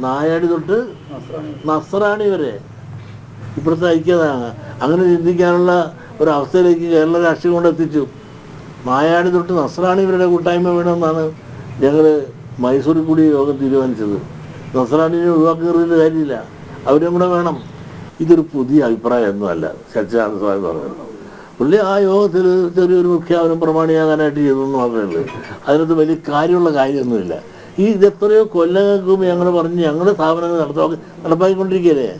നായാടി തൊട്ട് നസ്രാണി വരെ ഇപ്പോഴത്തെ ഐക്യതാണ്. അങ്ങനെ ചിന്തിക്കാനുള്ള ഒരു അവസ്ഥയിലേക്ക് കേരള രാഷ്ട്രീയം കൊണ്ടെത്തിച്ചു. നായാടി തൊട്ട് നസ്രാണി വരുടെ കൂട്ടായ്മ വേണമെന്നാണ് ഞങ്ങൾ മൈസൂരിൽ കൂടി യോഗം തീരുമാനിച്ചത്. നസ്രാണിനെ ഒഴിവാക്കുന്നതിൽ കാര്യമില്ല, അവരും കൂടെ വേണം. ഇതൊരു പുതിയ അഭിപ്രായമൊന്നുമല്ല സച്ചിദാനന്ദ സ്വാമി പറഞ്ഞത്. പുള്ളി ആ യോഗത്തിൽ ചെറിയൊരു മുഖ്യാവനം പ്രമാണിയാകാനായിട്ട് ചെയ്തെന്ന് മാത്രമേ ഉള്ളൂ. അതിനകത്ത് വലിയ കാര്യമുള്ള കാര്യമൊന്നുമില്ല. ഇതെത്രയോ കൊല്ലങ്ങൾക്ക് മുമ്പ് ഞങ്ങൾ പറഞ്ഞ് ഞങ്ങളുടെ സ്ഥാപനങ്ങൾ നടപ്പാക്കിക്കൊണ്ടിരിക്കുകയല്ലേ.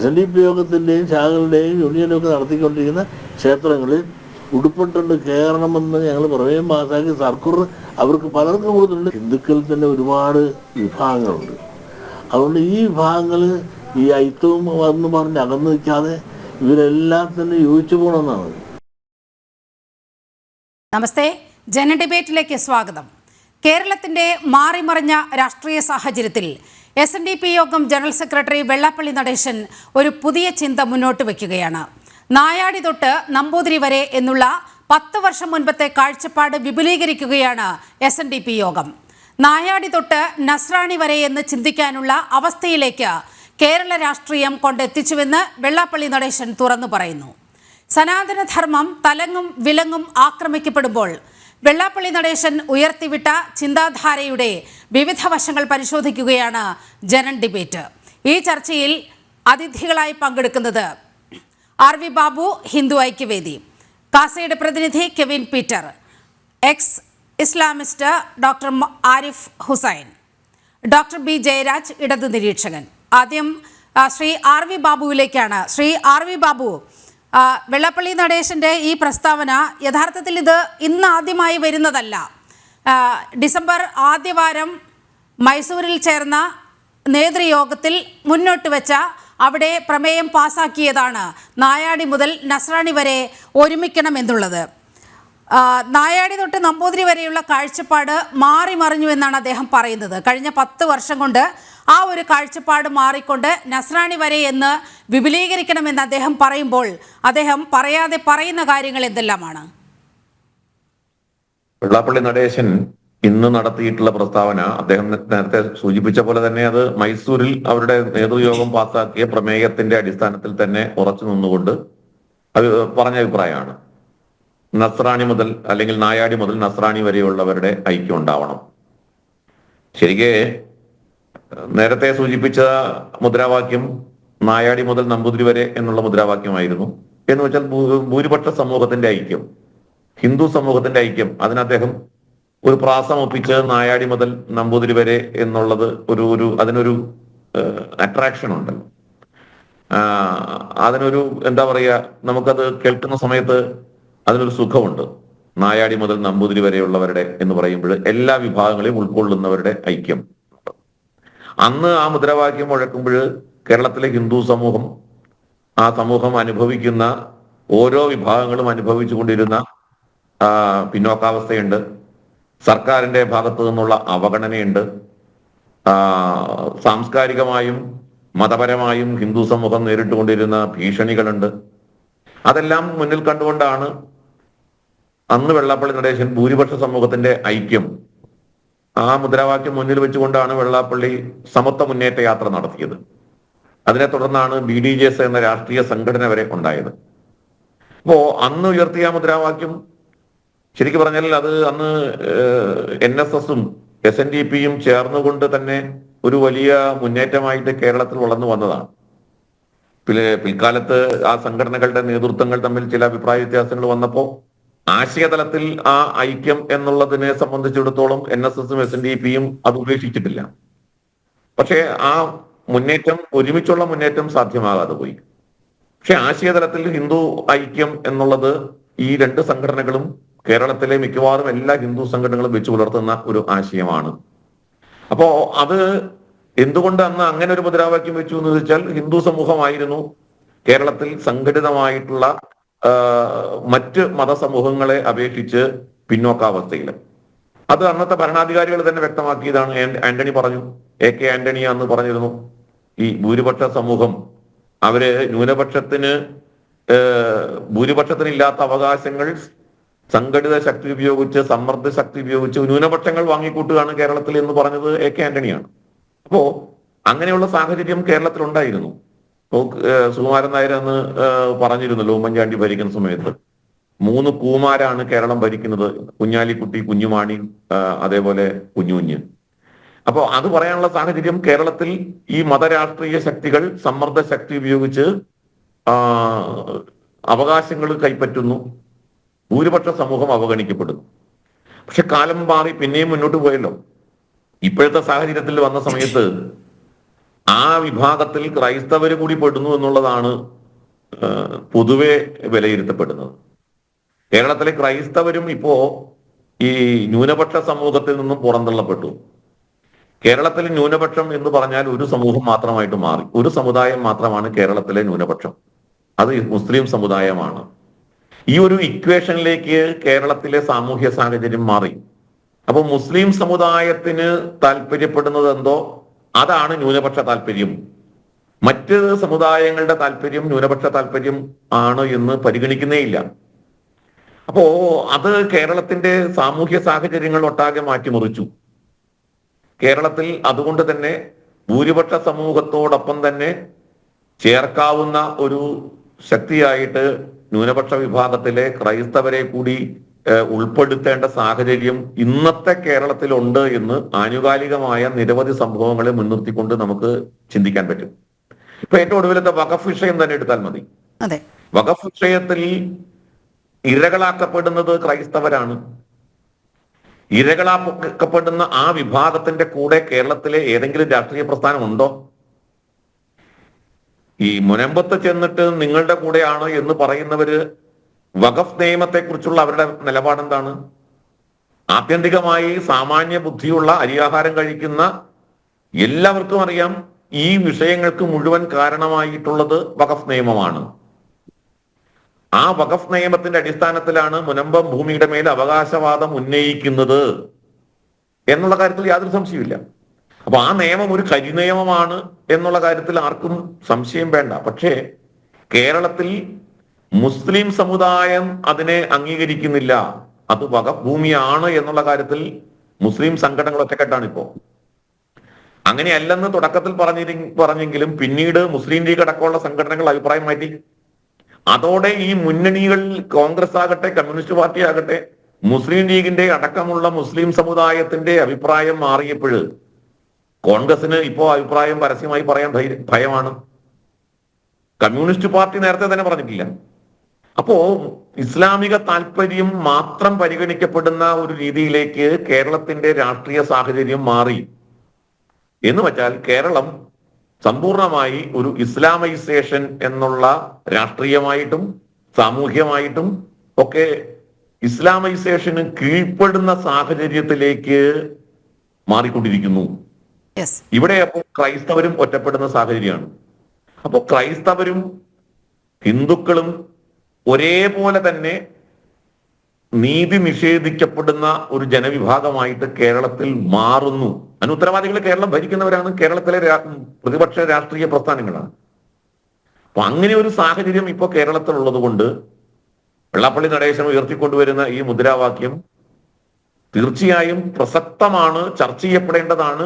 SNDP യോഗത്തിൻ്റെയും ശാഖകളുടെയും യൂണിയനും ഒക്കെ നടത്തിക്കൊണ്ടിരിക്കുന്ന ക്ഷേത്രങ്ങളിൽ ഉടുപ്പിട്ടുണ്ട് കയറണമെന്ന് ഞങ്ങൾ പ്രമേയം പാസാക്കി സർക്കാർ അവർക്ക് പലർക്കും കൊടുത്തിട്ടുണ്ട്. ഹിന്ദുക്കളിൽ തന്നെ ഒരുപാട് വിഭാഗങ്ങളുണ്ട്. അതുകൊണ്ട് ഈ വിഭാഗങ്ങൾ ഈ ഐത്തവും വന്ന് പറഞ്ഞ് അകന്നു നിൽക്കാതെ ഇവരെല്ലാം തന്നെ യോജിച്ചു പോകണമെന്നാണ്. നമസ്തേ, ജന ഡിബേറ്റിലേക്ക് സ്വാഗതം. കേരളത്തിന്റെ മാറിമറിഞ്ഞ രാഷ്ട്രീയ സാഹചര്യത്തിൽ SNDP യോഗം ജനറൽ സെക്രട്ടറി വെള്ളാപ്പള്ളി നടേശൻ ഒരു പുതിയ ചിന്ത മുന്നോട്ട് വയ്ക്കുകയാണ്. നായാടി തൊട്ട് നമ്പൂതിരി വരെ എന്നുള്ള 10 വർഷം മുൻപത്തെ കാഴ്ചപ്പാട് വിപുലീകരിക്കുകയാണ് SNDP യോഗം. നായാടി തൊട്ട് നസ്രാണി വരെ എന്ന് ചിന്തിക്കാനുള്ള അവസ്ഥയിലേക്ക് കേരള രാഷ്ട്രീയം കൊണ്ടെത്തിച്ചുവെന്ന് വെള്ളാപ്പള്ളി നടേശൻ തുറന്നു പറയുന്നു. സനാതനധർമ്മം തലങ്ങും വിലങ്ങും ആക്രമിക്കപ്പെടുമ്പോൾ വെള്ളാപ്പള്ളി നടേശൻ ഉയർത്തിവിട്ട ചിന്താധാരയുടെ വിവിധ വശങ്ങൾ പരിശോധിക്കുകയാണ് ജനൻ ഡിബേറ്റ്. ഈ ചർച്ചയിൽ അതിഥികളായി പങ്കെടുക്കുന്നത് RV ബാബു, ഹിന്ദു ഐക്യവേദി; കാസയുടെ പ്രതിനിധി Kevin Peter; ex Islamist doctor Arif Hussain; doctor B Jayaraj, ഇടതു നിരീക്ഷകൻ. ആദ്യം ശ്രീ RV ബാബുവിലേക്കാണ്. ശ്രീ RV ബാബു, വെള്ളാപ്പള്ളി നടേശൻ്റെ ഈ പ്രസ്താവന യഥാർത്ഥത്തിൽ ഇത് ഇന്ന് ആദ്യമായി വരുന്നതല്ല. ഡിസംബർ ആദ്യവാരം മൈസൂരിൽ ചേർന്ന നേതൃയോഗത്തിൽ മുന്നോട്ട് വെച്ച അവിടെ പ്രമേയം പാസാക്കിയതാണ് നായാടി മുതൽ നസ്രാണി വരെ ഒരുമിക്കണമെന്നുള്ളത്. നായാടി തൊട്ട് നമ്പൂതിരി വരെയുള്ള കാഴ്ചപ്പാട് മാറി മറിഞ്ഞു എന്നാണ് അദ്ദേഹം പറയുന്നത്. കഴിഞ്ഞ 10 വർഷം കൊണ്ട് ആ ഒരു കാഴ്ചപ്പാട് മാറിക്കൊണ്ട് നസ്രാണി വരെ എന്ന് വിപുലീകരിക്കണമെന്ന് അദ്ദേഹം പറയുമ്പോൾ അദ്ദേഹം പറയാതെ പറയുന്ന കാര്യങ്ങൾ എന്തെല്ലാമാണ്? വെള്ളാപ്പള്ളി നടേശൻ ഇന്ന് നടത്തിയിട്ടുള്ള പ്രസ്താവന അദ്ദേഹം നേരത്തെ സൂചിപ്പിച്ച പോലെ തന്നെ അത് മൈസൂരിൽ അവരുടെ നേതൃയോഗം പാസാക്കിയ പ്രമേയത്തിന്റെ അടിസ്ഥാനത്തിൽ തന്നെ ഉറച്ചു നിന്നുകൊണ്ട് പറഞ്ഞ അഭിപ്രായമാണ്. നസ്രാണി മുതൽ അല്ലെങ്കിൽ നായാടി മുതൽ നസ്രാണി വരെയുള്ളവരുടെ ഐക്യം ഉണ്ടാവണം. ശരിക്ക് നേരത്തെ സൂചിപ്പിച്ച മുദ്രാവാക്യം നായാടി മുതൽ നമ്പൂതിരി വരെ എന്നുള്ള മുദ്രാവാക്യമായിരുന്നു. എന്ന് വെച്ചാൽ ഭൂരിപക്ഷ സമൂഹത്തിന്റെ ഐക്യം, ഹിന്ദു സമൂഹത്തിന്റെ ഐക്യം. അതിന് അദ്ദേഹം ഒരു പ്രാസം ഒപ്പിച്ച് നായാടി മുതൽ നമ്പൂതിരി വരെ എന്നുള്ളത് അതിനൊരു അട്രാക്ഷൻ ഉണ്ടല്ലോ. അതിനൊരു എന്താ പറയുക, നമുക്കത് കേൾക്കുന്ന സമയത്ത് അതിനൊരു സുഖമുണ്ട്. നായാടി മുതൽ നമ്പൂതിരി വരെയുള്ളവരുടെ എന്ന് പറയുമ്പോൾ എല്ലാ വിഭാഗങ്ങളെയും ഉൾക്കൊള്ളുന്നവരുടെ ഐക്യം. അന്ന് ആ മുദ്രാവാക്യം മുഴക്കുമ്പോൾ കേരളത്തിലെ ഹിന്ദു സമൂഹം, ആ സമൂഹം അനുഭവിക്കുന്ന ഓരോ വിഭാഗങ്ങളും അനുഭവിച്ചു കൊണ്ടിരുന്ന പിന്നോക്കാവസ്ഥയുണ്ട്, സർക്കാരിന്റെ ഭാഗത്തു നിന്നുള്ള അവഗണനയുണ്ട്, സാംസ്കാരികമായും മതപരമായും ഹിന്ദു സമൂഹം നേരിട്ടുകൊണ്ടിരുന്ന ഭീഷണികളുണ്ട്. അതെല്ലാം മുന്നിൽ കണ്ടുകൊണ്ടാണ് അന്ന് വെള്ളാപ്പള്ളി നടേശൻ ഭൂരിപക്ഷ സമൂഹത്തിന്റെ ഐക്യം, ആ മുദ്രാവാക്യം മുന്നിൽ വെച്ചുകൊണ്ടാണ് വെള്ളാപ്പള്ളി സമത്വ മുന്നേറ്റ യാത്ര നടത്തിയത്. അതിനെ തുടർന്നാണ് BDJS എന്ന രാഷ്ട്രീയ സംഘടന വരെ ഉണ്ടായത്. അപ്പോ അന്ന് ഉയർത്തിയ മുദ്രാവാക്യം ശരിക്കും പറഞ്ഞാൽ അത് അന്ന് NSSഉം SNDPയും ചേർന്നുകൊണ്ട് തന്നെ ഒരു വലിയ മുന്നേറ്റമായിട്ട് കേരളത്തിൽ വളർന്നു വന്നതാണ്. പിൽക്കാലത്ത് ആ സംഘടനകളുടെ നേതൃത്വങ്ങൾ തമ്മിൽ ചില അഭിപ്രായ വ്യത്യാസങ്ങൾ വന്നപ്പോൾ ആശയതലത്തിൽ ആ ഐക്യം എന്നുള്ളതിനെ സംബന്ധിച്ചിടത്തോളം NSSഉം SNDPയും അത് ഉപേക്ഷിച്ചിട്ടില്ല. പക്ഷേ ആ മുന്നേറ്റം, ഒരുമിച്ചുള്ള മുന്നേറ്റം സാധ്യമാകാതെ പോയി. പക്ഷെ ആശയതലത്തിൽ ഹിന്ദു ഐക്യം എന്നുള്ളത് ഈ രണ്ട് സംഘടനകളും കേരളത്തിലെ മിക്കവാറും എല്ലാ ഹിന്ദു സംഘടനകളും വെച്ചു പുലർത്തുന്ന ഒരു ആശയമാണ്. അപ്പോ അത് എന്തുകൊണ്ട് അന്ന് അങ്ങനെ ഒരു മുദ്രാവാക്യം വെച്ചു എന്ന് വെച്ചാൽ ഹിന്ദു സമൂഹമായിരുന്നു കേരളത്തിൽ സംഘടിതമായിട്ടുള്ള മറ്റ് മതസമൂഹങ്ങളെ അപേക്ഷിച്ച് പിന്നോക്കാവസ്ഥയിൽ. അത് അന്നത്തെ ഭരണാധികാരികൾ തന്നെ വ്യക്തമാക്കിയതാണ്. ആന്റണി പറഞ്ഞു, AK ആന്റണി അന്ന് പറഞ്ഞിരുന്നു, ഈ ഭൂരിപക്ഷ സമൂഹം അവര് ഭൂരിപക്ഷത്തിനില്ലാത്ത അവകാശങ്ങൾ സംഘടിത ശക്തി ഉപയോഗിച്ച്, സമ്മർദ്ദ ശക്തി ഉപയോഗിച്ച് ന്യൂനപക്ഷങ്ങൾ വാങ്ങിക്കൂട്ടുകയാണ് കേരളത്തിൽ എന്ന് പറഞ്ഞത് AK ആന്റണിയാണ്. അപ്പോ അങ്ങനെയുള്ള സാഹചര്യം കേരളത്തിലുണ്ടായിരുന്നു. ഇപ്പോൾ സുകുമാരൻ നായർ അന്ന് പറഞ്ഞിരുന്നല്ലോ, ഉമ്മൻചാണ്ടി ഭരിക്കുന്ന സമയത്ത് 3 കൂമാരാണ് കേരളം ഭരിക്കുന്നത്: കുഞ്ഞാലിക്കുട്ടി, കുഞ്ഞുമാണി, അതേപോലെ കുഞ്ഞുകുഞ്ഞ്. അപ്പോൾ അത് പറയാനുള്ള സാഹചര്യം കേരളത്തിൽ ഈ മതരാഷ്ട്രീയ ശക്തികൾ സമ്മർദ്ദ ശക്തി ഉപയോഗിച്ച് അവകാശങ്ങൾ കൈപ്പറ്റുന്നു, ഭൂരിപക്ഷ സമൂഹം അവഗണിക്കപ്പെടുന്നു. പക്ഷെ കാലം മാറി പിന്നെയും മുന്നോട്ട് പോയല്ലോ. ഇപ്പോഴത്തെ സാഹചര്യത്തിൽ വന്ന സമയത്ത് ആ വിഭാഗത്തിൽ ക്രൈസ്തവര് കൂടി പെടുന്നു എന്നുള്ളതാണ് പൊതുവെ വിലയിരുത്തപ്പെടുന്നത്. കേരളത്തിലെ ക്രൈസ്തവരും ഇപ്പോ ഈ ന്യൂനപക്ഷ സമൂഹത്തിൽ നിന്നും പുറന്തള്ളപ്പെട്ടു. കേരളത്തിലെ ന്യൂനപക്ഷം എന്ന് പറഞ്ഞാൽ ഒരു സമൂഹം മാത്രമായിട്ട് മാറി. ഒരു സമുദായം മാത്രമാണ് കേരളത്തിലെ ന്യൂനപക്ഷം, അത് മുസ്ലിം സമുദായമാണ്. ഈ ഒരു ഇക്വേഷനിലേക്ക് കേരളത്തിലെ സാമൂഹ്യ സാഹചര്യം മാറി. അപ്പൊ മുസ്ലിം സമുദായത്തിന് താല്പര്യപ്പെടുന്നത് എന്തോ അതാണ് ന്യൂനപക്ഷ താല്പര്യം. മറ്റ് സമുദായങ്ങളുടെ താല്പര്യം ന്യൂനപക്ഷ താല്പര്യം ആണ് എന്ന് പരിഗണിക്കുന്നേയില്ല. അപ്പോ അത് കേരളത്തിന്റെ സാമൂഹ്യ സാഹചര്യങ്ങൾ ഒട്ടാകെ മാറ്റിമറിച്ചു. കേരളത്തിൽ അതുകൊണ്ട് തന്നെ ഭൂരിപക്ഷ സമൂഹത്തോടൊപ്പം തന്നെ ചേർക്കാവുന്ന ഒരു ശക്തിയായിട്ട് ന്യൂനപക്ഷ വിഭാഗത്തിലെ ക്രൈസ്തവരെ കൂടി ഉൾപ്പെടുത്തേണ്ട സാഹചര്യം ഇന്നത്തെ കേരളത്തിലുണ്ട് എന്ന് ആനുകാലികമായ നിരവധി സംഭവങ്ങളെ മുൻനിർത്തിക്കൊണ്ട് നമുക്ക് ചിന്തിക്കാൻ പറ്റും. ഇപ്പൊ ഏറ്റവും ഒടുവിലത്തെ വഖഫ് വിഷയം തന്നെ എടുത്താൽ മതി. വഖഫ് വിഷയത്തിൽ ഇരകളാക്കപ്പെടുന്നത് ക്രൈസ്തവരാണ്. ഇരകളാക്കപ്പെടുന്ന ആ വിഭാഗത്തിന്റെ കൂടെ കേരളത്തിലെ ഏതെങ്കിലും രാഷ്ട്രീയ പ്രസ്ഥാനം ഉണ്ടോ? ഈ മുനമ്പത്ത് ചെന്നിട്ട് നിങ്ങളുടെ കൂടെയാണ് എന്ന് പറയുന്നവര് വഖഫ് നിയമത്തെ കുറിച്ചുള്ള അവരുടെ നിലപാടെന്താണ്? ആത്യന്തികമായി സാമാന്യ ബുദ്ധിയുള്ള അരിയാഹാരം കഴിക്കുന്ന എല്ലാവർക്കും അറിയാം ഈ വിഷയങ്ങൾക്ക് മുഴുവൻ കാരണമായിട്ടുള്ളത് വഖഫ് നിയമമാണ്. ആ വഖഫ് നിയമത്തിന്റെ അടിസ്ഥാനത്തിലാണ് മുനമ്പം ഭൂമിയുടെ മേൽ അവകാശവാദം ഉന്നയിക്കുന്നത് എന്നുള്ള കാര്യത്തിൽ യാതൊരു സംശയമില്ല. അപ്പൊ ആ നിയമം ഒരു കരിനിയമമാണ് എന്നുള്ള കാര്യത്തിൽ ആർക്കും സംശയം വേണ്ട. പക്ഷേ കേരളത്തിൽ മുസ്ലിം സമുദായം അതിനെ അംഗീകരിക്കുന്നില്ല. അത് വഖഫ് ഭൂമിയാണ് എന്നുള്ള കാര്യത്തിൽ മുസ്ലിം സംഘടനകൾ ഒറ്റക്കെട്ടാണ് ഇപ്പോ. അങ്ങനെയല്ലെന്ന് തുടക്കത്തിൽ പറഞ്ഞെങ്കിലും പിന്നീട് മുസ്ലിം ലീഗ് അടക്കമുള്ള സംഘടനകൾ അഭിപ്രായം മാറ്റി. അതോടെ ഈ മുന്നണികൾ, കോൺഗ്രസ് ആകട്ടെ കമ്മ്യൂണിസ്റ്റ് പാർട്ടി ആകട്ടെ, മുസ്ലിം ലീഗിന്റെ അടക്കമുള്ള മുസ്ലിം സമുദായത്തിന്റെ അഭിപ്രായം മാറിയപ്പോൾ കോൺഗ്രസിന് ഇപ്പോ അഭിപ്രായം പരസ്യമായി പറയാൻ ഭയമാണ്. കമ്മ്യൂണിസ്റ്റ് പാർട്ടി നേരത്തെ തന്നെ പറഞ്ഞിട്ടില്ല. അപ്പോ ഇസ്ലാമിക താല്പര്യം മാത്രം പരിഗണിക്കപ്പെടുന്ന ഒരു രീതിയിലേക്ക് കേരളത്തിന്റെ രാഷ്ട്രീയ സാഹചര്യം മാറി എന്ന് വെച്ചാൽ കേരളം സമ്പൂർണമായി ഒരു ഇസ്ലാമൈസേഷൻ എന്നുള്ള രാഷ്ട്രീയമായിട്ടും സാമൂഹ്യമായിട്ടും ഒക്കെ ഇസ്ലാമൈസേഷന് കീഴ്പ്പെടുന്ന സാഹചര്യത്തിലേക്ക് മാറിക്കൊണ്ടിരിക്കുന്നു. ഇവിടെ അപ്പോൾ ക്രൈസ്തവരും ഒറ്റപ്പെടുന്ന സാഹചര്യമാണ്. അപ്പോൾ ക്രൈസ്തവരും ഹിന്ദുക്കളും ഒരേപോലെ തന്നെ നീതി നിഷേധിക്കപ്പെടുന്ന ഒരു ജനവിഭാഗമായിട്ട് കേരളത്തിൽ മാറുന്നു. അതിന് ഉത്തരവാദികൾ കേരളം ഭരിക്കുന്നവരാണ്, കേരളത്തിലെ പ്രതിപക്ഷ രാഷ്ട്രീയ പ്രസ്ഥാനങ്ങളാണ്. അപ്പൊ അങ്ങനെ ഒരു സാഹചര്യം ഇപ്പോൾ കേരളത്തിലുള്ളത് കൊണ്ട് വെള്ളാപ്പള്ളി നടേശൻ ഉയർത്തിക്കൊണ്ടുവരുന്ന ഈ മുദ്രാവാക്യം തീർച്ചയായും പ്രസക്തമാണ്, ചർച്ച ചെയ്യപ്പെടേണ്ടതാണ്.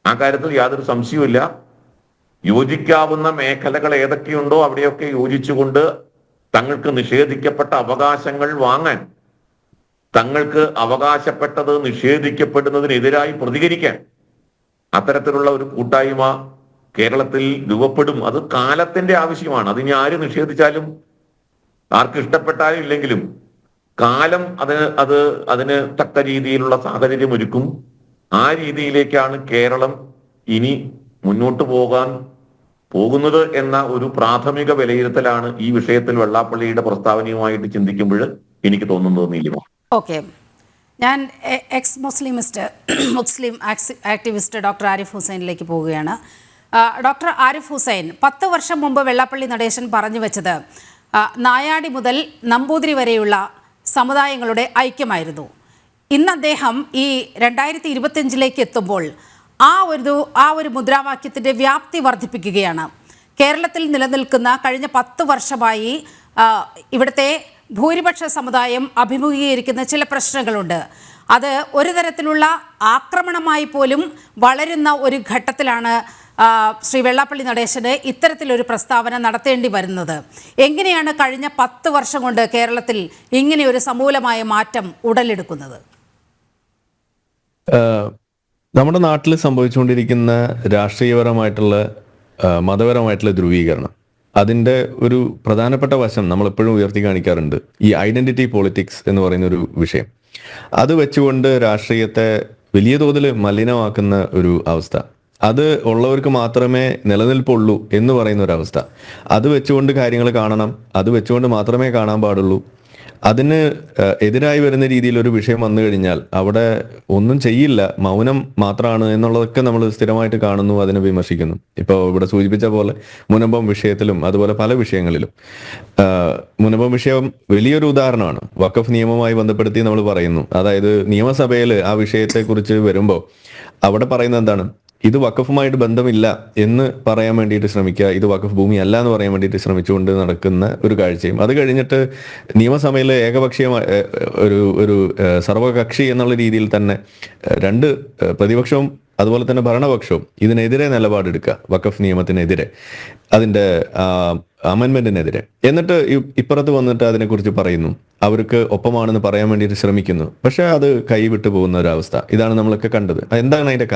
ആ കാര്യത്തിൽ യാതൊരു സംശയവുമില്ല. യോജിക്കാവുന്ന മേഖലകൾ ഏതൊക്കെയുണ്ടോ അവിടെയൊക്കെ യോജിച്ചുകൊണ്ട് തങ്ങൾക്ക് നിഷേധിക്കപ്പെട്ട അവകാശങ്ങൾ വാങ്ങാൻ, തങ്ങൾക്ക് അവകാശപ്പെട്ടത് നിഷേധിക്കപ്പെടുന്നതിനെതിരായി പ്രതികരിക്കാൻ അത്തരത്തിലുള്ള ഒരു കൂട്ടായ്മ കേരളത്തിൽ രൂപപ്പെടും. അത് കാലത്തിന്റെ ആവശ്യമാണ്. അതിനി ആര് നിഷേധിച്ചാലും ആർക്ക് ഇഷ്ടപ്പെട്ടാലും ഇല്ലെങ്കിലും കാലം അതിന് തക്ക രീതിയിലുള്ള സാഹചര്യം ഒരുക്കും. ആ രീതിയിലേക്കാണ് കേരളം ഇനി മുന്നോട്ട് പോകുന്നത് എന്ന ഒരു പ്രാഥമിക വിലയിരുത്തലാണ് ഈ വിഷയത്തിൽ വെള്ളാപ്പള്ളിയുടെ പ്രസ്താവനയുമായിട്ട് ചിന്തിക്കുമ്പോൾ എനിക്ക് തോന്നുന്നത്. നീലിമ, ഓക്കെ, ഞാൻ ex Muslim activist doctor Arif ഹുസൈനിലേക്ക് പോവുകയാണ്. ഡോക്ടർ ആരിഫ് ഹുസൈൻ, 10 വർഷം മുമ്പ് വെള്ളാപ്പള്ളി നടേശൻ പറഞ്ഞു വെച്ചത് നായാടി മുതൽ നമ്പൂതിരി വരെയുള്ള സമുദായങ്ങളുടെ ഐക്യമായിരുന്നു. ഇന്ന് അദ്ദേഹം ഈ 2025 എത്തുമ്പോൾ ആ ഒരു മുദ്രാവാക്യത്തിൻ്റെ വ്യാപ്തി വർദ്ധിപ്പിക്കുകയാണ്. കേരളത്തിൽ നിലനിൽക്കുന്ന കഴിഞ്ഞ 10 വർഷമായി ഇവിടുത്തെ ഭൂരിപക്ഷ സമുദായം അഭിമുഖീകരിക്കുന്ന ചില പ്രശ്നങ്ങളുണ്ട്. അത് ഒരു തരത്തിലുള്ള ആക്രമണമായി പോലും വളരുന്ന ഒരു ഘട്ടത്തിലാണ് ശ്രീ വെള്ളാപ്പള്ളി നടേശന് ഇത്തരത്തിലൊരു പ്രസ്താവന നടത്തേണ്ടി വരുന്നത്? എങ്ങനെയാണ് കഴിഞ്ഞ 10 വർഷം കൊണ്ട് കേരളത്തിൽ ഇങ്ങനെയൊരു സമൂലമായ മാറ്റം ഉടലെടുക്കുന്നത്? നമ്മുടെ നാട്ടിൽ സംഭവിച്ചുകൊണ്ടിരിക്കുന്ന രാഷ്ട്രീയപരമായിട്ടുള്ള മതപരമായിട്ടുള്ള ധ്രുവീകരണം, അതിൻ്റെ ഒരു പ്രധാനപ്പെട്ട വശം നമ്മളെപ്പോഴും ഉയർത്തി കാണിക്കാറുണ്ട്. ഈ ഐഡന്റിറ്റി പൊളിറ്റിക്സ് എന്ന് പറയുന്ന ഒരു വിഷയം, അത് വെച്ചുകൊണ്ട് രാഷ്ട്രീയത്തെ വലിയ തോതിൽ മലിനമാക്കുന്ന ഒരു അവസ്ഥ, അത് ഉള്ളവർക്ക് മാത്രമേ നിലനിൽപ്പുള്ളൂ എന്ന് പറയുന്ന ഒരവസ്ഥ, അത് വെച്ചുകൊണ്ട് കാര്യങ്ങൾ കാണണം, അത് വെച്ചുകൊണ്ട് മാത്രമേ കാണാൻ പാടുള്ളൂ. അതിന് എതിരായി വരുന്ന രീതിയിൽ ഒരു വിഷയം വന്നു കഴിഞ്ഞാൽ അവിടെ ഒന്നും ചെയ്യില്ല, മൗനം മാത്രമാണ് എന്നുള്ളതൊക്കെ നമ്മൾ സ്ഥിരമായിട്ട് കാണുന്നു, അതിനെ വിമർശിക്കുന്നു. ഇപ്പോൾ ഇവിടെ സൂചിപ്പിച്ച പോലെ മുനമ്പം വിഷയത്തിലും അതുപോലെ പല വിഷയങ്ങളിലും മുനമ്പം വിഷയം വലിയൊരു ഉദാഹരണമാണ്. വഖഫ് നിയമവുമായി ബന്ധപ്പെടുത്തി നമ്മൾ പറയുന്നു. അതായത് നിയമസഭയിൽ ആ വിഷയത്തെക്കുറിച്ച് വരുമ്പോൾ അവിടെ പറയുന്നത് എന്താണ്? ഇത് വഖഫുമായിട്ട് ബന്ധമില്ല എന്ന് പറയാൻ വേണ്ടിയിട്ട് ശ്രമിക്കുക, ഇത് വഖഫ് ഭൂമി അല്ല എന്ന് പറയാൻ വേണ്ടിയിട്ട് ശ്രമിച്ചുകൊണ്ട് നടക്കുന്ന ഒരു കാഴ്ചയും, അത് കഴിഞ്ഞിട്ട് നിയമസഭയിൽ ഏകപക്ഷീയമായ ഒരു സർവകക്ഷി എന്നുള്ള രീതിയിൽ തന്നെ രണ്ട് പ്രതിപക്ഷവും അതുപോലെ തന്നെ ഭരണപക്ഷവും ഇതിനെതിരെ നിലപാടെടുക്കുക, വഖഫ് നിയമത്തിനെതിരെ, അതിൻ്റെ അമെൻമെന്റിനെതിരെ. എന്നിട്ട് ഇപ്പുറത്ത് വന്നിട്ട് അതിനെക്കുറിച്ച് പറയുന്നു, അവർക്ക് ഒപ്പമാണെന്ന് പറയാൻ വേണ്ടിയിട്ട് ശ്രമിക്കുന്നു. പക്ഷെ അത് കൈവിട്ടു പോകുന്ന ഒരവസ്ഥ, ഇതാണ് നമ്മളൊക്കെ കണ്ടത്. എന്താണ് അതിന്റെ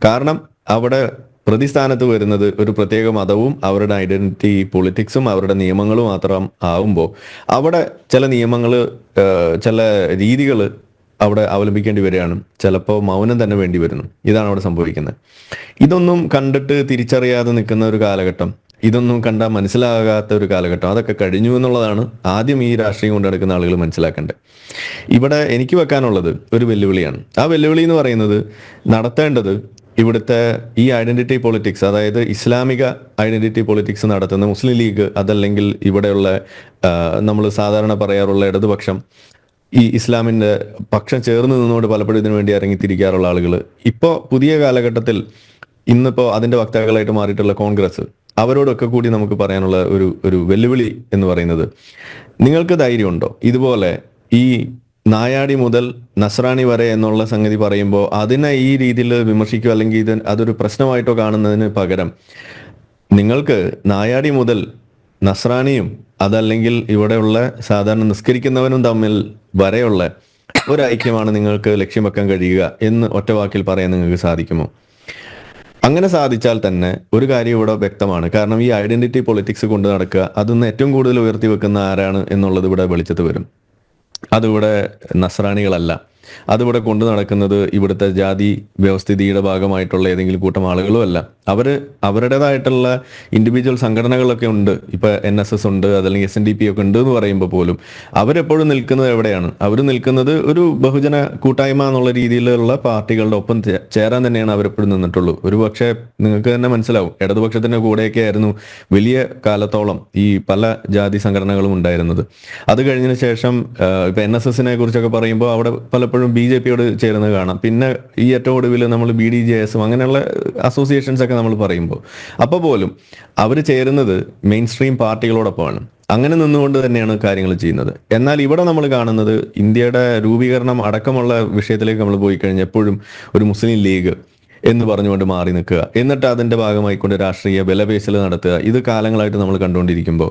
കാരണം അവിടെ പ്രതിസ്ഥാനത്ത് വരുന്നത് ഒരു പ്രത്യേക മതവും അവരുടെ ഐഡന്റിറ്റി പൊളിറ്റിക്സും അവരുടെ നിയമങ്ങളും മാത്രം ആവുമ്പോൾ അവിടെ ചില നിയമങ്ങൾ, ചില രീതികൾ അവിടെ അവലംബിക്കേണ്ടി വരികയാണ്. ചിലപ്പോൾ മൗനം തന്നെ വേണ്ടി വരുന്നു. ഇതാണ് അവിടെ സംഭവിക്കുന്നത്. ഇതൊന്നും കണ്ടിട്ട് തിരിച്ചറിയാതെ നിൽക്കുന്ന ഒരു കാലഘട്ടം, ഇതൊന്നും കണ്ടാൽ മനസ്സിലാകാത്ത ഒരു കാലഘട്ടം, അതൊക്കെ കഴിഞ്ഞു എന്നുള്ളതാണ് ആദ്യം ഈ രാഷ്ട്രീയം കൊണ്ട് നടക്കുന്ന ആളുകൾ മനസ്സിലാക്കേണ്ടത്. ഇവിടെ എനിക്ക് വെക്കാനുള്ളത് ഒരു വെല്ലുവിളിയാണ്. ആ വെല്ലുവിളി എന്ന് പറയുന്നത് നടത്തേണ്ടത് ഇവിടുത്തെ ഈ ഐഡന്റിറ്റി പൊളിറ്റിക്സ്, അതായത് ഇസ്ലാമിക ഐഡന്റിറ്റി പൊളിറ്റിക്സ് നടത്തുന്ന മുസ്ലിം ലീഗ്, അതല്ലെങ്കിൽ ഇവിടെയുള്ള നമ്മൾ സാധാരണ പറയാറുള്ള ഇടതുപക്ഷം, ഈ ഇസ്ലാമിൻ്റെ പക്ഷം ചേർന്ന് നിന്നുകൊണ്ട് പലപ്പോഴും ഇതിനു വേണ്ടി ഇറങ്ങിത്തിരിക്കാറുള്ള ആളുകൾ, ഇപ്പോൾ പുതിയ കാലഘട്ടത്തിൽ ഇന്നിപ്പോൾ അതിൻ്റെ വക്താക്കളായിട്ട് മാറിയിട്ടുള്ള കോൺഗ്രസ്, അവരോടൊക്കെ കൂടി നമുക്ക് പറയാനുള്ള ഒരു വെല്ലുവിളി എന്ന് പറയുന്നത്, നിങ്ങൾക്ക് ധൈര്യമുണ്ടോ ഇതുപോലെ ഈ നായാടി മുതൽ നസ്രാണി വരെ എന്നുള്ള സംഗതി പറയുമ്പോൾ അതിനെ ഈ രീതിയിൽ വിമർശിക്കുക, അല്ലെങ്കിൽ അതൊരു പ്രശ്നമായിട്ടോ കാണുന്നതിന് പകരം നിങ്ങൾക്ക് നായാടി മുതൽ നസ്രാണിയും അതല്ലെങ്കിൽ ഇവിടെയുള്ള സാധാരണ നിസ്കരിക്കുന്നവനും തമ്മിൽ വരെയുള്ള ഒരു ഐക്യമാണ് നിങ്ങൾക്ക് ലക്ഷ്യം വെക്കാൻ കഴിയുക എന്ന് ഒറ്റ വാക്കിൽ പറയാൻ നിങ്ങൾക്ക് സാധിക്കുമോ? അങ്ങനെ സാധിച്ചാൽ തന്നെ ഒരു കാര്യം ഇവിടെ വ്യക്തമാണ്. കാരണം ഈ ഐഡന്റിറ്റി പൊളിറ്റിക്സ് കൊണ്ട് നടക്കുക, അതൊന്ന് ഏറ്റവും കൂടുതൽ ഉയർത്തി വെക്കുന്ന ആരാണ് എന്നുള്ളത് ഇവിടെ വെളിച്ചത്ത് വരും. അതിവിടെ നസ്രാണികളല്ല, അതിവിടെ കൊണ്ടു നടക്കുന്നത് ഇവിടുത്തെ ജാതി വ്യവസ്ഥിതിയുടെ ഭാഗമായിട്ടുള്ള ഏതെങ്കിലും കൂട്ടം ആളുകളും അല്ല. അവരുടേതായിട്ടുള്ള ഇൻഡിവിജ്വൽ സംഘടനകളൊക്കെ ഉണ്ട്. ഇപ്പൊ NSS ഉണ്ട്, അതല്ലെങ്കിൽ SNDP ഒക്കെ ഉണ്ട് എന്ന് പറയുമ്പോൾ പോലും അവരെപ്പോഴും നിൽക്കുന്നത് എവിടെയാണ്? അവർ നിൽക്കുന്നത് ഒരു ബഹുജന കൂട്ടായ്മ എന്നുള്ള രീതിയിലുള്ള പാർട്ടികളുടെ ഒപ്പം ചേരാൻ തന്നെയാണ് അവരെപ്പോഴും നിന്നിട്ടുള്ളൂ. ഒരു പക്ഷേ നിങ്ങൾക്ക് തന്നെ മനസ്സിലാവും, ഇടതുപക്ഷത്തിന്റെ കൂടെയൊക്കെ ആയിരുന്നു വലിയ കാലത്തോളം ഈ പല ജാതി സംഘടനകളും ഉണ്ടായിരുന്നത്. അത് കഴിഞ്ഞതിന് ശേഷം ഇപ്പൊ NSSനെ കുറിച്ചൊക്കെ പറയുമ്പോൾ അവിടെ പലപ്പോഴും BJPയോട് ചേരുന്നത് കാണാം. പിന്നെ ഈ ഏറ്റവും ഒടുവിൽ നമ്മൾ BDJS അങ്ങനെയുള്ള അസോസിയേഷൻസ് ഒക്കെ നമ്മൾ പറയുമ്പോൾ അപ്പോൾ പോലും അവർ ചേരുന്നത് മെയിൻ സ്ട്രീം പാർട്ടികളോടൊപ്പമാണ്. അങ്ങനെ നിന്നുകൊണ്ട് തന്നെയാണ് കാര്യങ്ങൾ ചെയ്യുന്നത്. എന്നാൽ ഇവിടെ നമ്മൾ കാണുന്നത് ഇന്ത്യയുടെ രൂപീകരണം അടക്കമുള്ള വിഷയത്തിലേക്ക് നമ്മൾ പോയി കഴിഞ്ഞാൽ എപ്പോഴും ഒരു മുസ്ലിം ലീഗ് എന്ന് പറഞ്ഞുകൊണ്ട് മാറി നിൽക്കുക, എന്നിട്ട് അതിൻ്റെ ഭാഗമായിക്കൊണ്ട് രാഷ്ട്രീയ വിലപേശൽ നടത്തുക. ഇത് കാലങ്ങളായിട്ട് നമ്മൾ കണ്ടുകൊണ്ടിരിക്കുമ്പോൾ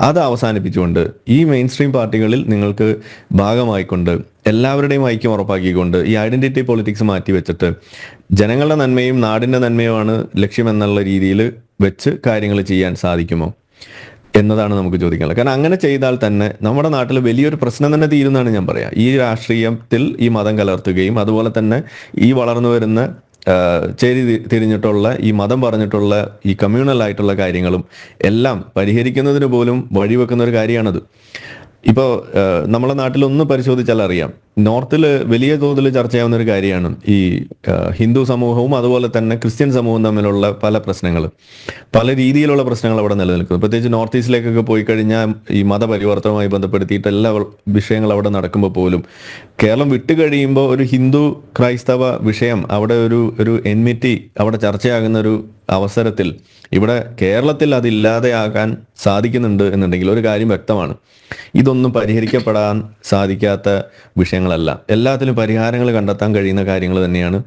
അത് അവസാനിപ്പിച്ചുകൊണ്ട് ഈ മെയിൻ സ്ട്രീം പാർട്ടികളിൽ നിങ്ങൾക്ക് ഭാഗമായിക്കൊണ്ട് എല്ലാവരുടെയും ഐക്യം ഉറപ്പാക്കിക്കൊണ്ട് ഈ ഐഡന്റിറ്റി പൊളിറ്റിക്സ് മാറ്റി വെച്ചിട്ട് ജനങ്ങളുടെ നന്മയും നാടിൻ്റെ നന്മയുമാണ് ലക്ഷ്യമെന്നുള്ള രീതിയിൽ വെച്ച് കാര്യങ്ങൾ ചെയ്യാൻ സാധിക്കുമോ എന്നതാണ് നമുക്ക് ചോദിക്കാനുള്ളത്. കാരണം അങ്ങനെ ചെയ്താൽ തന്നെ നമ്മുടെ നാട്ടിൽ വലിയൊരു പ്രശ്നം തന്നെ തീരുന്നതാണ് ഞാൻ പറയാം. ഈ രാഷ്ട്രീയത്തിൽ ഈ മതം കലർത്തുകയും അതുപോലെ തന്നെ ഈ വളർന്നു വരുന്ന ചേരി തിരിഞ്ഞിട്ടുള്ള ഈ മതം പറഞ്ഞിട്ടുള്ള ഈ കമ്മ്യൂണൽ ആയിട്ടുള്ള കാര്യങ്ങളും എല്ലാം പരിഹരിക്കുന്നതിന് പോലും വഴിവെക്കുന്ന ഒരു കാര്യമാണത്. ഇപ്പോൾ നമ്മളെ നാട്ടിലൊന്ന് പരിശോധിച്ചാൽ അറിയാം, നോർത്തിൽ വലിയ തോതിൽ ചർച്ചയാവുന്ന ഒരു കാര്യമാണ് ഈ ഹിന്ദു സമൂഹവും അതുപോലെ തന്നെ ക്രിസ്ത്യൻ സമൂഹവും തമ്മിലുള്ള പല പ്രശ്നങ്ങളും, പല രീതിയിലുള്ള പ്രശ്നങ്ങൾ അവിടെ നിലനിൽക്കുന്നു. പ്രത്യേകിച്ച് നോർത്ത് ഈസ്റ്റിലേക്കൊക്കെ പോയി കഴിഞ്ഞാൽ ഈ മതപരിവർത്തനവുമായി ബന്ധപ്പെടുത്തിയിട്ട് എല്ലാ വിഷയങ്ങൾ അവിടെ നടക്കുമ്പോൾ പോലും കേരളം വിട്ടുകഴിയുമ്പോൾ ഒരു ഹിന്ദു ക്രൈസ്തവ വിഷയം അവിടെ ഒരു എൻമിറ്റി അവിടെ ചർച്ചയാകുന്ന ഒരു അവസരത്തിൽ ഇവിടെ കേരളത്തിൽ അതില്ലാതെയാകാൻ സാധിക്കുന്നുണ്ട് എന്നുണ്ടെങ്കിൽ ഒരു കാര്യം വ്യക്തമാണ്, ഇതൊന്നും പരിഹരിക്കപ്പെടാൻ സാധിക്കാത്ത വിഷയങ്ങളല്ല. എല്ലാത്തിലും പരിഹാരങ്ങൾ കണ്ടെത്താൻ കഴിയുന്ന കാര്യങ്ങൾ തന്നെയാണ്,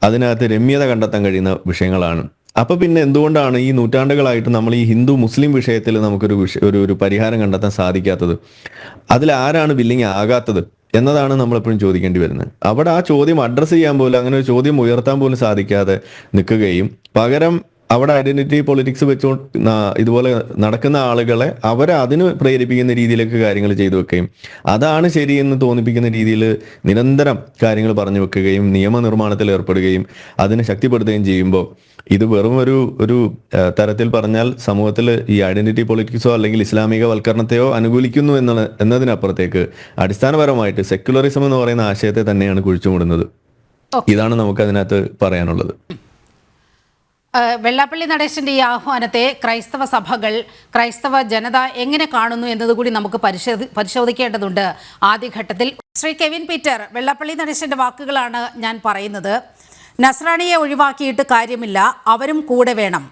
അതിനകത്ത് രമ്യത കണ്ടെത്താൻ കഴിയുന്ന വിഷയങ്ങളാണ്. അപ്പൊ പിന്നെ എന്തുകൊണ്ടാണ് ഈ നൂറ്റാണ്ടുകളായിട്ട് നമ്മൾ ഈ ഹിന്ദു മുസ്ലിം വിഷയത്തിൽ നമുക്കൊരു ഒരു പരിഹാരം കണ്ടെത്താൻ സാധിക്കാത്തത്? അതിൽ ആരാണ് വില്ലിങ് ആകാത്തത് എന്നതാണ് നമ്മളെപ്പോഴും ചോദിക്കേണ്ടി വരുന്നത്. അവിടെ ആ ചോദ്യം അഡ്രസ്സ് ചെയ്യാൻ പോലും, അങ്ങനെ ഒരു ചോദ്യം ഉയർത്താൻ പോലും സാധിക്കാതെ നിൽക്കുകയും പകരം അവിടെ ഐഡന്റിറ്റി പൊളിറ്റിക്സ് വെച്ചുകൊണ്ട് ഇതുപോലെ നടക്കുന്ന ആളുകളെ അവരെ അതിന് പ്രേരിപ്പിക്കുന്ന രീതിയിലേക്ക് കാര്യങ്ങൾ ചെയ്തു വെക്കുകയും അതാണ് ശരിയെന്ന് തോന്നിപ്പിക്കുന്ന രീതിയിൽ നിരന്തരം കാര്യങ്ങൾ പറഞ്ഞു വെക്കുകയും നിയമനിർമ്മാണത്തിൽ ഏർപ്പെടുകയും അതിനെ ശക്തിപ്പെടുത്തുകയും ചെയ്യുമ്പോൾ ഇത് വെറും ഒരു തരത്തിൽ പറഞ്ഞാൽ സമൂഹത്തിൽ ഈ ഐഡന്റിറ്റി പൊളിറ്റിക്സോ അല്ലെങ്കിൽ ഇസ്ലാമിക വൽക്കരണത്തെയോ അനുകൂലിക്കുന്നു എന്നതിനപ്പുറത്തേക്ക് അടിസ്ഥാനപരമായിട്ട് സെക്യുലറിസം എന്ന് പറയുന്ന ആശയത്തെ തന്നെയാണ് കുഴിച്ചുമൂടുന്നത്. ഇതാണ് നമുക്ക് അതിനകത്ത് പറയാനുള്ളത്. വെള്ളാപ്പള്ളി നടേശന്റെ ഈ ആഹ്വാനത്തെ ക്രൈസ്തവ സഭകൾ, ക്രൈസ്തവ ജനത എങ്ങനെ കാണുന്നു എന്നതുകൂടി നമുക്ക് പരിശോധിക്കേണ്ടതുണ്ട് ആദ്യഘട്ടത്തിൽ. ശ്രീ കെവിൻ പീറ്റർ, വെള്ളാപ്പള്ളി നടേശന്റെ വാക്കുകളാണ് ഞാൻ പറയുന്നത്. നസ്രാണിയെ ഒഴിവാക്കിയിട്ട് കാര്യമില്ല, അവരും കൂടെ വേണം.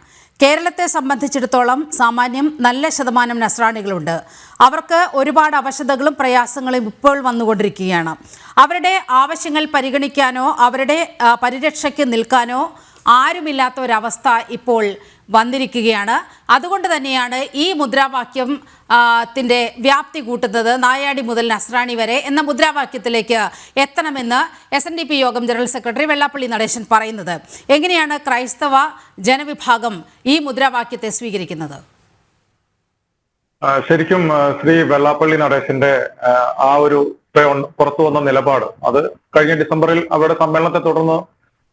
കേരളത്തെ സംബന്ധിച്ചിടത്തോളം സാമാന്യം നല്ല ശതമാനം നസ്രാണികളുണ്ട്. അവർക്ക് ഒരുപാട് അവശതകളും പ്രയാസങ്ങളും ഇപ്പോൾ വന്നുകൊണ്ടിരിക്കുകയാണ്. അവരുടെ ആവശ്യങ്ങൾ പരിഗണിക്കാനോ അവരുടെ പരിരക്ഷയ്ക്ക് നിൽക്കാനോ ആരുമില്ലാത്ത ഒരവസ്ഥ ഇപ്പോൾ വന്നിരിക്കുകയാണ്. അതുകൊണ്ട് തന്നെയാണ് ഈ മുദ്രാവാക്യം ത്തിൻ്റെ വ്യാപ്തി കൂട്ടുന്നത്. നായാടി മുതൽ നസ്രാണി വരെ എന്ന മുദ്രാവാക്യത്തിലേക്ക് എത്തണമെന്ന് SNDP യോഗം ജനറൽ സെക്രട്ടറി വെള്ളാപ്പള്ളി നടേശൻ പറയുന്നത്. എങ്ങനെയാണ് ക്രൈസ്തവ ജനവിഭാഗം ഈ മുദ്രാവാക്യത്തെ സ്വീകരിക്കുന്നത്? ശരിക്കും ശ്രീ വെള്ളാപ്പള്ളി നടേശന്റെ ആ ഒരു പുറത്തു വന്ന നിലപാട്, അത് കഴിഞ്ഞ ഡിസംബറിൽ അവരുടെ സമ്മേളനത്തെ തുടർന്ന്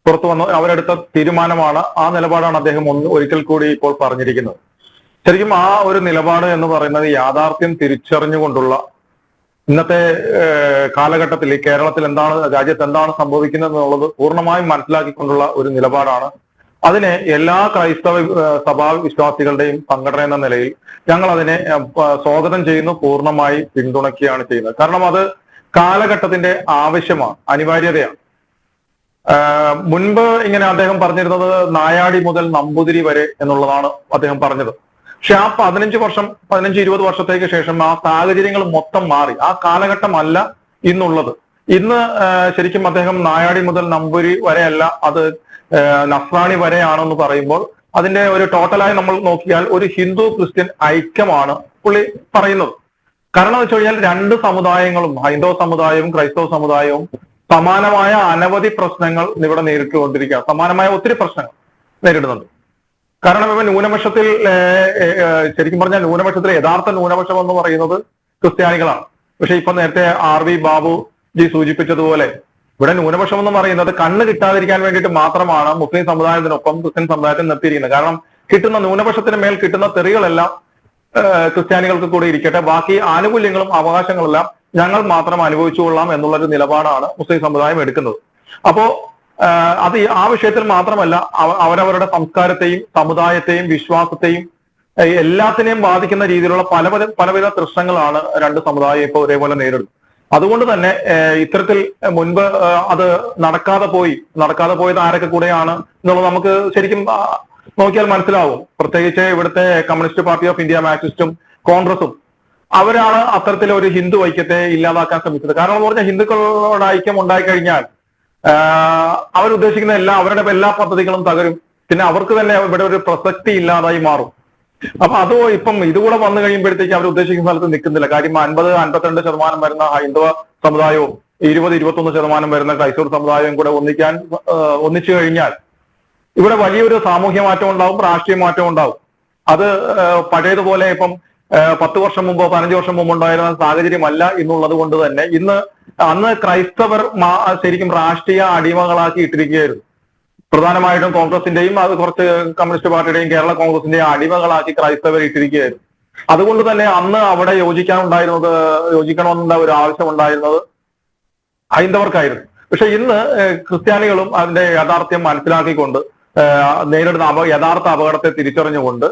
പുറത്തു വന്ന അവരെടുത്ത തീരുമാനമാണ്. ആ നിലപാടാണ് അദ്ദേഹം ഒരിക്കൽ കൂടി ഇപ്പോൾ പറഞ്ഞിരിക്കുന്നത്. ശരിക്കും ആ ഒരു നിലപാട് എന്ന് പറയുന്നത് യാഥാർത്ഥ്യം തിരിച്ചറിഞ്ഞുകൊണ്ടുള്ള, ഇന്നത്തെ കാലഘട്ടത്തിൽ കേരളത്തിൽ എന്താണ്, രാജ്യത്ത് എന്താണ് സംഭവിക്കുന്നത് എന്നുള്ളത് പൂർണ്ണമായും മനസ്സിലാക്കിക്കൊണ്ടുള്ള ഒരു നിലപാടാണ്. അതിനെ എല്ലാ ക്രൈസ്തവ സഭാ വിശ്വാസികളുടെയും സംഘടന എന്ന നിലയിൽ ഞങ്ങൾ അതിനെ സ്വാഗതം ചെയ്യുന്നു, പൂർണ്ണമായി പിന്തുണയ്ക്കുകയാണ് ചെയ്യുന്നത്. കാരണം അത് കാലഘട്ടത്തിന്റെ ആവശ്യമാണ്, അനിവാര്യതയാണ്. മുൻപ് ഇങ്ങനെ അദ്ദേഹം പറഞ്ഞിരുന്നത് നായാടി മുതൽ നമ്പൂതിരി വരെ എന്നുള്ളതാണ് അദ്ദേഹം പറഞ്ഞത്. പക്ഷെ ആ 15-20 വർഷത്തേക്ക് ശേഷം ആ സാഹചര്യങ്ങൾ മൊത്തം മാറി. ആ കാലഘട്ടമല്ല ഇന്നുള്ളത്. ഇന്ന് ശരിക്കും അദ്ദേഹം നായാടി മുതൽ നമ്പൂതിരി വരെയല്ല, അത് നസ്രാണി വരെയാണെന്ന് പറയുമ്പോൾ അതിന്റെ ഒരു ടോട്ടലായി നമ്മൾ നോക്കിയാൽ ഒരു ഹിന്ദു ക്രിസ്ത്യൻ ഐക്യമാണ് പുള്ളി പറയുന്നത്. കാരണം എന്ന് വെച്ച് കഴിഞ്ഞാൽ രണ്ട് സമുദായങ്ങളും, ഹൈന്ദവ സമുദായവും ക്രൈസ്തവ സമുദായവും സമാനമായ അനവധി പ്രശ്നങ്ങൾ ഇവിടെ നേരിട്ടുകൊണ്ടിരിക്കുക. സമാനമായ ഒത്തിരി പ്രശ്നങ്ങൾ നേരിടുന്നുണ്ട്. കാരണം ഇവ ന്യൂനപക്ഷത്തിൽ, ശരിക്കും പറഞ്ഞാൽ ന്യൂനപക്ഷത്തിലെ യഥാർത്ഥ ന്യൂനപക്ഷം എന്ന് പറയുന്നത് ക്രിസ്ത്യാനികളാണ്. പക്ഷെ ഇപ്പൊ നേരത്തെ RV ബാബു ജി സൂചിപ്പിച്ചതുപോലെ ഇവിടെ ന്യൂനപക്ഷം എന്ന് പറയുന്നത് കണ്ണ് കിട്ടാതിരിക്കാൻ വേണ്ടിയിട്ട് മാത്രമാണ് മുസ്ലിം സമുദായത്തിനൊപ്പം ക്രിസ്ത്യൻ സമുദായത്തിൽ നിർത്തിയിരിക്കുന്നത്. കാരണം കിട്ടുന്ന ന്യൂനപക്ഷത്തിന് മേൽ കിട്ടുന്ന തെറികളെല്ലാം ക്രിസ്ത്യാനികൾക്ക് കൂടി ഇരിക്കട്ടെ, ബാക്കി ആനുകൂല്യങ്ങളും അവകാശങ്ങളെല്ലാം ഞങ്ങൾ മാത്രം അനുഭവിച്ചുകൊള്ളാം എന്നുള്ളൊരു നിലപാടാണ് മുസ്ലിം സമുദായം എടുക്കുന്നത്. അപ്പോ അത് ആ വിഷയത്തിൽ മാത്രമല്ല, അവരവരുടെ സംസ്കാരത്തെയും സമുദായത്തെയും വിശ്വാസത്തെയും എല്ലാത്തിനെയും ബാധിക്കുന്ന രീതിയിലുള്ള പലവിധ പ്രശ്നങ്ങളാണ് രണ്ട് സമുദായം ഇപ്പോൾ ഒരേപോലെ നേരിടുന്നത്. അതുകൊണ്ട് തന്നെ ഇത്തരത്തിൽ മുൻപ് അത് നടക്കാതെ പോയത് ആരൊക്കെ കൂടെയാണ് എന്നുള്ളത് നമുക്ക് ശരിക്കും നോക്കിയാൽ മനസ്സിലാവും. പ്രത്യേകിച്ച് ഇവിടുത്തെ കമ്മ്യൂണിസ്റ്റ് പാർട്ടി ഓഫ് ഇന്ത്യ, മാർക്സിസ്റ്റും കോൺഗ്രസും അവരാണ് അത്തരത്തിലെ ഒരു ഹിന്ദു ഐക്യത്തെ ഇല്ലാതാക്കാൻ ശ്രമിച്ചത്. കാരണം എന്ന് പറഞ്ഞാൽ ഹിന്ദുക്കളോട് ഐക്യം ഉണ്ടായിക്കഴിഞ്ഞാൽ അവരുദ്ദേശിക്കുന്ന അവരുടെ എല്ലാ പദ്ധതികളും തകരും. പിന്നെ അവർക്ക് തന്നെ ഇവിടെ ഒരു പ്രസക്തി ഇല്ലാതായി മാറും. അപ്പൊ അതോ ഇപ്പം ഇതുകൂടെ വന്നു കഴിയുമ്പോഴത്തേക്ക് അവർ ഉദ്ദേശിക്കുന്ന സ്ഥലത്ത് നിൽക്കുന്നില്ല. കാര്യം 50-52% വരുന്ന ഹൈന്ദവ സമുദായവും 20-21% വരുന്ന ക്രൈസ്തവ സമുദായവും കൂടെ ഒന്നിച്ചു കഴിഞ്ഞാൽ ഇവിടെ വലിയൊരു സാമൂഹ്യ മാറ്റം ഉണ്ടാവും, രാഷ്ട്രീയ മാറ്റം ഉണ്ടാവും. അത് പഴയതുപോലെ ഇപ്പം 10 വർഷം മുമ്പോ 15 വർഷം മുമ്പ് ഉണ്ടായിരുന്ന സാഹചര്യമല്ല എന്നുള്ളത് കൊണ്ട് തന്നെ അന്ന് ക്രൈസ്തവർ ശരിക്കും രാഷ്ട്രീയ അടിമകളാക്കി ഇട്ടിരിക്കുകയായിരുന്നു. പ്രധാനമായിട്ടും കോൺഗ്രസിന്റെയും അത് കുറച്ച് കമ്മ്യൂണിസ്റ്റ് പാർട്ടിയുടെയും കേരള കോൺഗ്രസിന്റെയും അടിമകളാക്കി ക്രൈസ്തവർ ഇട്ടിരിക്കുകയായിരുന്നു. അതുകൊണ്ട് തന്നെ അന്ന് അവിടെ യോജിക്കണമെന്ന ഒരു ആവശ്യം ഉണ്ടായിരുന്നത് ഹൈന്ദവർക്കായിരുന്നു. പക്ഷെ ഇന്ന് ക്രിസ്ത്യാനികളും അതിന്റെ യാഥാർത്ഥ്യം മനസ്സിലാക്കിക്കൊണ്ട് നേരിടുന്ന യഥാർത്ഥ അപകടത്തെ തിരിച്ചറിഞ്ഞുകൊണ്ട്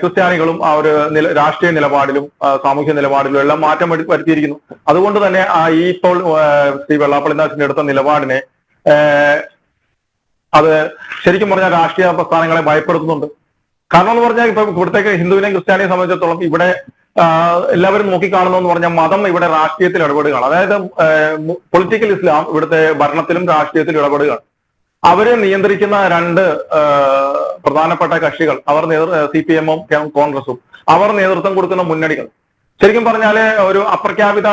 ക്രിസ്ത്യാനികളും ആ ഒരു രാഷ്ട്രീയ നിലപാടിലും സാമൂഹ്യ നിലപാടിലും എല്ലാം മാറ്റം വരുത്തിയിരിക്കുന്നു. അതുകൊണ്ട് തന്നെ ഈ ഇപ്പോൾ ശ്രീ വെള്ളാപ്പള്ളി നടേശന്റെ എടുത്ത നിലപാടിനെ അത് ശരിക്കും പറഞ്ഞാൽ രാഷ്ട്രീയ പ്രസ്ഥാനങ്ങളെ ഭയപ്പെടുത്തുന്നുണ്ട്. കാരണം എന്ന് പറഞ്ഞാൽ ഇപ്പൊ ഇവിടത്തേക്ക് ഹിന്ദുവിനെയും ക്രിസ്ത്യാനിയെ സംബന്ധിച്ചിടത്തോളം ഇവിടെ എല്ലാവരും നോക്കിക്കാണുന്നതെന്ന് പറഞ്ഞാൽ മതം ഇവിടെ രാഷ്ട്രീയത്തിൽ ഇടപെടുകയാണ്. അതായത് പൊളിറ്റിക്കൽ ഇസ്ലാം ഇവിടുത്തെ ഭരണത്തിലും രാഷ്ട്രീയത്തിലും ഇടപെടുകയാണ്. അവരെ നിയന്ത്രിക്കുന്ന രണ്ട് പ്രധാനപ്പെട്ട കക്ഷികൾ, അവർ CPM-ഉം കോൺഗ്രസും, അവർ നേതൃത്വം കൊടുക്കുന്ന മുന്നണികൾ, ശരിക്കും പറഞ്ഞാല് ഒരു അപ്രഖ്യാപിത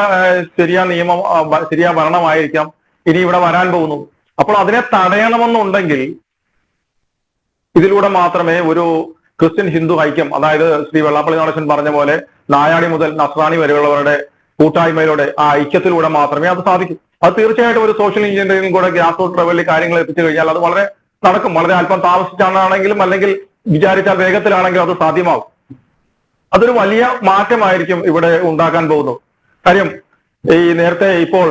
ശരിയായ ഭരണമായിരിക്കാം ഇനി ഇവിടെ വരാൻ പോകുന്നു. അപ്പോൾ അതിനെ തടയണമെന്നുണ്ടെങ്കിൽ ഇതിലൂടെ മാത്രമേ ഒരു ക്രിസ്ത്യൻ ഹിന്ദു ഐക്യം, അതായത് ശ്രീ വെള്ളാപ്പള്ളി നടേശൻ പറഞ്ഞ പോലെ നായാടി മുതൽ നസ്രാണി വരെയുള്ളവരുടെ കൂട്ടായ്മയിലൂടെ ആ ഐക്യത്തിലൂടെ മാത്രമേ അത് സാധിക്കൂ. അത് തീർച്ചയായിട്ടും ഒരു സോഷ്യൽ എഞ്ചിനീയറിംഗിൽ കൂടെ ഗ്രാസ് റൂട്ട് ലെവലിൽ കാര്യങ്ങൾ എത്തിച്ചു കഴിഞ്ഞാൽ അത് വളരെ നടക്കും. വളരെ അല്പം താമസിച്ചാണെങ്കിലും അല്ലെങ്കിൽ വിചാരിച്ചാൽ വേഗത്തിലാണെങ്കിലും അത് സാധ്യമാകും. അതൊരു വലിയ മാറ്റമായിരിക്കും ഇവിടെ ഉണ്ടാക്കാൻ പോകുന്നത്. കാര്യം ഈ നേരത്തെ ഇപ്പോൾ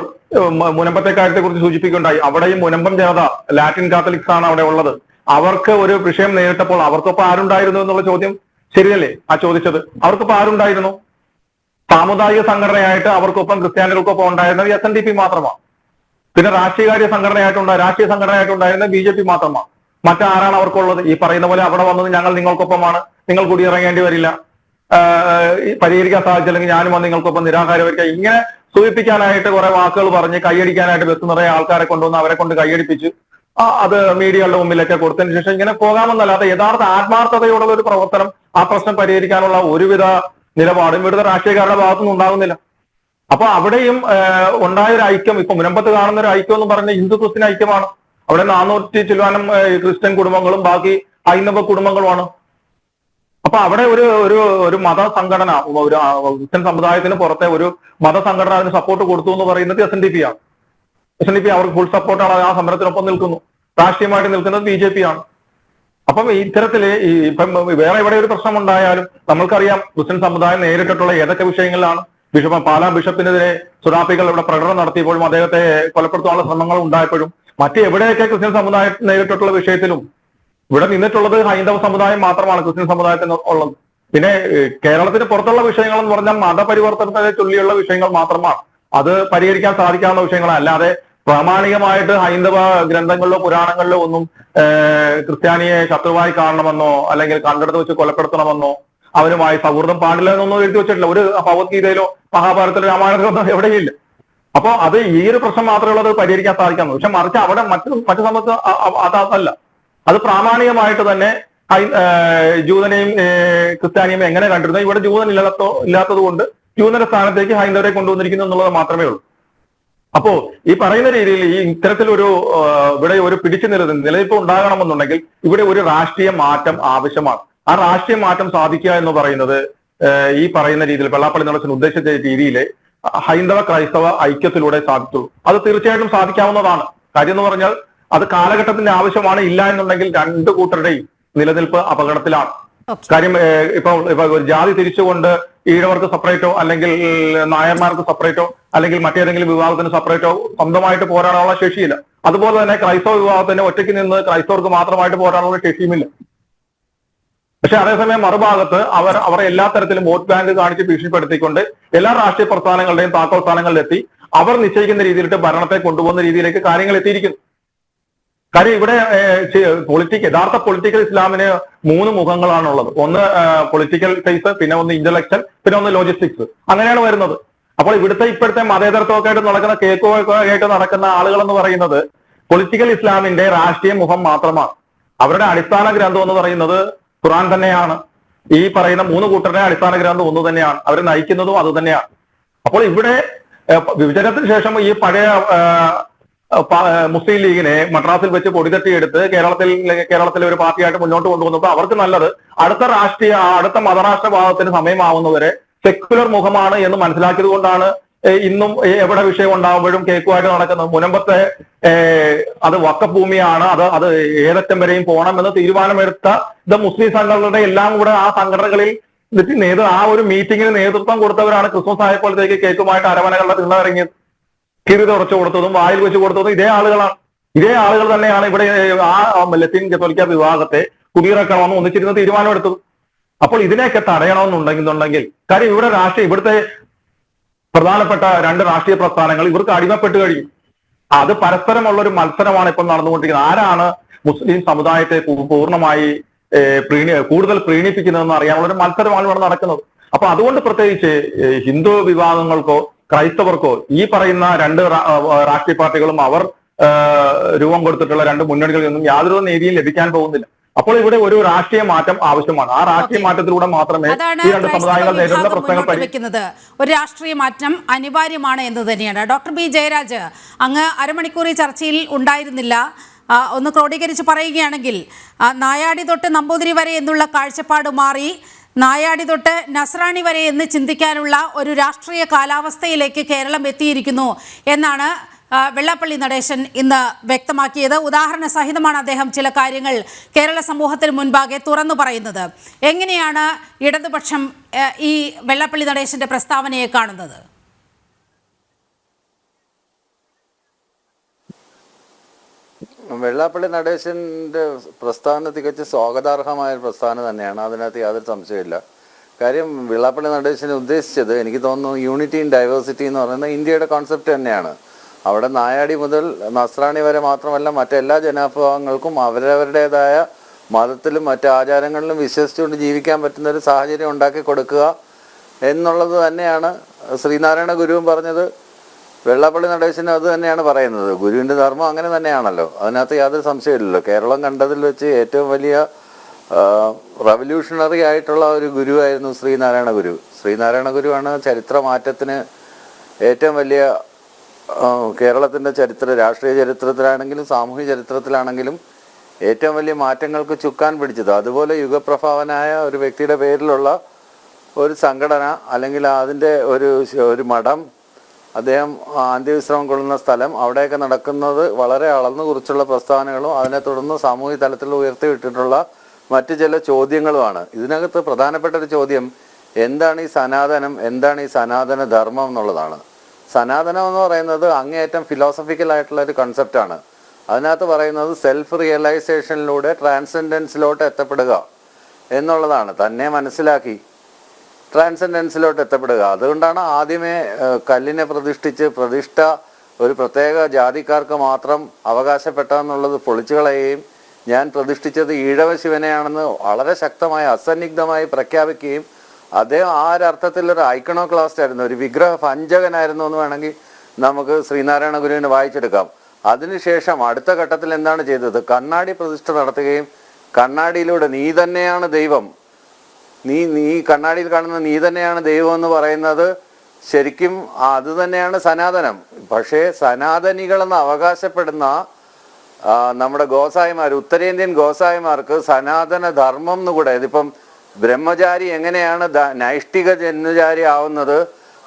മുനമ്പത്തെ കാര്യത്തെ കുറിച്ച് സൂചിപ്പിക്കുകയുണ്ടായി. അവിടെയും മുനമ്പം ജനത ലാറ്റിൻ കാത്തലിക്സ് ആണ് അവിടെ ഉള്ളത്. അവർക്ക് ഒരു വിഷയം നേരിട്ടപ്പോൾ അവർക്കൊപ്പം ആരുണ്ടായിരുന്നു എന്നുള്ള ചോദ്യം ശരിയല്ലേ ആ ചോദിച്ചത്? അവർക്കൊപ്പം ആരുണ്ടായിരുന്നു? സാമുദായിക സംഘടനയായിട്ട് അവർക്കൊപ്പം ക്രിസ്ത്യാനികൾക്കൊപ്പം ഉണ്ടായിരുന്നത് SNDP മാത്രമാണ്. പിന്നെ രാഷ്ട്രീയ സംഘടനയായിട്ടുണ്ടായിരുന്നത് BJP മാത്രമാണ്. മറ്റാരാണ് അവർക്കുള്ളത്? ഈ പറയുന്ന പോലെ അവിടെ വന്നത് ഞങ്ങൾ നിങ്ങൾക്കൊപ്പമാണ്, നിങ്ങൾ കുടിയിറങ്ങേണ്ടി വരില്ല, പരിഹരിക്കാൻ സാധിച്ചില്ലെങ്കിൽ ഞാനും വന്ന് നിങ്ങൾക്കൊപ്പം നിരാഹാരമായിരിക്കാം, ഇങ്ങനെ സൂചിപ്പിക്കാനായിട്ട് കുറെ വാക്കുകൾ പറഞ്ഞ് കൈയടിക്കാനായിട്ട് ബസ് നിറയെ ആൾക്കാരെ കൊണ്ടുവന്ന് അവരെ കൊണ്ട് കൈയടിപ്പിച്ച് അത് മീഡിയകളുടെ മുമ്പിലൊക്കെ കൊടുത്തതിന് ശേഷം ഇങ്ങനെ പോകാമെന്നല്ലാതെ യഥാർത്ഥ ആത്മാർത്ഥതയോടുള്ള ഒരു പ്രവർത്തനം, ആ പ്രശ്നം പരിഹരിക്കാനുള്ള ഒരുവിധ നിലപാടും ഇവിടുത്തെ രാഷ്ട്രീയക്കാരുടെ ഭാഗത്തുനിന്ന് ഉണ്ടാകുന്നില്ല. അപ്പൊ അവിടെയും ഉണ്ടായ ഒരു ഐക്യം, ഇപ്പൊ മുനമ്പത്ത് കാണുന്ന ഒരു ഐക്യം എന്ന് പറഞ്ഞ ഹിന്ദു ക്രിസ്ത്യൻ ഐക്യമാണ്. അവിടെ 400 ചില്ലുവാനും ക്രിസ്ത്യൻ കുടുംബങ്ങളും ബാക്കി ഹൈന്ദവ കുടുംബങ്ങളുമാണ്. അപ്പൊ അവിടെ ഒരു മത സംഘടന, ഒരു ക്രിസ്ത്യൻ സമുദായത്തിന് പുറത്തെ ഒരു മതസംഘടന അതിന് സപ്പോർട്ട് കൊടുത്തു എന്ന് പറയുന്നത് SNDP ആണ്. SNDP അവർക്ക് ഫുൾ സപ്പോർട്ടാണ്, ആ സമരത്തിനൊപ്പം നിൽക്കുന്നു. രാഷ്ട്രീയമായിട്ട് നിൽക്കുന്നത് BJP ആണ്. അപ്പം ഇത്തരത്തില് ഇപ്പം വേറെ എവിടെ ഒരു പ്രശ്നം ഉണ്ടായാലും നമ്മൾക്കറിയാം ക്രിസ്ത്യൻ സമുദായം നേരിട്ടിട്ടുള്ള ഏതൊക്കെ വിഷയങ്ങളിലാണ്. പാലാ ബിഷപ്പിനെതിരെ സുഡാപ്പികൾ ഇവിടെ പ്രകടനം നടത്തിയപ്പോഴും അദ്ദേഹത്തെ കൊലപ്പെടുത്താനുള്ള ശ്രമങ്ങൾ ഉണ്ടായപ്പോഴും മറ്റ് എവിടെയൊക്കെ ക്രിസ്ത്യൻ സമുദായം നേരിട്ടിട്ടുള്ള വിഷയത്തിലും ഇവിടെ നിന്നിട്ടുള്ളത് ഹൈന്ദവ സമുദായം മാത്രമാണ് ക്രിസ്ത്യൻ സമുദായത്തിന് ഉള്ളത്. പിന്നെ കേരളത്തിന് പുറത്തുള്ള വിഷയങ്ങൾ എന്ന് പറഞ്ഞാൽ മതപരിവർത്തനത്തെ ചൊല്ലിയുള്ള വിഷയങ്ങൾ മാത്രമാണ്. അത് പരിഹരിക്കാൻ സാധിക്കാവുന്ന വിഷയങ്ങളാണ്. അല്ലാതെ പ്രാമാണികമായിട്ട് ഹൈന്ദവ ഗ്രന്ഥങ്ങളിലോ പുരാണങ്ങളിലോ ഒന്നും ക്രിസ്ത്യാനിയെ ശത്രുവായി കാണണമെന്നോ അല്ലെങ്കിൽ കണ്ടെടുത്ത് വെച്ച് കൊലപ്പെടുത്തണമെന്നോ അവനുമായി സൗഹൃദം പാടില്ല എന്നൊന്നും എഴുതി വെച്ചിട്ടില്ല. ഒരു ഭഗവത്ഗീതയിലോ മഹാഭാരതത്തിലോ രാമായണത്തിലോ ഒന്നും എവിടെയില്ല. അപ്പൊ അത് ഈ ഒരു പ്രശ്നം മാത്രമേ ഉള്ളത് പരിഹരിക്കാൻ സാധിക്കാവുന്നു. പക്ഷെ മറിച്ച് അവിടെ മറ്റു സമയത്ത് അതല്ല. അത് പ്രാമാണികമായിട്ട് തന്നെ ജൂതനെയും ക്രിസ്ത്യാനിയും എങ്ങനെ കണ്ടിരുന്നു, ഇവിടെ ജൂതൻ ഇല്ലാത്തത് കൊണ്ട് ജൂതന്റെ സ്ഥാനത്തേക്ക് ഹൈന്ദവരെ കൊണ്ടുവന്നിരിക്കുന്നു എന്നുള്ളത് മാത്രമേ ഉള്ളൂ. അപ്പോ ഈ പറയുന്ന രീതിയിൽ ഈ ഇത്തരത്തിലൊരു ഇവിടെ ഒരു പിടിച്ചു നിലനിൽപ്പ് ഉണ്ടാകണമെന്നുണ്ടെങ്കിൽ ഇവിടെ ഒരു രാഷ്ട്രീയ മാറ്റം ആവശ്യമാണ്. ആ രാഷ്ട്രീയ മാറ്റം സാധിക്കുക എന്ന് പറയുന്നത് ഈ പറയുന്ന രീതിയിൽ വെള്ളാപ്പള്ളി നടേശൻ ഉദ്ദേശിച്ച രീതിയിൽ ഹൈന്ദവ ക്രൈസ്തവ ഐക്യത്തിലൂടെ സാധിച്ചുള്ളൂ. അത് തീർച്ചയായിട്ടും സാധിക്കാവുന്നതാണ്. കാര്യം എന്ന് പറഞ്ഞാൽ അത് കാലഘട്ടത്തിന്റെ ആവശ്യമാണ്. ഇല്ല എന്നുണ്ടെങ്കിൽ രണ്ടു കൂട്ടരുടെയും നിലനിൽപ്പ് അപകടത്തിലാണ്. കാര്യം ഇപ്പൊ ജാതി തിരിച്ചുകൊണ്ട് ഈഴവർക്ക് സെപ്പറേറ്റോ അല്ലെങ്കിൽ നായന്മാർക്ക് സെപ്പറേറ്റോ അല്ലെങ്കിൽ മറ്റേതെങ്കിലും വിഭാഗത്തിന് സെപ്പറേറ്റോ സ്വന്തമായിട്ട് പോരാടാനുള്ള ശേഷിയില്ല. അതുപോലെ തന്നെ ക്രൈസ്തവ വിഭാഗത്തിന് ഒറ്റയ്ക്ക് നിന്ന് ക്രൈസ്തവർക്ക് മാത്രമായിട്ട് പോരാടാനുള്ള ശേഷിയുമില്ല. പക്ഷെ അതേസമയം മറുഭാഗത്ത് അവരെ എല്ലാ തരത്തിലും വോട്ട് ബാങ്ക് കാണിച്ച് ഭീഷണിപ്പെടുത്തിക്കൊണ്ട് എല്ലാ രാഷ്ട്രീയ പ്രസ്ഥാനങ്ങളുടെയും താക്കോൽ സ്ഥാനങ്ങളിലെത്തി അവർ നിശ്ചയിക്കുന്ന രീതിയിലിട്ട് ഭരണത്തെ കൊണ്ടുപോകുന്ന രീതിയിലേക്ക് കാര്യങ്ങൾ എത്തിയിരിക്കുന്നു. കാര്യം ഇവിടെ യഥാർത്ഥ പൊളിറ്റിക്കൽ ഇസ്ലാമിന് 3 മുഖങ്ങളാണുള്ളത്. ഒന്ന് പൊളിറ്റിക്കൽ ഫേസ്, പിന്നെ ഒന്ന് ഇന്റലക്ച്വൽ, പിന്നെ ഒന്ന് ലോജിസ്റ്റിക്സ്. അങ്ങനെയാണ് വരുന്നത്. അപ്പോൾ ഇപ്പോഴത്തെ മതേതരത്വമൊക്കെ ആയിട്ട് നടക്കുന്ന കേക്കോയൊക്കെ നടക്കുന്ന ആളുകൾ എന്ന് പറയുന്നത് പൊളിറ്റിക്കൽ ഇസ്ലാമിന്റെ രാഷ്ട്രീയ മുഖം മാത്രമാണ്. അവരുടെ അടിസ്ഥാന ഗ്രന്ഥം എന്ന് പറയുന്നത് ഖുർആൻ തന്നെയാണ്. ഈ പറയുന്ന 3 കൂട്ടരുടെ അടിസ്ഥാന ഗ്രന്ഥം ഒന്ന് തന്നെയാണ്. അവർ നയിക്കുന്നതും അത് തന്നെയാണ്. അപ്പോൾ ഇവിടെ വിഭജനത്തിന് ശേഷം ഈ പഴയ മുസ്ലിം ലീഗിനെ മദ്രാസിൽ വെച്ച് പൊടിതട്ടിയെടുത്ത് കേരളത്തിലെ ഒരു പാർട്ടിയായിട്ട് മുന്നോട്ട് കൊണ്ടുവന്നപ്പോൾ അവർക്ക് നല്ലത് അടുത്ത മതരാഷ്ട്രവാദത്തിന് സമയമാവുന്നവരെ സെക്യുലർ മുഖമാണ് എന്ന് മനസ്സിലാക്കിയത് കൊണ്ടാണ് ഇന്നും എവിടെ വിഷയം ഉണ്ടാകുമ്പോഴും കേക്കുമായിട്ട് നടക്കുന്നത്. മുനമ്പത്തെ അത് വഖഫ് ഭൂമിയാണ്, അത് ഏതറ്റം വരെയും പോകണം എന്ന് തീരുമാനമെടുത്ത മുസ്ലിം സംഘടനകളുടെ എല്ലാം കൂടെ ആ സംഘടനകളിൽ ആ ഒരു മീറ്റിംഗിന് നേതൃത്വം കൊടുത്തവരാണ് ക്രിസ്മസ് ആയപ്പോഴത്തേക്ക് കേക്കുമായിട്ട് അരമനകളുടെ തിണ്ണയിറങ്ങിയത്. കിരി തുറച്ചു കൊടുത്തതും വായിൽ വെച്ച് കൊടുത്തതും ഇതേ ആളുകളാണ്. ഇതേ ആളുകൾ തന്നെയാണ് ഇവിടെ ആ ലത്തീൻ കത്തോലിക്ക വിഭാഗത്തെ കുടിയിറക്കണമെന്ന് ഒന്നിച്ചിരുന്ന് തീരുമാനമെടുത്തത്. അപ്പോൾ ഇതിനെയൊക്കെ തടയണമെന്നുണ്ടെങ്കിൽ കാര്യം ഇവിടുത്തെ പ്രധാനപ്പെട്ട 2 രാഷ്ട്രീയ പ്രസ്ഥാനങ്ങൾ ഇവർക്ക് അടിമപ്പെട്ട് കഴിയും. അത് പരസ്പരമുള്ള ഒരു മത്സരമാണ് ഇപ്പോൾ നടന്നുകൊണ്ടിരിക്കുന്നത്. ആരാണ് മുസ്ലിം സമുദായത്തെ പൂർണ്ണമായി കൂടുതൽ പ്രീണിപ്പിക്കുന്നതെന്ന് അറിയാനുള്ള ഒരു മത്സരമാണ് ഇവിടെ നടക്കുന്നത്. അപ്പൊ അതുകൊണ്ട് പ്രത്യേകിച്ച് ഹിന്ദു വിഭാഗങ്ങൾക്കോ ക്രൈസ്തവർക്കോ ഈ പറയുന്ന 2 രാഷ്ട്രീയ പാർട്ടികളും അവർ രൂപം കൊടുത്തിട്ടുള്ള 2 മുന്നണികളിൽ നിന്നും യാതൊരു നീതിയും ലഭിക്കാൻ പോകുന്നില്ല. അപ്പോൾ ഇവിടെ ഒരു രാഷ്ട്രീയ മാറ്റം ആവശ്യമാണ്. ആ രാഷ്ട്രീയ മാറ്റത്തിലൂടെ മാത്രമേ അതാണ് ഈ രണ്ട് സമുദായങ്ങൾ നേരിടുന്ന പ്രശ്നങ്ങൾ വെക്കുന്നത്. ഒരു രാഷ്ട്രീയ മാറ്റം അനിവാര്യമാണ് എന്ന് തന്നെയാണ്. ഡോക്ടർ ബി ജയരാജ്, അങ്ങ് അരമണിക്കൂർ ഈ ചർച്ചയിൽ ഉണ്ടായിരുന്നില്ല. ഒന്ന് ക്രോഡീകരിച്ച് പറയുകയാണെങ്കിൽ നായാടി തൊട്ട് നമ്പൂതിരി വരെ എന്നുള്ള കാഴ്ചപ്പാട് മാറി നായാടി തൊട്ട് നസ്രാണി വരെ എന്ന് ചിന്തിക്കാനുള്ള ഒരു രാഷ്ട്രീയ കാലാവസ്ഥയിലേക്ക് കേരളം എത്തിയിരിക്കുന്നു എന്നാണ് വെള്ളാപ്പള്ളി നടേശൻ ഇന്ന് വ്യക്തമാക്കിയത്. ഉദാഹരണ സഹിതമാണ് അദ്ദേഹം ചില കാര്യങ്ങൾ കേരള സമൂഹത്തിന് മുൻപാകെ തുറന്നു പറയുന്നത്. എങ്ങനെയാണ് ഇടതുപക്ഷം ഈ വെള്ളാപ്പള്ളി നടേശന്റെ പ്രസ്താവനയെ കാണുന്നത്? വെള്ളാപ്പള്ളി നടേശന്റെ പ്രസ്താവന തികച്ചും സ്വാഗതാർഹമായ ഒരു പ്രസ്താവന തന്നെയാണ്. അതിനകത്ത് യാതൊരു സംശയമില്ല. കാര്യം വെള്ളാപ്പള്ളി നടേശൻ ഉദ്ദേശിച്ചത് എനിക്ക് തോന്നുന്നു യൂണിറ്റി ഇൻ ഡൈവേഴ്സിറ്റി എന്ന് പറയുന്ന ഇന്ത്യയുടെ കോൺസെപ്റ്റ് തന്നെയാണ്. അവിടെ നായാടി മുതൽ നസ്രാണി വരെ മാത്രമല്ല മറ്റെല്ലാ ജനവിഭാഗങ്ങൾക്കും അവരവരുടേതായ മതത്തിലും മറ്റ് ആചാരങ്ങളിലും വിശ്വസിച്ചുകൊണ്ട് ജീവിക്കാൻ പറ്റുന്ന ഒരു സാഹചര്യം ഉണ്ടാക്കി കൊടുക്കുക എന്നുള്ളത് തന്നെയാണ് ശ്രീനാരായണ ഗുരുവും പറഞ്ഞത്. വെള്ളാപ്പള്ളി നടേശനും അത് തന്നെയാണ് പറയുന്നത്. ഗുരുവിൻ്റെ ധർമ്മം അങ്ങനെ തന്നെയാണല്ലോ. അതിനകത്ത് യാതൊരു സംശയമില്ലല്ലോ. കേരളം കണ്ടതിൽ വെച്ച് ഏറ്റവും വലിയ റവല്യൂഷണറി ആയിട്ടുള്ള ഒരു ഗുരുവായിരുന്നു ശ്രീനാരായണ ഗുരു. ശ്രീനാരായണ ഗുരുവാണ് ചരിത്ര മാറ്റത്തിന് ഏറ്റവും വലിയ കേരളത്തിൻ്റെ രാഷ്ട്രീയ ചരിത്രത്തിലാണെങ്കിലും സാമൂഹിക ചരിത്രത്തിലാണെങ്കിലും ഏറ്റവും വലിയ മാറ്റങ്ങൾക്ക് ചുക്കാൻ പിടിച്ചത്. അതുപോലെ യുഗപ്രഭാവനായ ഒരു വ്യക്തിയുടെ പേരിലുള്ള ഒരു സംഘടന അല്ലെങ്കിൽ അതിൻ്റെ ഒരു മഠം, അദ്ദേഹം അന്ത്യവിശ്രമം കൊള്ളുന്ന സ്ഥലം, അവിടെയൊക്കെ നടക്കുന്നത് വളരെ അളന്നു കുറിച്ചുള്ള പ്രസ്താവനകളും അതിനെ തുടർന്ന് സാമൂഹിക തലത്തിൽ ഉയർത്തിവിട്ടിട്ടുള്ള മറ്റു ചില ചോദ്യങ്ങളുമാണ്. ഇതിനകത്ത് പ്രധാനപ്പെട്ട ഒരു ചോദ്യം എന്താണ് ഈ സനാതനം, എന്താണ് ഈ സനാതന ധർമ്മം എന്നുള്ളതാണ്. സനാതനം എന്ന് പറയുന്നത് അങ്ങേയറ്റം ഫിലോസഫിക്കൽ ആയിട്ടുള്ള ഒരു കൺസെപ്റ്റാണ്. അതിനകത്ത് പറയുന്നത് സെൽഫ് റിയലൈസേഷനിലൂടെ ട്രാൻസെൻഡൻസിലോട്ട് എത്തപ്പെടുക എന്നുള്ളതാണ്. തന്നെ മനസ്സിലാക്കി ട്രാൻസെൻഡൻസിലോട്ട് എത്തപ്പെടുക. അതുകൊണ്ടാണ് ആദ്യമേ കല്ലിനെ പ്രതിഷ്ഠ ഒരു പ്രത്യേക ജാതിക്കാർക്ക് മാത്രം അവകാശപ്പെട്ടതെന്നുള്ളത് പൊളിച്ചു കളയുകയും ഞാൻ പ്രതിഷ്ഠിച്ചത് ഈഴവ ശിവനെയാണെന്ന് വളരെ ശക്തമായി അസന്നിഗ്ധമായി പ്രഖ്യാപിക്കുകയും അദ്ദേഹം ആ ഒരർത്ഥത്തിൽ ഒരു ഐക്കണോക്ലാസ്റ്റ് ആയിരുന്നു, ഒരു വിഗ്രഹ ഭഞ്ജകനായിരുന്നു എന്ന് വേണമെങ്കിൽ നമുക്ക് ശ്രീനാരായണ ഗുരുവിനെ വായിച്ചെടുക്കാം. അതിനുശേഷം അടുത്ത ഘട്ടത്തിൽ എന്താണ് ചെയ്തത്? കണ്ണാടി പ്രതിഷ്ഠ നടത്തുകയും കണ്ണാടിയിലൂടെ നീ തന്നെയാണ് ദൈവം, നീ കണ്ണാടിയിൽ കാണുന്ന നീ തന്നെയാണ് ദൈവം എന്ന് പറയുന്നത് ശരിക്കും അത് തന്നെയാണ് സനാതനം. പക്ഷേ സനാതനികളെന്ന് അവകാശപ്പെടുന്ന നമ്മുടെ ഗോസായിമാർ, ഉത്തരേന്ത്യൻ ഗോസായിമാർക്ക് സനാതന ധർമ്മം എന്നുകൂടെ, ഇതിപ്പം ബ്രഹ്മചാരി എങ്ങനെയാണ് നൈഷ്ഠിക ജന്മചാരി ആവുന്നത്,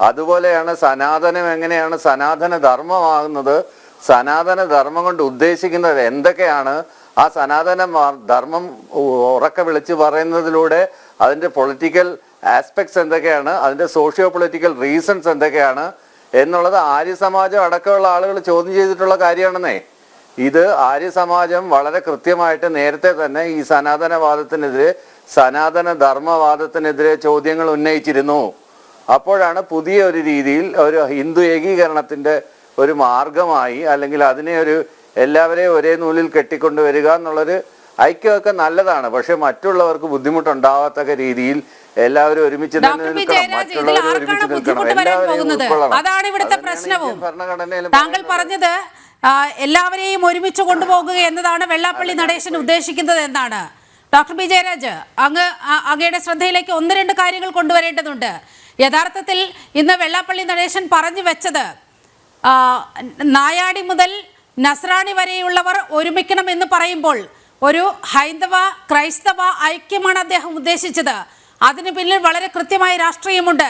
അതുപോലെയാണ് സനാതനം എങ്ങനെയാണ് സനാതന ധർമ്മമാകുന്നത്. സനാതന ധർമ്മം കൊണ്ട് ഉദ്ദേശിക്കുന്നത് എന്തൊക്കെയാണ്? ആ സനാതന ധർമ്മം ഉറക്കെ വിളിച്ച് പറയുന്നതിലൂടെ അതിൻ്റെ പൊളിറ്റിക്കൽ ആസ്പെക്ട്സ് എന്തൊക്കെയാണ്, അതിൻ്റെ സോഷ്യോ പൊളിറ്റിക്കൽ റീസൺസ് എന്തൊക്കെയാണ് എന്നുള്ളത് ആര്യ സമാജം അടക്കമുള്ള ആളുകൾ ചോദ്യം ചെയ്തിട്ടുള്ള കാര്യമാണെന്നേ. ഇത് ആര്യ സമാജം വളരെ കൃത്യമായിട്ട് നേരത്തെ തന്നെ ഈ സനാതനവാദത്തിനെതിരെ, സനാതന ധർമ്മവാദത്തിനെതിരെ ചോദ്യങ്ങൾ ഉന്നയിച്ചിരുന്നു. അപ്പോഴാണ് പുതിയ ഒരു രീതിയിൽ ഒരു ഹിന്ദു ഏകീകരണത്തിൻ്റെ ഒരു മാർഗമായി, അല്ലെങ്കിൽ അതിനെ ഒരു എല്ലാവരെയും ഒരേ നൂലിൽ കെട്ടിക്കൊണ്ടുവരിക എന്നുള്ളൊരു ഐക്യമൊക്കെ നല്ലതാണ്. പക്ഷെ മറ്റുള്ളവർക്ക് ബുദ്ധിമുട്ടുണ്ടാവാത്തക്ക രീതിയിൽ എല്ലാവരും ഒരുമിച്ച് തന്നെ നിൽക്കണം, മറ്റുള്ളവർ ഒരുമിച്ച് നിൽക്കണം, എല്ലാവരെയും ഉൾക്കൊള്ളണം. അതാണ് ഇവിടുത്തെ പ്രശ്നവും. താങ്കൾ പറഞ്ഞത് എല്ലാവരെയും ഒരുമിച്ച് കൊണ്ടുപോകുക എന്നതാണ് വെള്ളാപ്പള്ളി നടേശൻ ഉദ്ദേശിക്കുന്നത് എന്നാണ്. ഡോക്ടർ ബി ജയരാജ്, അങ്ങയുടെ ശ്രദ്ധയിലേക്ക് ഒന്ന് രണ്ട് കാര്യങ്ങൾ കൊണ്ടുവരേണ്ടതുണ്ട്. യഥാർത്ഥത്തിൽ ഇന്ന് വെള്ളാപ്പള്ളി നടേശൻ പറഞ്ഞു വെച്ചത് നായാടി മുതൽ നസ്രാണി വരെയുള്ളവർ ഒരുമിക്കണം എന്ന് പറയുമ്പോൾ ഒരു ഹൈന്ദവ ക്രൈസ്തവ ഐക്യമാണ് അദ്ദേഹം ഉദ്ദേശിച്ചത്. അതിന് പിന്നിൽ വളരെ കൃത്യമായ രാഷ്ട്രീയമുണ്ട്.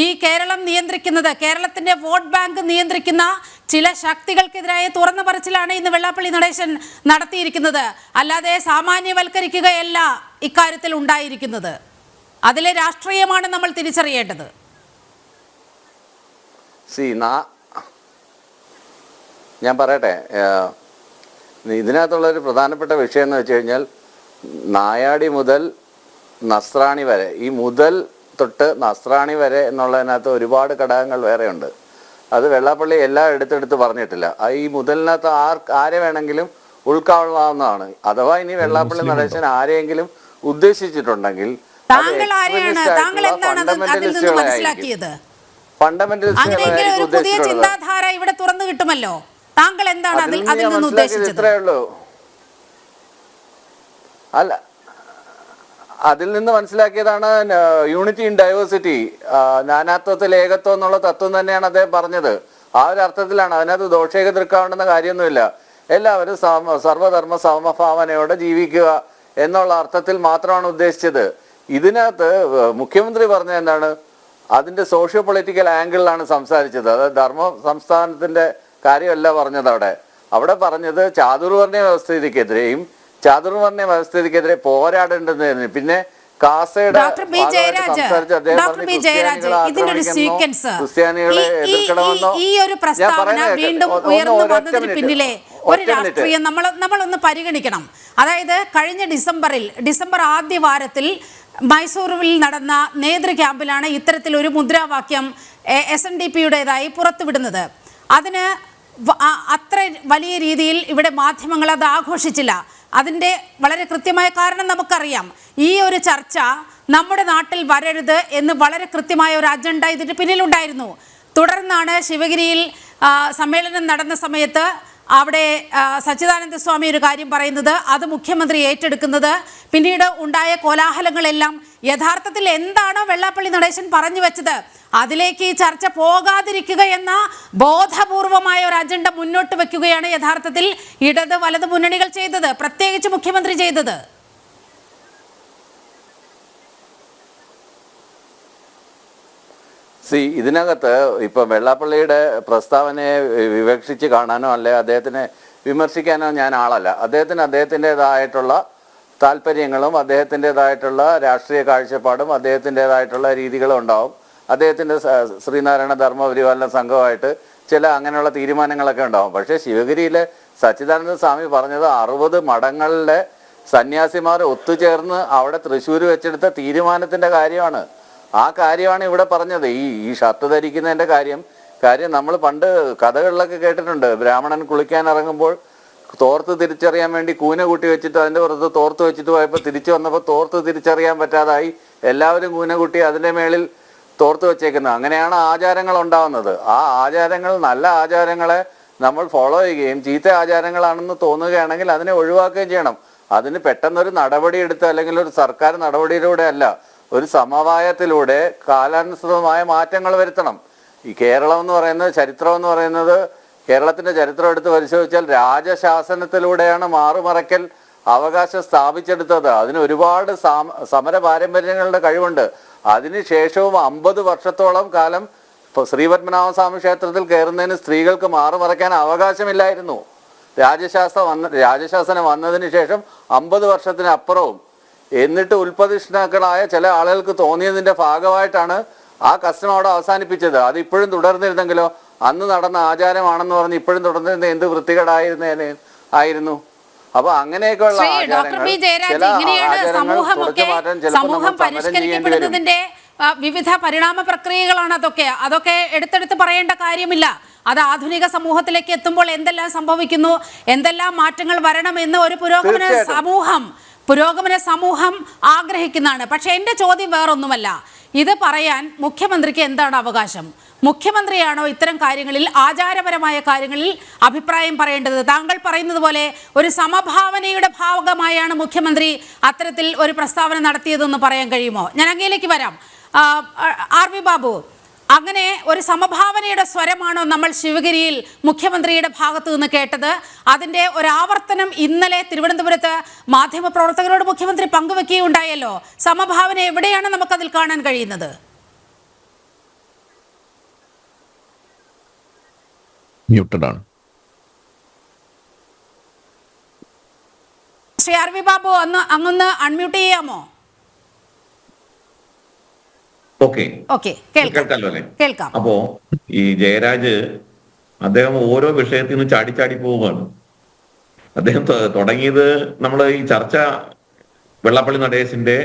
ഈ കേരളം നിയന്ത്രിക്കുന്നത്, കേരളത്തിന്റെ വോട്ട് ബാങ്ക് നിയന്ത്രിക്കുന്ന ചില ശക്തികൾക്കെതിരായ തുറന്ന പറച്ചിലാണ് ഇന്ന് വെള്ളാപ്പള്ളി നടേശൻ നടത്തിയിരിക്കുന്നത്. അല്ലാതെ സാമാന്യവൽക്കരിക്കുകയല്ല ഇക്കാര്യത്തിൽ ഉണ്ടായിരിക്കുന്നത്. അതിലെ രാഷ്ട്രീയമാണ് നമ്മൾ തിരിച്ചറിയേണ്ടത്. ഞാൻ പറയട്ടെ, ഇതിനകത്തുള്ളൊരു പ്രധാനപ്പെട്ട വിഷയം എന്ന് വെച്ച് കഴിഞ്ഞാൽ നായാടി മുതൽ നസ്രാണി വരെ, ഈ മുതൽ തൊട്ട് നസ്രാണി വരെ എന്നുള്ളതിനകത്ത് ഒരുപാട് ഘടകങ്ങൾ വേറെയുണ്ട്. അത് വെള്ളാപ്പള്ളി എല്ലാം എടുത്തെടുത്ത് പറഞ്ഞിട്ടില്ല. ഈ മുതലിനകത്ത് ആരെ വേണമെങ്കിലും ഉൾക്കൊള്ളാവുന്നതാണ്. അഥവാ ഇനി വെള്ളാപ്പള്ളി നടേശൻ ആരെയെങ്കിലും ഉദ്ദേശിച്ചിട്ടുണ്ടെങ്കിൽ ചിന്താധാര ഇവിടെ തുറന്നു കിട്ടുമല്ലോ. താങ്കൾ എന്താണ് അതിൽ നിന്ന് ഉദ്ദേശിച്ചത്? ഇത്രയേ ഉള്ളൂ. അല്ല, അതിൽ നിന്ന് മനസ്സിലാക്കിയതാണ് യൂണിറ്റി ഇൻ ഡൈവേഴ്സിറ്റി, നാനാത്വത്തിൽ ഏകത്വം എന്നുള്ള തത്വം തന്നെയാണ് അദ്ദേഹം പറഞ്ഞത്. ആ ഒരു അർത്ഥത്തിലാണ്. അതിനകത്ത് ദോഷേക ദൃക്കാവേണ്ടുന്ന കാര്യമൊന്നുമില്ല. എല്ലാവരും സർവധർമ്മ സമഭാവനയോടെ ജീവിക്കുക എന്നുള്ള അർത്ഥത്തിൽ മാത്രമാണ് ഉദ്ദേശിച്ചത്. ഇതിനകത്ത് മുഖ്യമന്ത്രി പറഞ്ഞത് എന്താണ്? അതിന്റെ സോഷ്യോ പൊളിറ്റിക്കൽ ആംഗിളിലാണ് സംസാരിച്ചത്. അതായത് ധർമ്മ സംസ്ഥാനത്തിന്റെ കാര്യമല്ല പറഞ്ഞത്. അവിടെ പറഞ്ഞത് ചാതുർവർണ്ണ വ്യവസ്ഥിതിക്കെതിരെയും ചാതുർവർണ്ണ വ്യവസ്ഥിതിക്കെതിരെ പോരാടേണ്ടതിന് പിന്നെ കാസയുടെ ക്രിസ്ത്യാനികളെ എതിർക്കണമെന്നോ ഈ ഒരു പ്രസ്താവന വീണ്ടും ഉയർന്നു വന്നതിന് പിന്നിലെ ഒരു രാഷ്ട്രീയം നമ്മളൊന്ന് പരിഗണിക്കണം. അതായത് കഴിഞ്ഞ ഡിസംബർ ആദ്യ വാരത്തിൽ മൈസൂരുവിൽ നടന്ന നേതൃ ക്യാമ്പിലാണ് ഇത്തരത്തിലൊരു മുദ്രാവാക്യം SNDP-യുടേതായി പുറത്തുവിടുന്നത്. അതിന് അത്ര വലിയ രീതിയിൽ ഇവിടെ മാധ്യമങ്ങൾ അത് ആഘോഷിച്ചില്ല. അതിൻ്റെ വളരെ കൃത്യമായ കാരണം നമുക്കറിയാം. ഈ ഒരു ചർച്ച നമ്മുടെ നാട്ടിൽ വരരുത് എന്ന് വളരെ കൃത്യമായ ഒരു അജണ്ട ഇതിന് പിന്നിലുണ്ടായിരുന്നു. തുടർന്നാണ് ശിവഗിരിയിൽ സമ്മേളനം നടന്ന സമയത്ത് അവിടെ സച്ചിദാനന്ദ സ്വാമി ഒരു കാര്യം പറയുന്നത്, അത് മുഖ്യമന്ത്രി ഏറ്റെടുക്കുന്നത്. പിന്നീട് ഉണ്ടായ കോലാഹലങ്ങളെല്ലാം യഥാർത്ഥത്തിൽ എന്താണോ വെള്ളാപ്പള്ളി നടേശൻ പറഞ്ഞു വെച്ചത് അതിലേക്ക് ഈ ചർച്ച പോകാതിരിക്കുക എന്ന ബോധപൂർവമായ ഒരു അജണ്ട മുന്നോട്ട് വെക്കുകയാണ് യഥാർത്ഥത്തിൽ ഇടത് വലത് മുന്നണികൾ ചെയ്തത്, പ്രത്യേകിച്ച് മുഖ്യമന്ത്രി ചെയ്തത്. ഇതിനകത്ത് ഇപ്പൊ വെള്ളാപ്പള്ളിയുടെ പ്രസ്താവനയെ വിവക്ഷിച്ച് കാണാനോ അല്ലെ അദ്ദേഹത്തിനെ വിമർശിക്കാനോ ഞാൻ ആളല്ല. അദ്ദേഹത്തിൻ്റെതായിട്ടുള്ള താല്പര്യങ്ങളും അദ്ദേഹത്തിൻ്റെതായിട്ടുള്ള രാഷ്ട്രീയ കാഴ്ചപ്പാടും അദ്ദേഹത്തിൻ്റെതായിട്ടുള്ള രീതികളും ഉണ്ടാവും. അദ്ദേഹത്തിൻ്റെ ശ്രീനാരായണ ധർമ്മ പരിപാലന സംഘമായിട്ട് ചില അങ്ങനെയുള്ള തീരുമാനങ്ങളൊക്കെ ഉണ്ടാവും. പക്ഷേ ശിവഗിരിയിലെ സച്ചിദാനന്ദ സ്വാമി പറഞ്ഞത് 60 മഠങ്ങളിലെ സന്യാസിമാർ ഒത്തുചേർന്ന് അവിടെ തൃശ്ശൂർ വെച്ചെടുത്ത തീരുമാനത്തിൻ്റെ കാര്യമാണ്. ആ കാര്യമാണ് ഇവിടെ പറഞ്ഞത്. ഈ ഷർട്ട് ധരിക്കുന്നതിൻ്റെ കാര്യം നമ്മൾ പണ്ട് കഥകളിലൊക്കെ കേട്ടിട്ടുണ്ട്. ബ്രാഹ്മണൻ കുളിക്കാൻ ഇറങ്ങുമ്പോൾ തോർത്ത് തിരിച്ചറിയാൻ വേണ്ടി കൂന കൂട്ടി വെച്ചിട്ട് അതിൻ്റെ പുറത്ത് തോർത്ത് വെച്ചിട്ട് പോയപ്പോൾ തിരിച്ചു വന്നപ്പോൾ തോർത്ത് തിരിച്ചറിയാൻ പറ്റാതായി എല്ലാവരും കൂന കൂട്ടി അതിൻ്റെ മേളിൽ തോർത്ത് വെച്ചേക്കുന്നത്. അങ്ങനെയാണ് ആചാരങ്ങൾ ഉണ്ടാവുന്നത്. ആ ആചാരങ്ങൾ നല്ല ആചാരങ്ങളെ നമ്മൾ ഫോളോ ചെയ്യുകയും ചീത്ത ആചാരങ്ങളാണെന്ന് തോന്നുകയാണെങ്കിൽ അതിനെ ഒഴിവാക്കുകയും ചെയ്യണം. അതിന് പെട്ടെന്നൊരു നടപടി എടുത്ത് അല്ലെങ്കിൽ ഒരു സർക്കാർ നടപടിയിലൂടെ അല്ല, ഒരു സമവായത്തിലൂടെ കാലാനുസൃതമായ മാറ്റങ്ങൾ വരുത്തണം. ഈ കേരളം എന്ന് പറയുന്നത്, ചരിത്രം എന്ന് പറയുന്നത്, കേരളത്തിന്റെ ചരിത്രം എടുത്ത് പരിശോധിച്ചാൽ രാജശാസനത്തിലൂടെയാണ് മാറുമറയ്ക്കൽ അവകാശം സ്ഥാപിച്ചെടുത്തത്. അതിന് ഒരുപാട് സമര പാരമ്പര്യങ്ങളുടെ കഴിവുണ്ട്. അതിനുശേഷവും 50 വർഷത്തോളം കാലം ഇപ്പോൾ ശ്രീപത്മനാഭസ്വാമി ക്ഷേത്രത്തിൽ കയറുന്നതിന് സ്ത്രീകൾക്ക് മാറുമറയ്ക്കാൻ അവകാശമില്ലായിരുന്നു. രാജശാസനം വന്നതിന് ശേഷം 50 വർഷത്തിനപ്പുറവും എന്നിട്ട് ഉൽപ്പതിഷ്ണാക്കളായ ചില ആളുകൾക്ക് തോന്നിയതിൻ്റെ ഭാഗമായിട്ടാണ് ആ കസ്റ്റം അവിടെ അവസാനിപ്പിച്ചത്. അത് ഇപ്പോഴും തുടർന്നിരുന്നെങ്കിലോ, അന്ന് നടന്ന ആചാരമാണെന്ന് പറഞ്ഞ് ഇപ്പോഴും തുടർന്നിരുന്ന എന്ത് വൃത്തികേടായിരുന്നു. അപ്പൊ അങ്ങനെയൊക്കെയുള്ള സമൂഹം പരിഷ്കരിക്കപ്പെടുന്നതിന്റെ വിവിധ പരിണാമ പ്രക്രിയകളാണ് അതൊക്കെ എടുത്തെടുത്ത് പറയേണ്ട കാര്യമില്ല. അത് ആധുനിക സമൂഹത്തിലേക്ക് എത്തുമ്പോൾ എന്തെല്ലാം സംഭവിക്കുന്നു, എന്തെല്ലാം മാറ്റങ്ങൾ വരണമെന്ന് ഒരു പുരോഗമന സമൂഹം ആഗ്രഹിക്കുന്നതാണ്. പക്ഷെ എൻ്റെ ചോദ്യം വേറൊന്നുമല്ല, ഇത് പറയാൻ മുഖ്യമന്ത്രിക്ക് എന്താണ് അവകാശം? മുഖ്യമന്ത്രിയാണോ ഇത്തരം കാര്യങ്ങളിൽ, ആചാരപരമായ കാര്യങ്ങളിൽ അഭിപ്രായം പറയേണ്ടത്? താങ്കൾ പറയുന്നത് പോലെ ഒരു സമഭാവനയുടെ ഭാഗമായാണ് മുഖ്യമന്ത്രി അത്തരത്തിൽ ഒരു പ്രസ്താവന നടത്തിയതെന്ന് പറയാൻ കഴിയുമോ? ഞാൻ അങ്ങയിലേക്ക് വരാം. RV ബാബു, അങ്ങനെ ഒരു സമഭാവനയുടെ സ്വരമാണോ നമ്മൾ ശിവഗിരിയിൽ മുഖ്യമന്ത്രിയുടെ ഭാഗത്തു നിന്ന് കേട്ടത്? അതിൻ്റെ ഒരാവർത്തനം ഇന്നലെ തിരുവനന്തപുരത്ത് മാധ്യമപ്രവർത്തകരോട് മുഖ്യമന്ത്രി പങ്കുവെക്കുകയുണ്ടായല്ലോ. സമഭാവന എവിടെയാണ് നമുക്കതിൽ കാണാൻ കഴിയുന്നത്? മ്യൂട്ടഡാണ്. ശ്രീ RV ബാബു, അങ്ങൊന്ന് അൺമ്യൂട്ട് ചെയ്യാമോ? കേൾക്കാമല്ലോ അല്ലേ? അപ്പോ ഈ ജയരാജ് അദ്ദേഹം ഓരോ വിഷയത്തിൽ നിന്ന് ചാടി പോവുകയാണ്. അദ്ദേഹം തുടങ്ങിയത് നമ്മൾ ഈ ചർച്ച വെള്ളാപ്പള്ളി നടേശന്റെ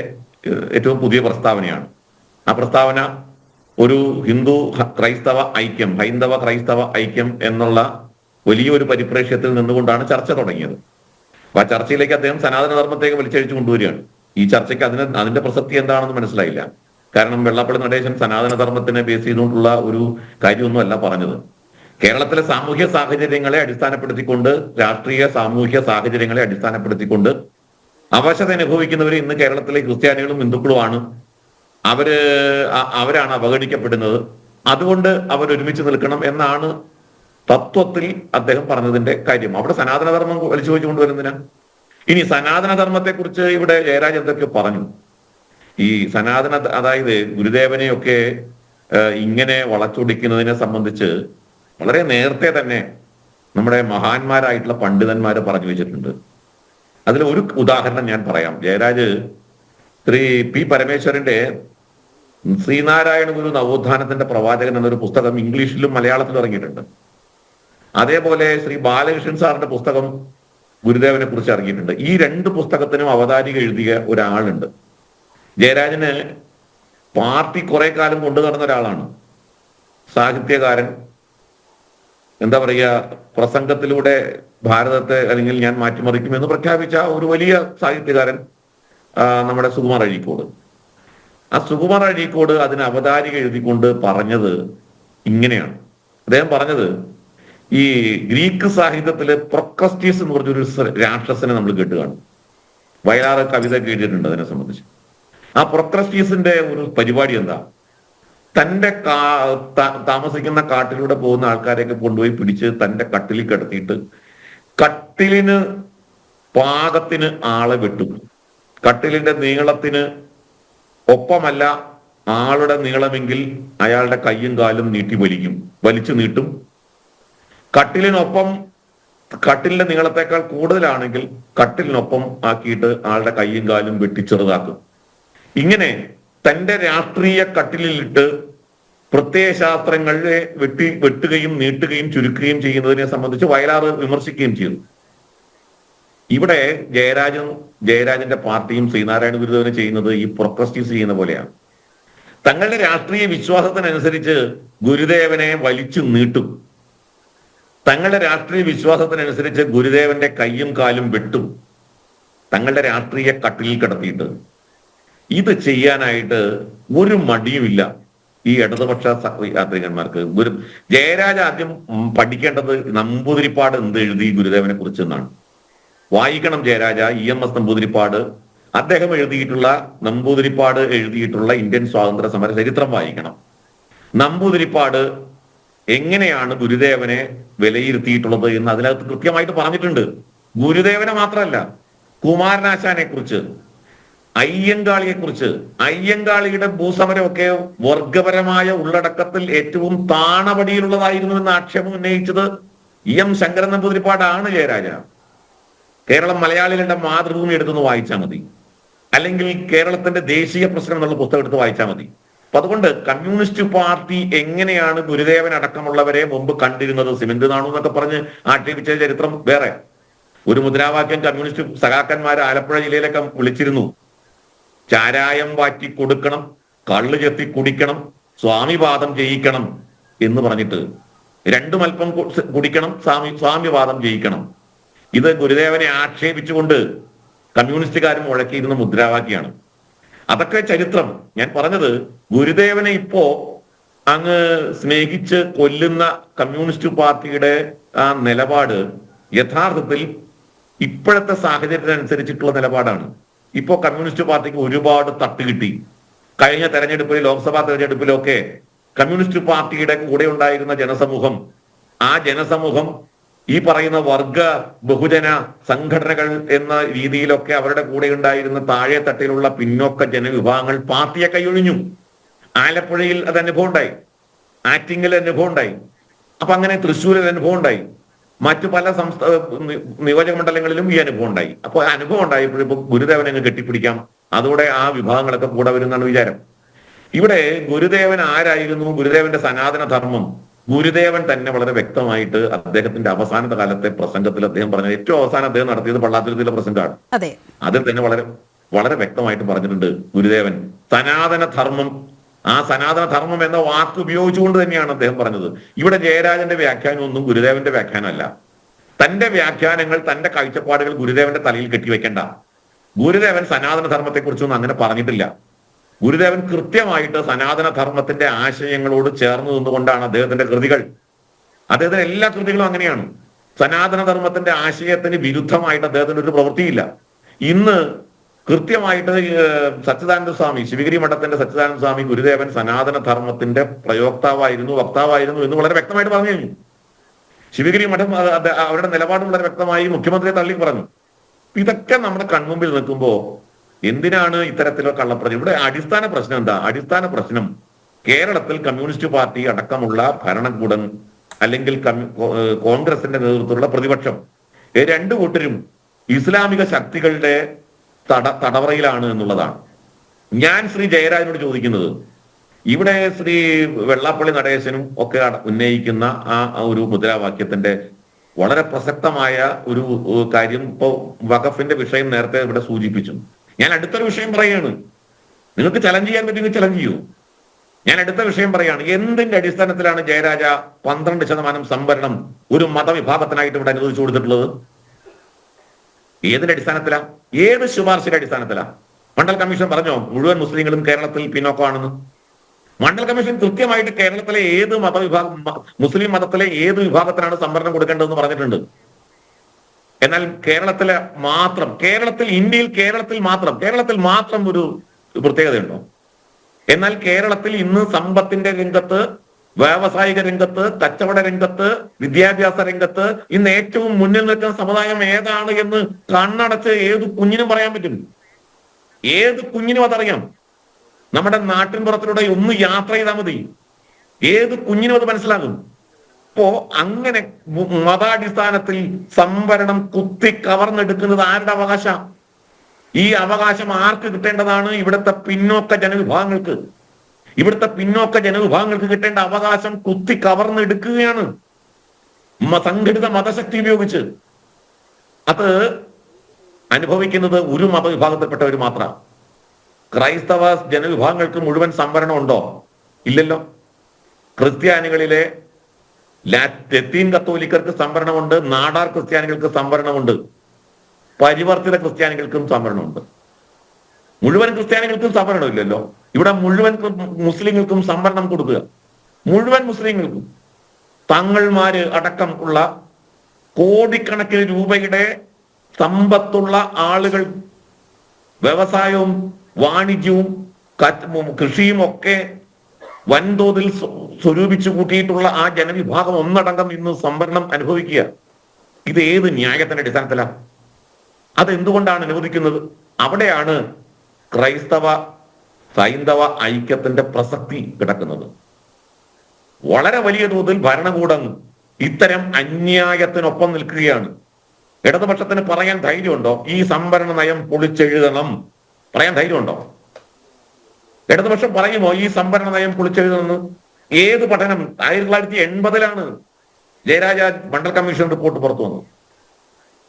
ഏറ്റവും പുതിയ പ്രസ്താവനയാണ്. ആ പ്രസ്താവന ഒരു ഹൈന്ദവ ക്രൈസ്തവ ഐക്യം എന്നുള്ള വലിയൊരു പരിപ്രേക്ഷ്യത്തിൽ നിന്നുകൊണ്ടാണ് ചർച്ച തുടങ്ങിയത്. അപ്പൊ ആ ചർച്ചയിലേക്ക് അദ്ദേഹം സനാതന ധർമ്മത്തേക്ക് വലിച്ചഴിച്ചു കൊണ്ടുവരികയാണ്. ഈ ചർച്ചയ്ക്ക് അതിന്റെ പ്രസക്തി എന്താണെന്ന് മനസ്സിലായില്ല. കാരണം വെള്ളാപ്പള്ളി നടേശൻ സനാതന ധർമ്മത്തിനെ ബേസ് ചെയ്തുകൊണ്ടുള്ള ഒരു കാര്യമൊന്നുമല്ല പറഞ്ഞത്. കേരളത്തിലെ സാമൂഹ്യ സാഹചര്യങ്ങളെ അടിസ്ഥാനപ്പെടുത്തിക്കൊണ്ട്, രാഷ്ട്രീയ സാമൂഹ്യ സാഹചര്യങ്ങളെ അടിസ്ഥാനപ്പെടുത്തിക്കൊണ്ട് അവശത അനുഭവിക്കുന്നവർ ഇന്ന് കേരളത്തിലെ ക്രിസ്ത്യാനികളും ഹിന്ദുക്കളുമാണ്. അവരാണ് അവഗണിക്കപ്പെടുന്നത്. അതുകൊണ്ട് അവരൊരുമിച്ച് നിൽക്കണം എന്നാണ് തത്വത്തിൽ അദ്ദേഹം പറഞ്ഞതിന്റെ കാര്യം. അവിടെ സനാതനധർമ്മം വലിച്ചു വെച്ചുകൊണ്ടുവരുന്നതിനാ. ഇനി സനാതനധർമ്മത്തെക്കുറിച്ച് ഇവിടെ ജയരാജ് എന്തൊക്കെ പറഞ്ഞു. ഈ അതായത് ഗുരുദേവനെയൊക്കെ ഇങ്ങനെ വളച്ചൊടിക്കുന്നതിനെ സംബന്ധിച്ച് വളരെ നേരത്തെ തന്നെ നമ്മുടെ മഹാന്മാരായിട്ടുള്ള പണ്ഡിതന്മാര് പറഞ്ഞു വെച്ചിട്ടുണ്ട്. അതിൽ ഒരു ഉദാഹരണം ഞാൻ പറയാം. ജയരാജ് ശ്രീ പി പരമേശ്വരന്റെ ശ്രീനാരായണ ഗുരു നവോത്ഥാനത്തിന്റെ പ്രവാചകൻ എന്നൊരു പുസ്തകം ഇംഗ്ലീഷിലും മലയാളത്തിലും ഇറങ്ങിയിട്ടുണ്ട്. അതേപോലെ ശ്രീ ബാലകൃഷ്ണൻ സാറിന്റെ പുസ്തകം ഗുരുദേവനെ കുറിച്ച് ഇറങ്ങിയിട്ടുണ്ട്. ഈ രണ്ട് പുസ്തകത്തിനും അവതാരിക എഴുതിയ ഒരാളുണ്ട്. ജയരാജന് പാർട്ടി കുറെ കാലം കൊണ്ടു നടന്ന ഒരാളാണ്. സാഹിത്യകാരൻ, എന്താ പറയുക, പ്രസംഗത്തിലൂടെ ഭാരതത്തെ അല്ലെങ്കിൽ ഞാൻ മാറ്റിമറിക്കുമെന്ന് പ്രഖ്യാപിച്ച ഒരു വലിയ സാഹിത്യകാരൻ നമ്മുടെ സുകുമാർ അഴീക്കോട്. ആ സുകുമാർ അഴീക്കോട് അതിന് അവതാരിക എഴുതിക്കൊണ്ട് പറഞ്ഞത് ഇങ്ങനെയാണ്. അദ്ദേഹം പറഞ്ഞത്, ഈ ഗ്രീക്ക് സാഹിത്യത്തില് പ്രൊക്രസ്റ്റീസ് എന്ന് പറഞ്ഞൊരു രാക്ഷസനെ നമ്മൾ കേട്ട് കാണും. വയലാറ് കവിത എഴുതിയിട്ടുണ്ട് അതിനെ സംബന്ധിച്ച്. ആ പ്രൊക്രസ്റ്റീസിന്റെ ഒരു പരിപാടി എന്താ? തന്റെ താമസിക്കുന്ന കാട്ടിലൂടെ പോകുന്ന ആൾക്കാരെയൊക്കെ കൊണ്ടുപോയി പിടിച്ച് തന്റെ കട്ടിലിൽ കിടത്തിയിട്ട് കട്ടിലിന് പാകത്തിന് ആളെ വെട്ടും. കട്ടിലിന്റെ നീളത്തിന് ഒപ്പമല്ല ആളുടെ നീളമെങ്കിൽ അയാളുടെ കയ്യും കാലും വലിച്ചു നീട്ടും. കട്ടിലിനൊപ്പം, കട്ടിലിന്റെ നീളത്തെക്കാൾ കൂടുതലാണെങ്കിൽ കട്ടിലിനൊപ്പം ആക്കിയിട്ട് ആളുടെ കയ്യും കാലും വെട്ടിച്ചെറുതാക്കും. ഇങ്ങനെ തന്റെ രാഷ്ട്രീയ കട്ടിലിലിട്ട് പ്രത്യയശാസ്ത്രങ്ങളെ വെട്ടുകയും നീട്ടുകയും ചുരുക്കുകയും ചെയ്യുന്നതിനെ സംബന്ധിച്ച് വയലാർ വിമർശിക്കുകയും ചെയ്തു. ഇവിടെ ജയരാജന്റെ പാർട്ടിയും ശ്രീനാരായണ ഗുരുദേവനെ ചെയ്യുന്നത് ഈ പ്രൊക്രസ്റ്റീസ് ചെയ്യുന്ന പോലെയാണ്. തങ്ങളുടെ രാഷ്ട്രീയ വിശ്വാസത്തിനനുസരിച്ച് ഗുരുദേവനെ വലിച്ചു നീട്ടും. തങ്ങളുടെ രാഷ്ട്രീയ വിശ്വാസത്തിനനുസരിച്ച് ഗുരുദേവന്റെ കയ്യും കാലും വെട്ടും, തങ്ങളുടെ രാഷ്ട്രീയ കട്ടിലിൽ കിടത്തിയിട്ട്. ഇത് ചെയ്യാനായിട്ട് ഒരു മടിയുമില്ല ഈ ഇടതുപക്ഷ യാത്രികന്മാർക്ക്. ജയരാജ് ആദ്യം പഠിക്കേണ്ടത് നമ്പൂതിരിപ്പാട് എന്ത് എഴുതി ഗുരുദേവനെ കുറിച്ച് എന്നാണ്. വായിക്കണം ജയരാജ. EMS നമ്പൂതിരിപ്പാട് അദ്ദേഹം എഴുതിയിട്ടുള്ള, നമ്പൂതിരിപ്പാട് എഴുതിയിട്ടുള്ള ഇന്ത്യൻ സ്വാതന്ത്ര്യ സമര ചരിത്രം വായിക്കണം. നമ്പൂതിരിപ്പാട് എങ്ങനെയാണ് ഗുരുദേവനെ വിലയിരുത്തിയിട്ടുള്ളത് എന്ന് അതിനകത്ത് കൃത്യമായിട്ട് പറഞ്ഞിട്ടുണ്ട്. ഗുരുദേവനെ മാത്രമല്ല, കുമാരനാശാനെ കുറിച്ച്, അയ്യങ്കാളിയെ കുറിച്ച്. അയ്യങ്കാളിയുടെ ഭൂസമരമൊക്കെ വർഗപരമായ ഉള്ളടക്കത്തിൽ ഏറ്റവും താണപടിയിലുള്ളതായിരുന്നു എന്ന് ആക്ഷേപം ഉന്നയിച്ചത് EM ശങ്കരൻ നമ്പൂതിരിപ്പാടാണ്. ജയരാജ, കേരളം മലയാളികളുടെ മാതൃഭൂമി എടുത്തൊന്ന് വായിച്ചാൽ മതി, അല്ലെങ്കിൽ കേരളത്തിന്റെ ദേശീയ പ്രശ്നം എന്നുള്ള പുസ്തകം എടുത്ത് വായിച്ചാൽ മതി. അപ്പൊ അതുകൊണ്ട് കമ്മ്യൂണിസ്റ്റ് പാർട്ടി എങ്ങനെയാണ് ഗുരുദേവൻ അടക്കമുള്ളവരെ മുമ്പ് കണ്ടിരുന്നത്, സിമന്റ് നാണു എന്നൊക്കെ പറഞ്ഞ് ആക്ഷേപിച്ച ചരിത്രം വേറെ. ഒരു മുദ്രാവാക്യം കമ്മ്യൂണിസ്റ്റ് സഖാക്കന്മാർ ആലപ്പുഴ ജില്ലയിലൊക്കെ വിളിച്ചിരുന്നു: ചാരായം വാറ്റി കൊടുക്കണം, കള്ള് ചെത്തി കുടിക്കണം, സ്വാമിവാദം ജയിക്കണം എന്ന് പറഞ്ഞിട്ട്. രണ്ടും അല്പം കുടിക്കണം, സ്വാമിവാദം ജയിക്കണം. ഇത് ഗുരുദേവനെ ആക്ഷേപിച്ചുകൊണ്ട് കമ്മ്യൂണിസ്റ്റുകാരും മുഴക്കിയിരുന്ന മുദ്രാവാക്യാണ്. അതൊക്കെ ചരിത്രം. ഞാൻ പറഞ്ഞത്, ഗുരുദേവനെ ഇപ്പോ അങ്ങ് സ്നേഹിച്ച് കൊല്ലുന്ന കമ്മ്യൂണിസ്റ്റ് പാർട്ടിയുടെ ആ നിലപാട് യഥാർത്ഥത്തിൽ ഇപ്പോഴത്തെ സാഹചര്യത്തിനനുസരിച്ചിട്ടുള്ള നിലപാടാണ്. ഇപ്പോ കമ്മ്യൂണിസ്റ്റ് പാർട്ടിക്ക് ഒരുപാട് തട്ട് കിട്ടി. കഴിഞ്ഞ തെരഞ്ഞെടുപ്പിൽ, ലോക്സഭാ തെരഞ്ഞെടുപ്പിലൊക്കെ കമ്മ്യൂണിസ്റ്റ് പാർട്ടിയുടെ കൂടെ ഉണ്ടായിരുന്ന ജനസമൂഹം, ആ ജനസമൂഹം ഈ പറയുന്ന വർഗ ബഹുജന സംഘടനകൾ എന്ന രീതിയിലൊക്കെ അവരുടെ കൂടെ ഉണ്ടായിരുന്ന താഴെ തട്ടിലുള്ള പിന്നോക്ക ജനവിഭാഗങ്ങൾ പാർട്ടിയെ കൈയൊഴിഞ്ഞു. ആലപ്പുഴയിൽ അത് അനുഭവം ഉണ്ടായി, ആറ്റിങ്ങൽ അനുഭവം ഉണ്ടായി, അപ്പൊ അങ്ങനെ തൃശ്ശൂരിൽ അനുഭവം ഉണ്ടായി, മറ്റു പല നിയോജക മണ്ഡലങ്ങളിലും ഈ അനുഭവം ഉണ്ടായി. അപ്പൊ അനുഭവം ഉണ്ടായപ്പോഴിപ്പോ ഗുരുദേവനെ അങ്ങ് കെട്ടിപ്പിടിക്കാം, അതോടെ ആ വിഭാഗങ്ങളൊക്കെ കൂടെ വരുന്നതാണ് വിചാരം. ഇവിടെ ഗുരുദേവൻ ആരായിരുന്നു? ഗുരുദേവന്റെ സനാതന ധർമ്മം ഗുരുദേവൻ തന്നെ വളരെ വ്യക്തമായിട്ട് അദ്ദേഹത്തിന്റെ അവസാനത്തെ കാലത്തെ പ്രസംഗത്തിൽ അദ്ദേഹം പറഞ്ഞത്, ഏറ്റവും അവസാനം അദ്ദേഹം നടത്തിയത് പള്ളാത്തുരുത്തിയിലെ പ്രസംഗമാണ്. അതിൽ തന്നെ വളരെ വളരെ വ്യക്തമായിട്ട് പറഞ്ഞിട്ടുണ്ട് ഗുരുദേവൻ സനാതന ധർമ്മം. ആ സനാതന ധർമ്മം എന്ന വാക്ക് ഉപയോഗിച്ചുകൊണ്ട് തന്നെയാണ് അദ്ദേഹം പറഞ്ഞത്. ഇവിടെ ജയരാജന്റെ വ്യാഖ്യാനം ഒന്നും ഗുരുദേവന്റെ വ്യാഖ്യാനമല്ല. തന്റെ വ്യാഖ്യാനങ്ങൾ, തന്റെ കാഴ്ചപ്പാടുകൾ ഗുരുദേവന്റെ തലയിൽ കെട്ടിവെക്കേണ്ട. ഗുരുദേവൻ സനാതന ധർമ്മത്തെക്കുറിച്ചൊന്നും അങ്ങനെ പറഞ്ഞിട്ടില്ല. ഗുരുദേവൻ കൃത്യമായിട്ട് സനാതന ധർമ്മത്തിന്റെ ആശയങ്ങളോട് ചേർന്ന് നിന്നുകൊണ്ടാണ് അദ്ദേഹത്തിന്റെ കൃതികൾ. അദ്ദേഹത്തിന്റെ എല്ലാ കൃതികളും അങ്ങനെയാണ്. സനാതന ധർമ്മത്തിന്റെ ആശയത്തിന് വിരുദ്ധമായിട്ട് അദ്ദേഹത്തിന് ഒരു പ്രവൃത്തിയില്ല. ഇന്ന് കൃത്യമായിട്ട് സച്ചിദാനന്ദ സ്വാമി, ശിവഗിരി മഠത്തിന്റെ സച്ചിദാനന്ദ സ്വാമി ഗുരുദേവൻ സനാതന ധർമ്മത്തിന്റെ പ്രയോക്താവായിരുന്നു, വക്താവായിരുന്നു എന്ന് വളരെ വ്യക്തമായിട്ട് പറഞ്ഞു കഴിഞ്ഞു. ശിവഗിരി മഠം അവരുടെ നിലപാട് വളരെ വ്യക്തമായി മുഖ്യമന്ത്രിയെ തള്ളി പറഞ്ഞു. ഇതൊക്കെ നമ്മുടെ കൺമുമ്പിൽ നിൽക്കുമ്പോ എന്തിനാണ് ഇത്തരത്തിലുള്ള കള്ളപ്രചരണം? ഇവിടെ അടിസ്ഥാന പ്രശ്നം എന്താ? അടിസ്ഥാന പ്രശ്നം കേരളത്തിൽ കമ്മ്യൂണിസ്റ്റ് പാർട്ടി അടക്കമുള്ള ഭരണകൂടം അല്ലെങ്കിൽ കോൺഗ്രസിന്റെ നേതൃത്വത്തിലുള്ള പ്രതിപക്ഷം രണ്ടു കൂട്ടരും ഇസ്ലാമിക ശക്തികളുടെ തടവറയിലാണ് എന്നുള്ളതാണ്. ഞാൻ ശ്രീ ജയരാജനോട് ചോദിക്കുന്നത്, ഇവിടെ ശ്രീ വെള്ളാപ്പള്ളി നടേശനും ഒക്കെ ഉന്നയിക്കുന്ന ആ ഒരു മുദ്രാവാക്യത്തിന്റെ വളരെ പ്രസക്തമായ ഒരു കാര്യം ഇപ്പോ വഖഫിന്റെ വിഷയം നേരത്തെ ഇവിടെ സൂചിപ്പിച്ചു. ഞാൻ അടുത്തൊരു വിഷയം പറയുകയാണ്. നിങ്ങൾക്ക് ചലഞ്ച് ചെയ്യാൻ പറ്റുമെങ്കിൽ ചലഞ്ച് ചെയ്യൂ. ഞാൻ അടുത്ത വിഷയം പറയാണ്. എന്തിന്റെ അടിസ്ഥാനത്തിലാണ് ജയരാജ 12% സംവരണം ഒരു മതവിഭാഗത്തിനായിട്ട് ഇവിടെ അനുവദിച്ചു കൊടുത്തിട്ടുള്ളത്? ഏതിന്റെ അടിസ്ഥാനത്തിലാ? ഏത് ശുപാർശയുടെ അടിസ്ഥാനത്തിലാ? മണ്ഡൽ കമ്മീഷൻ പറഞ്ഞോ മുഴുവൻ മുസ്ലിങ്ങളും കേരളത്തിൽ പിന്നോക്കമാണെന്ന്? മണ്ഡൽ കമ്മീഷൻ കൃത്യമായിട്ട് കേരളത്തിലെ ഏത് മുസ്ലിം മതത്തിലെ ഏത് വിഭാഗത്തിനാണ് സംവരണം കൊടുക്കേണ്ടതെന്ന് പറഞ്ഞിട്ടുണ്ട്. എന്നാൽ കേരളത്തിൽ മാത്രം ഒരു പ്രത്യേകതയുണ്ടോ? എന്നാൽ കേരളത്തിൽ ഇന്ന് സമ്പത്തിന്റെ രംഗത്ത്, വ്യാവസായിക രംഗത്ത്, കച്ചവട രംഗത്ത്, വിദ്യാഭ്യാസ രംഗത്ത് ഇന്ന് ഏറ്റവും മുന്നിൽ നിൽക്കുന്ന സമുദായം ഏതാണ് എന്ന് കണ്ണടച്ച് ഏത് കുഞ്ഞിനും പറയാൻ പറ്റും. ഏത് കുഞ്ഞിനും അതറിയാം. നമ്മുടെ നാട്ടിൻപുറത്തിലൂടെ ഒന്ന് യാത്ര ചെയ്താൽ മതി, ഏത് കുഞ്ഞിനും അത് മനസ്സിലാകും. അപ്പോ അങ്ങനെ മതാടിസ്ഥാനത്തിൽ സംവരണം കുത്തി കവർന്നെടുക്കുന്നത് ആരുടെ അവകാശം? ഈ അവകാശം ആർക്ക് കിട്ടേണ്ടതാണ്? ഇവിടുത്തെ പിന്നോക്ക ജനവിഭാഗങ്ങൾക്ക്. ഇവിടുത്തെ പിന്നോക്ക ജനവിഭാഗങ്ങൾക്ക് കിട്ടേണ്ട അവകാശം കുത്തി കവർന്നെടുക്കുകയാണ് സംഘടിത മതശക്തി ഉപയോഗിച്ച്. അത് അനുഭവിക്കുന്നത് ഒരു മതവിഭാഗത്തിൽപ്പെട്ടവർ മാത്രം. ക്രൈസ്തവ ജനവിഭാഗങ്ങൾക്ക് മുഴുവൻ സംവരണം ഉണ്ടോ? ഇല്ലല്ലോ. ക്രിസ്ത്യാനികളിലെ ലത്തീൻ കത്തോലിക്കർക്ക് സംവരണമുണ്ട്, നാടാർ ക്രിസ്ത്യാനികൾക്ക് സംവരണമുണ്ട്, പരിവർത്തിത ക്രിസ്ത്യാനികൾക്കും സംവരണമുണ്ട്. മുഴുവൻ ക്രിസ്ത്യാനികൾക്കും സംവരണമില്ലല്ലോ. ഇവിടെ മുഴുവൻ മുസ്ലിങ്ങൾക്കും സംവരണം കൊടുക്കുക. മുഴുവൻ മുസ്ലിങ്ങൾക്കും തങ്ങൾമാര് അടക്കം ഉള്ള കോടിക്കണക്കിന് രൂപയുടെ സമ്പത്തുള്ള ആളുകൾ, വ്യവസായവും വാണിജ്യവും കൃഷിയും ഒക്കെ വൻതോതിൽ സ്വരൂപിച്ചു കൂട്ടിയിട്ടുള്ള ആ ജനവിഭാഗം ഒന്നടങ്കം ഇന്ന് സംവരണം അനുഭവിക്കുക. ഇത് ഏത് ന്യായത്തിന്റെ അടിസ്ഥാനത്തിലാണ്? അതെന്തുകൊണ്ടാണ് അനുവദിക്കുന്നത്? അവിടെയാണ് ഹൈന്ദവ ഐക്യത്തിന്റെ പ്രസക്തി കിടക്കുന്നത്. വളരെ വലിയ തോതിൽ ഭരണകൂടം ഇത്തരം അന്യായത്തിനൊപ്പം നിൽക്കുകയാണ്. ഇടതുപക്ഷത്തിന് പറയാൻ ധൈര്യമുണ്ടോ? ഈ സംവരണ നയം പൊളിച്ചെഴുതണം പറയാൻ ധൈര്യമുണ്ടോ? ഇടതുപക്ഷം പറയുമോ ഈ സംവരണ നയം പൊളിച്ചെഴുതണമെന്ന്? ഏത് പഠനം? 1980 ജയരാജ മണ്ഡൽ കമ്മീഷൻ റിപ്പോർട്ട് പുറത്തു വന്നു.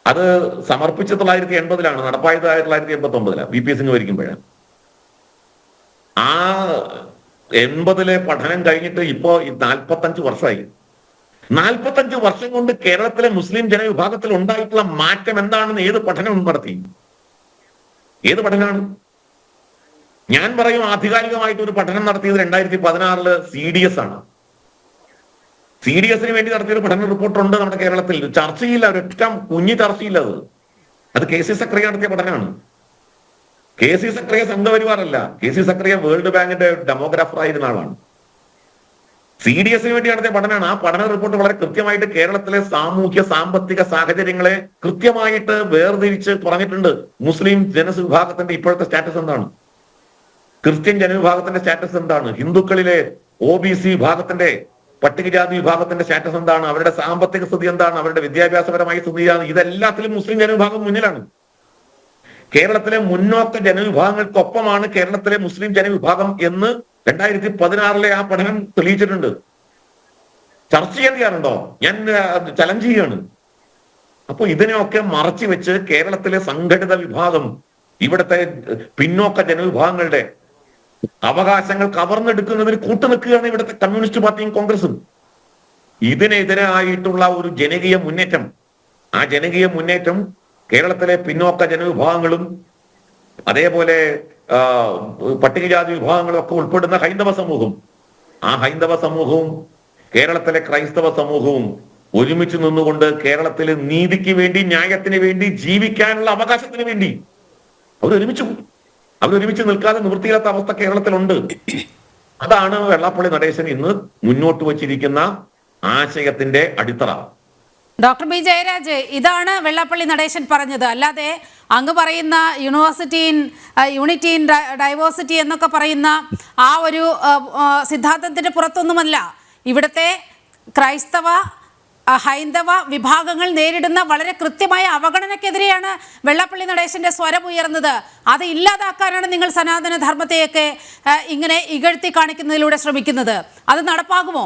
അത് സമർപ്പിച്ചത് 1980, നടപ്പായത് 1989 വി പി സിംഗ് ഭരിക്കുമ്പോഴാണ്. ആ 80 പഠനം കഴിഞ്ഞിട്ട് ഇപ്പോ 45 വർഷമായി. 45 വർഷം കൊണ്ട് കേരളത്തിലെ മുസ്ലിം ജനവിഭാഗത്തിൽ ഉണ്ടായിട്ടുള്ള മാറ്റം എന്താണെന്ന് ഏത് പഠനം നടത്തി? ഏത് പഠനമാണ്? ഞാൻ പറയും ആധികാരികമായിട്ട് ഒരു പഠനം നടത്തിയത് 2016 CDS ആണ്. CDSന് വേണ്ടി നടത്തിയൊരു പഠന റിപ്പോർട്ടുണ്ട് നമ്മുടെ കേരളത്തിൽ. ചർച്ചയില്ല, ഒരൊറ്റ കുഞ്ഞു ചർച്ചയില്ല. അത് KC സക്രിയ നടത്തിയ പഠനമാണ്. KC സക്രിയ സംഘപരിവാറല്ല. KC സക്രിയ വേൾഡ് ബാങ്കിന്റെ ഡെമോഗ്രാഫർ ആയിരുന്ന ആളാണ്. CDSന് വേണ്ടി നടത്തിയ പഠനമാണ്. ആ പഠന റിപ്പോർട്ട് വളരെ കൃത്യമായിട്ട് കേരളത്തിലെ സാമൂഹ്യ സാമ്പത്തിക സാഹചര്യങ്ങളെ കൃത്യമായിട്ട് വേർതിരിച്ച് പറഞ്ഞിട്ടുണ്ട്. മുസ്ലിം ജനവിഭാഗത്തിന്റെ ഇപ്പോഴത്തെ സ്റ്റാറ്റസ് എന്താണ്? ക്രിസ്ത്യൻ ജനവിഭാഗത്തിന്റെ സ്റ്റാറ്റസ് എന്താണ്? ഹിന്ദുക്കളിലെ OBC വിഭാഗത്തിന്റെ, പട്ടികജാതി വിഭാഗത്തിന്റെ സ്റ്റാറ്റസ് എന്താണ്? അവരുടെ സാമ്പത്തിക സ്ഥിതി എന്താണ്? അവരുടെ വിദ്യാഭ്യാസപരമായ സ്ഥിതിയാണ്. ഇതെല്ലാത്തിലും മുസ്ലിം ജനവിഭാഗം മുന്നിലാണ്. കേരളത്തിലെ മുന്നോക്ക ജനവിഭാഗങ്ങൾക്കൊപ്പമാണ് കേരളത്തിലെ മുസ്ലിം ജനവിഭാഗം എന്ന് 2016 ആ പഠനം തെളിയിച്ചിട്ടുണ്ട്. ചർച്ച ചെയ്യാറുണ്ടോ? ഞാൻ ചലഞ്ച് ചെയ്യാണ്. അപ്പൊ ഇതിനെയൊക്കെ മറച്ചു വെച്ച് കേരളത്തിലെ സംഘടിത വിഭാഗം, ഇവിടുത്തെ പിന്നോക്ക ജനവിഭാഗങ്ങളുടെ അവകാശങ്ങൾ കവർന്നെടുക്കുന്നതിന് കൂട്ടുനിൽക്കുകയാണ് ഇവിടുത്തെ കമ്മ്യൂണിസ്റ്റ് പാർട്ടിയും കോൺഗ്രസും. ഇതിനെതിരായിട്ടുള്ള ഒരു ജനകീയ മുന്നേറ്റം, ആ ജനകീയ മുന്നേറ്റം കേരളത്തിലെ പിന്നോക്ക ജനവിഭാഗങ്ങളും അതേപോലെ പട്ടികജാതി വിഭാഗങ്ങളും ഒക്കെ ഉൾപ്പെടുന്ന ഹൈന്ദവ സമൂഹം, ആ ഹൈന്ദവ സമൂഹവും കേരളത്തിലെ ക്രൈസ്തവ സമൂഹവും ഒരുമിച്ച് നിന്നുകൊണ്ട് കേരളത്തിലെ നീതിക്ക് വേണ്ടി, ന്യായത്തിന് വേണ്ടി, ജീവിക്കാനുള്ള അവകാശത്തിന് വേണ്ടി അവരൊരുമിച്ച് നിൽക്കാതെ നിവൃത്തിയില്ലാത്ത അവസ്ഥ കേരളത്തിലുണ്ട്. അതാണ് വെള്ളാപ്പള്ളി നടേശൻ ഇന്ന് മുന്നോട്ട് വച്ചിരിക്കുന്ന ആശയത്തിന്റെ അടിത്തറ. ഡോക്ടർ ബി ജയരാജ്, ഇതാണ് വെള്ളാപ്പള്ളി നടേശൻ പറഞ്ഞത്. അല്ലാതെ അങ്ങ് പറയുന്ന യൂണിറ്റി ഇൻ ഡൈവേഴ്സിറ്റി എന്നൊക്കെ പറയുന്ന ആ ഒരു സിദ്ധാന്തത്തിന്റെ പുറത്തൊന്നുമല്ല. ഇവിടുത്തെ ക്രൈസ്തവ ഹൈന്ദവ വിഭാഗങ്ങൾ നേരിടുന്ന വളരെ കൃത്യമായ അവഗണനക്കെതിരെയാണ് വെള്ളാപ്പള്ളി നടേശന്റെ സ്വരം ഉയർന്നത്. അത് ഇല്ലാതാക്കാനാണ് നിങ്ങൾ സനാതന ധർമ്മത്തെയൊക്കെ ഇങ്ങനെ ഇകഴ്ത്തി കാണിക്കുന്നതിലൂടെ ശ്രമിക്കുന്നത്. അത് നടപ്പാകുമോ?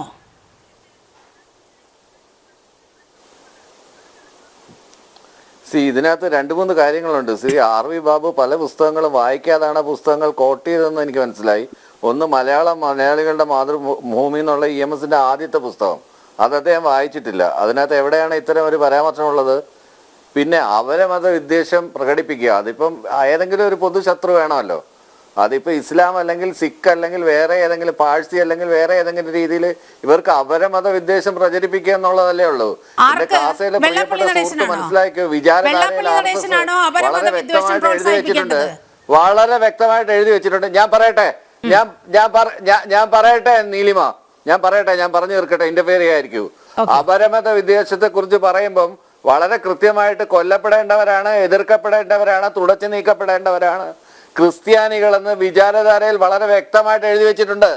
ഇതിനകത്ത് 2-3 കാര്യങ്ങളുണ്ട്. ആർ വി ബാബു പല പുസ്തകങ്ങളും വായിക്കാതാണ് പുസ്തകങ്ങൾ കോട്ട് ചെയ്തതെന്ന് എനിക്ക് മനസ്സിലായി. ഒന്ന് മലയാളികളുടെ മാതൃഭൂമി എന്നുള്ള EMSന്റെ ആദ്യത്തെ പുസ്തകം, അത് അദ്ദേഹം വായിച്ചിട്ടില്ല. അതിനകത്ത് എവിടെയാണ് ഇത്തരം ഒരു പരാമർശമുള്ളത്? പിന്നെ അവരെ മതവിദ്വേഷം പ്രകടിപ്പിക്കുക, അതിപ്പം ഏതെങ്കിലും ഒരു പൊതുശത്രു വേണമല്ലോ. അതിപ്പോൾ ഇസ്ലാം അല്ലെങ്കിൽ സിഖ് അല്ലെങ്കിൽ വേറെ ഏതെങ്കിലും പാഴ്സി അല്ലെങ്കിൽ വേറെ ഏതെങ്കിലും രീതിയിൽ ഇവർക്ക് അവരെ മതവിദ്വേഷം പ്രചരിപ്പിക്കുക എന്നുള്ളതല്ലേ ഉള്ളൂ. എന്റെ കാസയിലെ പ്രിയപ്പെട്ട സുഹൃത്ത് മനസ്സിലാക്കിയോ, വിചാരധാരയിൽ വളരെ വ്യക്തമായിട്ട് എഴുതി വെച്ചിട്ടുണ്ട്, വളരെ വ്യക്തമായിട്ട് എഴുതി വെച്ചിട്ടുണ്ട്. ഞാൻ പറയട്ടെ നീലിമ, ഞാൻ പറഞ്ഞു തീർക്കട്ടെ, ഇന്റർഫിയർ ചെയ്യായിരിക്കൂ. അപരമത വിദ്വേഷത്തെ കുറിച്ച് പറയുമ്പം വളരെ കൃത്യമായിട്ട് കൊല്ലപ്പെടേണ്ടവരാണ്, എതിർക്കപ്പെടേണ്ടവരാണ്, തുടച്ചു നീക്കപ്പെടേണ്ടവരാണ് ക്രിസ്ത്യാനികളെന്ന് വിചാരധാരയിൽ വളരെ വ്യക്തമായിട്ട് എഴുതി വെച്ചിട്ടുണ്ട്.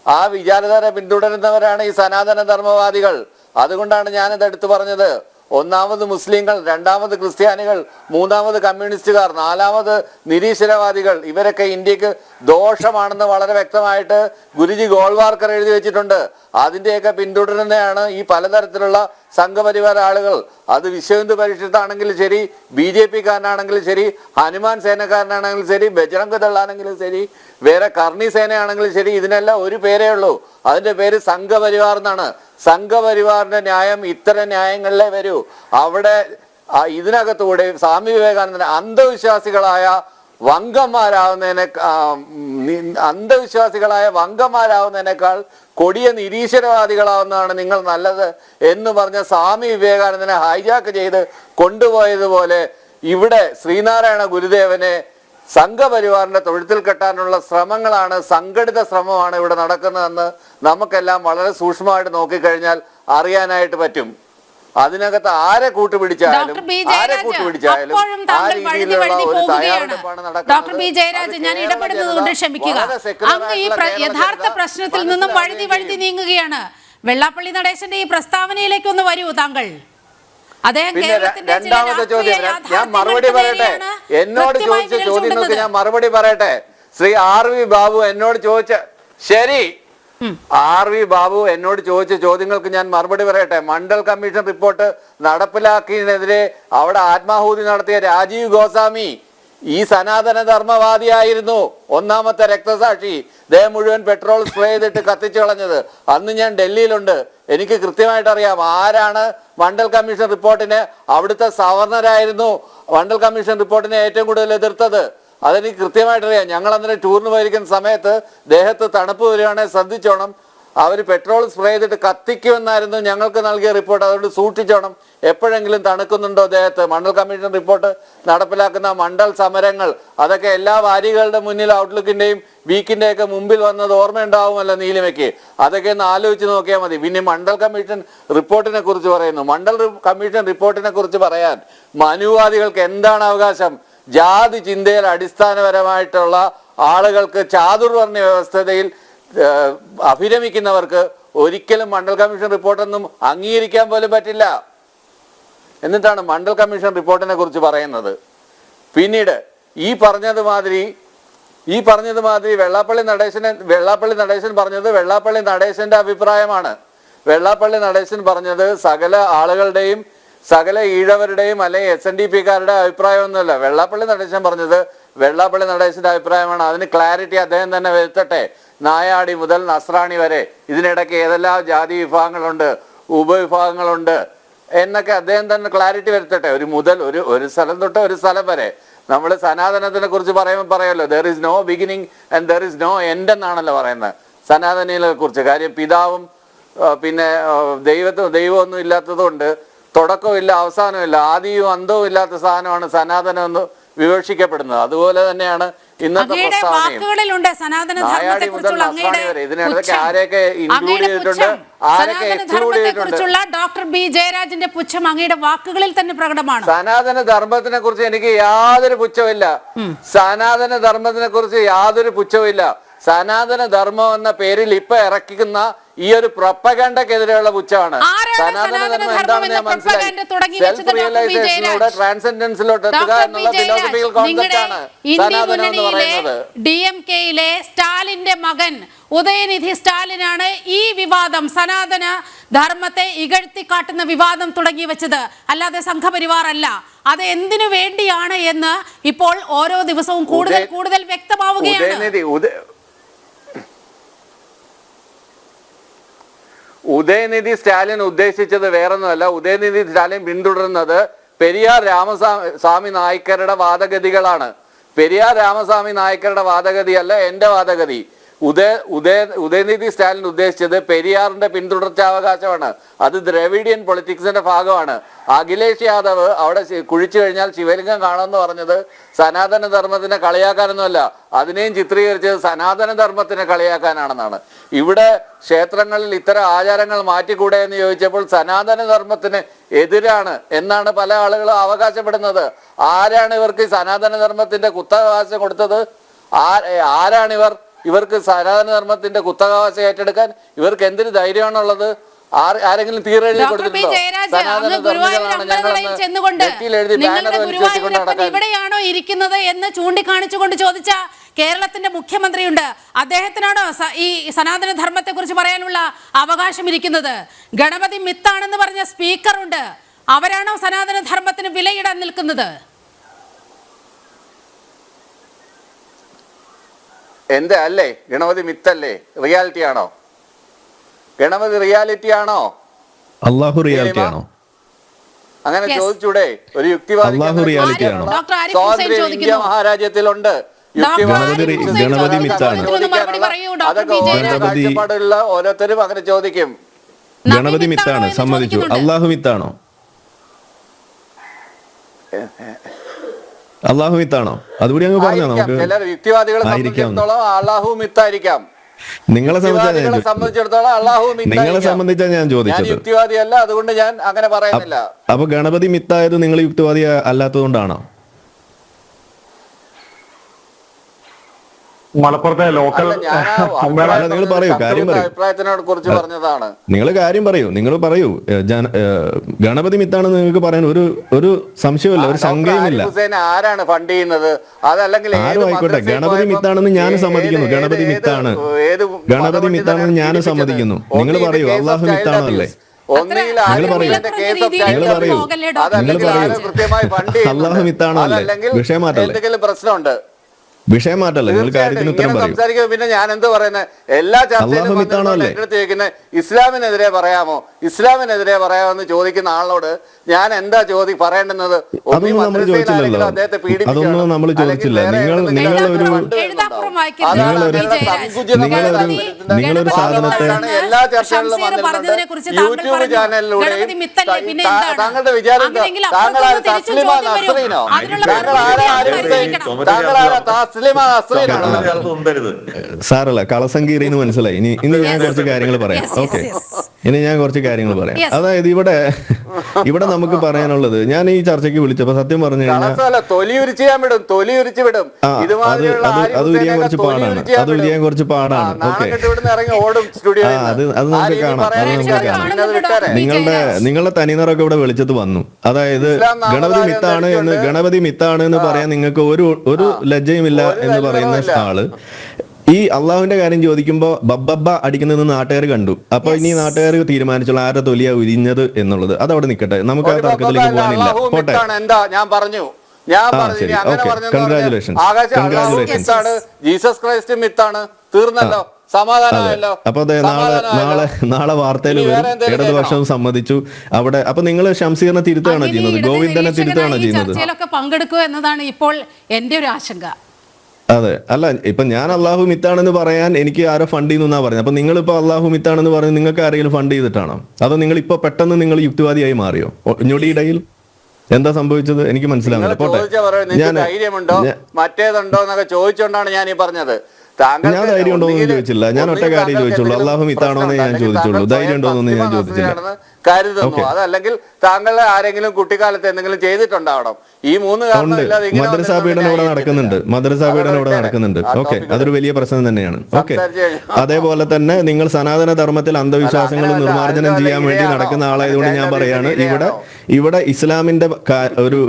ആ വിചാരധാര പിന്തുടരുന്നവരാണ് ഈ സനാതന ധർമ്മവാദികൾ. അതുകൊണ്ടാണ് ഞാനിത് എടുത്തു പറഞ്ഞത്. ഒന്നാമത് മുസ്ലിങ്ങൾ, രണ്ടാമത് ക്രിസ്ത്യാനികൾ, മൂന്നാമത് കമ്മ്യൂണിസ്റ്റുകാർ, നാലാമത് നിരീശ്വരവാദികൾ. ഇവരൊക്കെ ഇന്ത്യക്ക് ദോഷമാണെന്ന് വളരെ വ്യക്തമായിട്ട് ഗുരുജി ഗോൾവാർക്കർ എഴുതി വെച്ചിട്ടുണ്ട്. അതിൻ്റെയൊക്കെ പിന്തുടരുന്നതാണ് ഈ പലതരത്തിലുള്ള സംഘപരിവാര ആളുകൾ. അത് വിശ്വഹിന്ദു പരിഷത്താണെങ്കിലും ശരി, BJP-കാരനാണെങ്കിലും ശരി, ഹനുമാൻ സേനക്കാരനാണെങ്കിലും ശരി, ബജ്രംഗ് ദളാണെങ്കിലും ശരി, വേറെ കർണി സേനയാണെങ്കിലും ശരി, ഇതിനെല്ലാം ഒരു പേരേ ഉള്ളൂ. അതിൻ്റെ പേര് സംഘപരിവാർ എന്നാണ്. സംഘപരിവാറിന്റെ ന്യായം ഇത്തരം ന്യായങ്ങളിലേ വരൂ. അവിടെ ഇതിനകത്തൂടെ സ്വാമി വിവേകാനന്ദൻ അന്ധവിശ്വാസികളായ വങ്കന്മാരാവുന്നതിനേക്കാൾ കൊടിയ നിരീശ്വരവാദികളാവുന്നതാണ് നിങ്ങൾ നല്ലത് എന്ന് പറഞ്ഞ സ്വാമി വിവേകാനന്ദനെ ഹൈജാക്ക് ചെയ്ത് കൊണ്ടുപോയതുപോലെ ഇവിടെ ശ്രീനാരായണ ഗുരുദേവനെ സംഘപരിവാറിന്റെ തൊഴുത്തിൽ കെട്ടാനുള്ള ശ്രമങ്ങളാണ്, സംഘടിത ശ്രമമാണ് ഇവിടെ നടക്കുന്നതെന്ന് നമുക്കെല്ലാം വളരെ സൂക്ഷ്മമായിട്ട് നോക്കിക്കഴിഞ്ഞാൽ അറിയാനായിട്ട് പറ്റും. അതിനകത്ത് ആരെ കൂട്ടുപിടിച്ചാലും ആ രീതിയിലുള്ള ഒരു തയ്യാറെടുപ്പാണ് നടക്കുന്നത്. ഞാൻ ഇടപെടുന്നതുകൊണ്ട് ക്ഷമിക്കുക. അങ്ങ് ഈ യഥാർത്ഥ പ്രശ്നത്തിൽ നിന്നും വഴുതി നീങ്ങുകയാണ്. വെള്ളാപ്പള്ളി നടേശന്റെ ഈ പ്രസ്താവനയിലേക്ക് ഒന്ന് വരൂ താങ്കൾ. പിന്നെ രണ്ടാമത്തെ ചോദ്യം ഞാൻ മറുപടി പറയട്ടെ. എന്നോട് ചോദിച്ച ചോദ്യങ്ങൾക്ക് ഞാൻ മറുപടി പറയട്ടെ. ശ്രീ ആർ വി ബാബു എന്നോട് ചോദിച്ച ചോദ്യങ്ങൾക്ക് ഞാൻ മറുപടി പറയട്ടെ. മണ്ഡൽ കമ്മീഷൻ റിപ്പോർട്ട് നടപ്പിലാക്കിയതിനെതിരെ അവിടെ ആത്മാഹൂതി നടത്തിയ രാജീവ് ഗോസ്വാമി ഈ സനാതന ധർമ്മവാദിയായിരുന്നു, ഒന്നാമത്തെ രക്തസാക്ഷി. ദേഹം മുഴുവൻ പെട്രോൾ സ്പ്രേ ചെയ്തിട്ട് കത്തിച്ചു കളഞ്ഞത്. അന്ന് ഞാൻ ഡൽഹിയിലുണ്ട്, എനിക്ക് കൃത്യമായിട്ട് അറിയാം ആരാണ് മണ്ഡൽ കമ്മീഷൻ റിപ്പോർട്ടിനെ. അവിടുത്തെ സവർണരായിരുന്നു മണ്ഡൽ കമ്മീഷൻ റിപ്പോർട്ടിനെ ഏറ്റവും കൂടുതൽ എതിർത്തത്. അതെനിക്ക് കൃത്യമായിട്ടറിയാം. ഞങ്ങൾ അന്നേരം ടൂറിന് പോയിരിക്കുന്ന സമയത്ത് ദേഹത്ത് തണുപ്പ് വരികയാണെങ്കിൽ ശ്രദ്ധിച്ചോണം, അവർ പെട്രോൾ സ്പ്രേ ചെയ്തിട്ട് കത്തിക്കുമെന്നായിരുന്നു ഞങ്ങൾക്ക് നൽകിയ റിപ്പോർട്ട്. അതുകൊണ്ട് സൂക്ഷിച്ചോണം, എപ്പോഴെങ്കിലും തണുക്കുന്നുണ്ടോ ദേഹത്ത്. മണ്ഡൽ കമ്മീഷൻ റിപ്പോർട്ട് നടപ്പിലാക്കുന്ന മണ്ഡൽ സമരങ്ങൾ അതൊക്കെ എല്ലാ വാരികളുടെ മുന്നിൽ ഔട്ട്ലുക്കിന്റെയും വീക്കിന്റെ ഒക്കെ മുമ്പിൽ വന്നത് ഓർമ്മയുണ്ടാവുമല്ലോ നീലിമയ്ക്ക്. അതൊക്കെ ഒന്ന് ആലോചിച്ച് നോക്കിയാൽ മതി. പിന്നെ മണ്ഡൽ കമ്മീഷൻ റിപ്പോർട്ടിനെ കുറിച്ച് പറയുന്നു. മണ്ഡൽ കമ്മീഷൻ റിപ്പോർട്ടിനെ കുറിച്ച് പറയാൻ മനുവാദികൾക്ക് എന്താണ് അവകാശം? ജാതി ചിന്തയിൽ അടിസ്ഥാനപരമായിട്ടുള്ള ആളുകൾക്ക്, ചാതുർവർണ്ണ വ്യവസ്ഥതയിൽ അഭിരമിക്കുന്നവർക്ക് ഒരിക്കലും മണ്ഡൽ കമ്മീഷൻ റിപ്പോർട്ടൊന്നും അംഗീകരിക്കാൻ പോലും പറ്റില്ല. എന്നിട്ടാണ് മണ്ഡൽ കമ്മീഷൻ റിപ്പോർട്ടിനെ കുറിച്ച് പറയുന്നത്. പിന്നീട് ഈ പറഞ്ഞത് മാതിരി വെള്ളാപ്പള്ളി നടേശൻ പറഞ്ഞത് വെള്ളാപ്പള്ളി നടേശന്റെ അഭിപ്രായമാണ്. വെള്ളാപ്പള്ളി നടേശൻ പറഞ്ഞത് സകല ആളുകളുടെയും സകല ഈഴവരുടെയും അല്ലെങ്കിൽ SNDP-കാരുടെ അഭിപ്രായമൊന്നുമല്ല. വെള്ളാപ്പള്ളി നടേശൻ പറഞ്ഞത് വെള്ളാപ്പള്ളി നടേശന്റെ അഭിപ്രായമാണ്. അതിന് ക്ലാരിറ്റി അദ്ദേഹം തന്നെ വരുത്തട്ടെ. നായാടി മുതൽ നസ്രാണി വരെ ഇതിനിടയ്ക്ക് ഏതെല്ലാം ജാതി വിഭാഗങ്ങളുണ്ട്, ഉപവിഭാഗങ്ങളുണ്ട് എന്നൊക്കെ അദ്ദേഹം തന്നെ ക്ലാരിറ്റി വരുത്തട്ടെ. ഒരു സ്ഥലം തൊട്ട് ഒരു സ്ഥലം വരെ. നമ്മൾ സനാതനത്തിനെ കുറിച്ച് പറയുമല്ലോ, there is no beginning and there is no end എന്നാണല്ലോ പറയുന്നത് സനാതനികളെ കുറിച്ച്. കാര്യം പിതാവും പിന്നെ ദൈവമൊന്നും ഇല്ലാത്തതുകൊണ്ട് തുടക്കമില്ല അവസാനമില്ല, ആദിയും അന്തവും ഇല്ലാത്ത സാധനമാണ് സനാതനം എന്ന് വിവക്ഷിക്കപ്പെടുന്നത്. അതുപോലെ തന്നെയാണ് ഇന്നത്തെ അങ്ങയുടെ പ്രസ്താവനയും. വാക്കുകളിലുണ്ട് സനാതന നായാടി മുതൽ ധർമ്മത്തെക്കുറിച്ചുള്ള നസ്രാണി വരെ അങ്ങയുടെ ഇതിനകത്തൊക്കെ പുച്ഛം. ആരെയൊക്കെ ഇൻക്ലൂഡ് അങ്ങയുടെ ചെയ്തിട്ടുണ്ട്, പുച്ഛം ആരൊക്കെ സനാതന എക്സ്ക്ലൂഡ് ചെയ്തിട്ടുണ്ട്. ധർമ്മത്തെക്കുറിച്ചുള്ള ഡോക്ടർ ബി ജയരാജന്റെ പുച്ഛം അങ്ങയുടെ വാക്കുകളിൽ തന്നെ പ്രകടമാണ്. സനാതന ധർമ്മത്തിനെ കുറിച്ച് എനിക്ക് യാതൊരു പുച്ഛമില്ല. സനാതന ധർമ്മത്തിനെ കുറിച്ച് യാതൊരു പുച്ഛവുമില്ല. സനാതന ധർമ്മം എന്ന പേരിൽ ഇപ്പൊ ഇറക്കുന്ന ഈ ഒരു പ്രൊപ്പഗാൻഡക്കെതിരെയുള്ള പുച്ഛമാണ്. സനാതന ധർമ്മം എന്താണെന്ന് ഞാൻ മനസ്സിലായി. സെൽഫ് റിയലൈസേഷനിലൂടെ ട്രാൻസെൻഡൻസിലോട്ട് എത്തുക എന്നുള്ള ഫിലോസഫിക്കൽ കോൺസെപ്റ്റ് ആണ് സനാതനം എന്ന് പറയുന്നത്. DMK-യിലെ സ്റ്റാലിന്റെ മകൻ ഉദയനിധി സ്റ്റാലിനാണ് ഈ വിവാദം, സനാതന ധർമ്മത്തെ ഇകഴ്ത്തിക്കാട്ടുന്ന വിവാദം തുടങ്ങി വെച്ചത്, അല്ലാതെ സംഘപരിവാർ അല്ല. അത് എന്തിനു വേണ്ടിയാണ് എന്ന് ഇപ്പോൾ ഓരോ ദിവസവും കൂടുതൽ കൂടുതൽ വ്യക്തമാവുകയാണ്. ഉദയനിധി സ്റ്റാലിൻ ഉദ്ദേശിച്ചത് വേറൊന്നുമല്ല. ഉദയനിധി സ്റ്റാലിൻ പിന്തുടരുന്നത് പെരിയാർ രാമസ്വാമി നായ്ക്കരുടെ വാദഗതികളാണ്. പെരിയാർ രാമസ്വാമി നായ്ക്കരുടെ വാദഗതിയല്ല എന്റെ വാദഗതി. ഉദയനിധി സ്റ്റാലിൻ ഉദ്ദേശിച്ചത് പെരിയാറിന്റെ പിന്തുടർച്ചാവകാശമാണ്. അത് ദ്രവിഡിയൻ പൊളിറ്റിക്സിന്റെ ഭാഗമാണ്. അഖിലേഷ് യാദവ് അവിടെ കുഴിച്ചു കഴിഞ്ഞാൽ ശിവലിംഗം കാണുമെന്ന് പറഞ്ഞത് സനാതന ധർമ്മത്തിനെ കളിയാക്കാനൊന്നുമല്ല, അതിനെയും ചിത്രീകരിച്ചത് സനാതന ധർമ്മത്തിനെ കളിയാക്കാനാണെന്നാണ്. ഇവിടെ ക്ഷേത്രങ്ങളിൽ ഇത്തരം ആചാരങ്ങൾ മാറ്റിക്കൂടെ എന്ന് ചോദിച്ചപ്പോൾ സനാതന ധർമ്മത്തിന് എതിരാണ് എന്നാണ് പല ആളുകളും അവകാശപ്പെടുന്നത്. ആരാണ് ഇവർക്ക് സനാതന ധർമ്മത്തിന്റെ കുത്തകാവകാശം കൊടുത്തത്? ആരാണിവർ? ഇവർക്ക് സനാതന ധർമ്മത്തിന്റെ കുത്തകാവകാശം ഏറ്റെടുക്കാൻ ഇവർക്ക് എന്തിന് ധൈര്യമാണുള്ളത്? ആരെങ്കിലും തീരെഴുതി കൊടുത്തിട്ടുണ്ടോ? ഇവിടെയാണോ ഇരിക്കുന്നത് എന്ന് ചൂണ്ടിക്കാണിച്ചുകൊണ്ട് ചോദിച്ച കേരളത്തിന്റെ മുഖ്യമന്ത്രിയുണ്ട്. അദ്ദേഹത്തിനാണോ ഈ സനാതന ധർമ്മത്തെ കുറിച്ച് പറയാനുള്ള അവകാശം ഇരിക്കുന്നത്? ഗണപതി മിത്താണെന്ന് പറഞ്ഞ സ്പീക്കറുണ്ട്. അവരാണോ സനാതന ധർമ്മത്തിന് വിലയിടാൻ നിൽക്കുന്നത്? എന്താ അല്ലേ? ഗണപതി മിത്തല്ലേ? റിയാലിറ്റി ആണോ? ഗണപതി റിയാലിറ്റി ആണോ? അല്ലാഹു റിയാലിറ്റി ആണോ? അങ്ങനെ ചോദിച്ചൂടെ? ഒരു യുക്തിവാദി സ്വാതന്ത്ര്യ ഇന്ത്യ മഹാരാജ്യത്തിലുണ്ട്. ഗണപതി മിത്താണ്. അതൊക്കെ ഓരോ കാഴ്ചപ്പാടുള്ള ഓരോരുത്തരും അങ്ങനെ ചോദിക്കും. ഗണപതി മിത്താണ്, സമ്മതിച്ചു. അല്ലാഹു മിത്താണോ? അല്ലാഹു മിത്താണോ? അതുകൂടി അങ്ങ് പറഞ്ഞോ. നമുക്ക് ചില യുക്തിവാദികളെ സംബന്ധിച്ചിടത്തോളം അല്ലാഹു മിത്തായിരിക്കാം. നിങ്ങളെ സംബന്ധിച്ചിടത്തോളം അല്ലാഹു നിങ്ങളെ സംബന്ധിച്ചാണ് ഞാൻ ചോദിച്ചത്. യുക്തിവാദിയല്ല, അതുകൊണ്ട് ഞാൻ അങ്ങനെ പറയുന്നില്ല. അപ്പൊ ഗണപതി മിത്തായത് നിങ്ങൾ യുക്തിവാദി അല്ലാത്തതുകൊണ്ടാണോ? മലപ്പുറത്തെ ലോക്കൽ നിങ്ങൾ പറയൂ, കാര്യം പറയൂ. അഭിപ്രായത്തിനോട് കുറിച്ച് പറഞ്ഞതാണ്. നിങ്ങൾ കാര്യം പറയൂ, നിങ്ങൾ പറയൂ. ഗണപതി മിത്താണെന്ന് നിങ്ങൾക്ക് പറയാൻ ഒരു സംശയമില്ല, ഒരു ശങ്കയുമില്ല. ആരാണ് ഫണ്ട് ചെയ്യുന്നത്? അതല്ലെങ്കിൽ ആരും ആയിക്കോട്ടെ, ഗണപതി മിത്താണെന്ന് ഞാൻ സമ്മതിക്കുന്നു. ഗണപതി മിത്താണ്, ഗണപതി മിത്താണെന്ന് ഞാൻ സമ്മതിക്കുന്നു. നിങ്ങൾ പറയൂ, അല്ലാഹു മിത്താണോ അല്ലേ? അല്ലാഹു മിത്താണോ അല്ലേ? വിഷയം മാറ്റല്ലേ, പ്രശ്നമുണ്ട്. വിഷയം മാറ്റല്ലേ, നിങ്ങൾ കാര്യത്തിന് ഉത്തരം പറയും. പിന്നെ ഞാൻ എന്ത് പറയുന്നത്? എല്ലാ ചർച്ചയിലും ചോദിക്കുന്നത് ഇസ്ലാമിനെതിരെ പറയാമോ, ഇസ്ലാമിനെതിരെ പറയാമോ എന്ന് ചോദിക്കുന്ന ആളോട് ഞാൻ എന്താ പറയേണ്ടുന്നത്? അതൊന്നും നമ്മൾ ചോദിച്ചില്ലല്ലോ, അതൊന്നും നമ്മൾ ചോദിച്ചില്ല. നിങ്ങളൊരു സാധനത്തെ എല്ലാ ചർച്ചകളിലും യൂട്യൂബ് ചാനലിലൂടെയും താങ്കളുടെ വിചാരം താങ്കൾ തസ്ലിമ നസ്രീനോ? താങ്കൾ സാറല്ല, കളസങ്കീറിന്ന് മനസ്സിലായി. ഇനി ഞാൻ കുറച്ച് കാര്യങ്ങൾ പറയാം. ഓക്കെ, ഇനി ഞാൻ കുറച്ച് കാര്യങ്ങൾ പറയാം. അതായത് ഇവിടെ നമുക്ക് പറയാനുള്ളത്, ഞാൻ ഈ ചർച്ചയ്ക്ക് വിളിച്ചപ്പോ സത്യം പറഞ്ഞു കഴിഞ്ഞാൽ അത് ഉരിയാൻ കുറച്ച് പാടാണ്, അത് ഉരിയാൻ കുറച്ച് പാടാണ്. ഓക്കെ, അത് നമുക്ക് കാണാം. നിങ്ങളുടെ തനിനിറൊക്കെ ഇവിടെ വെളിച്ചത്ത് വന്നു. അതായത് ഗണപതി മിത്താണ് എന്ന് പറയാൻ നിങ്ങൾക്ക് ഒരു ലജ്ജയുമില്ല എന്ന് പറയുന്ന ആള് ഈ അള്ളാഹുവിന്റെ കാര്യം ചോദിക്കുമ്പോ ബബ്ബ അടിക്കുന്നത് നാട്ടുകാർ കണ്ടു. അപ്പൊ ഇനി നാട്ടുകാർ തീരുമാനിച്ചുള്ള ആരുടെ തൊലിയാ ഉരിഞ്ഞത് എന്നുള്ളത് അതവിടെ നിൽക്കട്ടെ, നമുക്ക് ആ തർക്കത്തിലേക്ക് പോകാനില്ല. പോട്ടെ, കൺഗ്രാജുലേഷൻസ്. ജീസസ് ക്രൈസ്റ്റ് മിത്താണ്, തീർന്നല്ലോ, സമാധാനമല്ലോ. അപ്പൊ അതെ, നാളെ വാർത്തയിൽ വരും ഇടതുപക്ഷം സമ്മതിച്ചു അവിടെ. അപ്പൊ നിങ്ങൾ ഷംസീറിനെ തിരുത്തുകയാണോ ചെയ്യുന്നത്? ഗോവിന്ദനെ തിരുത്തുകയാണോ ചെയ്യുന്നത്? പങ്കെടുക്കുക എന്നതാണ് ഇപ്പോൾ എന്റെ ഒരു ആശങ്ക. അതെ, അല്ല, ഇപ്പൊ ഞാൻ അള്ളാഹു മിത്താണെന്ന് പറയാൻ എനിക്ക് ആരോ ഫണ്ട് ചെയ്യുന്നാ പറഞ്ഞത്. അപ്പൊ നിങ്ങളിപ്പോ അള്ളാഹു മിത്താണെന്ന് പറഞ്ഞ് നിങ്ങൾക്ക് ആരെങ്കിലും ഫണ്ട് ചെയ്തിട്ടാണോ? അതോ നിങ്ങൾ ഇപ്പൊ പെട്ടെന്ന് നിങ്ങൾ യുക്തിവാദിയായി മാറിയോ ഞൊടിയിടയിൽ? എന്താ സംഭവിച്ചത് എനിക്ക് മനസ്സിലാവുന്നില്ല. പോട്ടെ, ധൈര്യമുണ്ടോ മറ്റേതുണ്ടോ എന്നൊക്കെ ചോദിച്ചോണ്ടാണ് ഞാൻ ഈ പറഞ്ഞത്. ഞാൻ ധൈര്യം ഉണ്ടോന്ന് ചോദിച്ചില്ല, ഞാൻ ഒറ്റ കാര്യം ചോദിച്ചുള്ളൂ, അള്ളാഹു ഇത്താണോന്ന് ഞാൻ ചോദിച്ചുള്ളൂ, ധൈര്യം ഉണ്ടോന്ന് ഞാൻ ചോദിച്ചില്ല. കരുതുന്നു, അതല്ലെങ്കിൽ താങ്കൾ ആരെങ്കിലും കുട്ടിക്കാലത്ത് എന്തെങ്കിലും ചെയ്തിട്ടുണ്ടാവണം. ഈ 3 കാരണം മദ്രസാ പീഡനം ഇവിടെ നടക്കുന്നുണ്ട്, മദ്രസാ പീഡനം ഇവിടെ നടക്കുന്നുണ്ട്. ഓക്കെ, അതൊരു വലിയ പ്രശ്നം തന്നെയാണ്. ഓക്കെ, അതേപോലെ തന്നെ നിങ്ങൾ സനാതന ധർമ്മത്തിൽ അന്ധവിശ്വാസങ്ങൾ നിർമ്മാർജ്ജനം ചെയ്യാൻ വേണ്ടി നടക്കുന്ന ആളായതുകൊണ്ട് ഞാൻ പറയാണ്, ഇവിടെ ഇസ്ലാമിന്റെ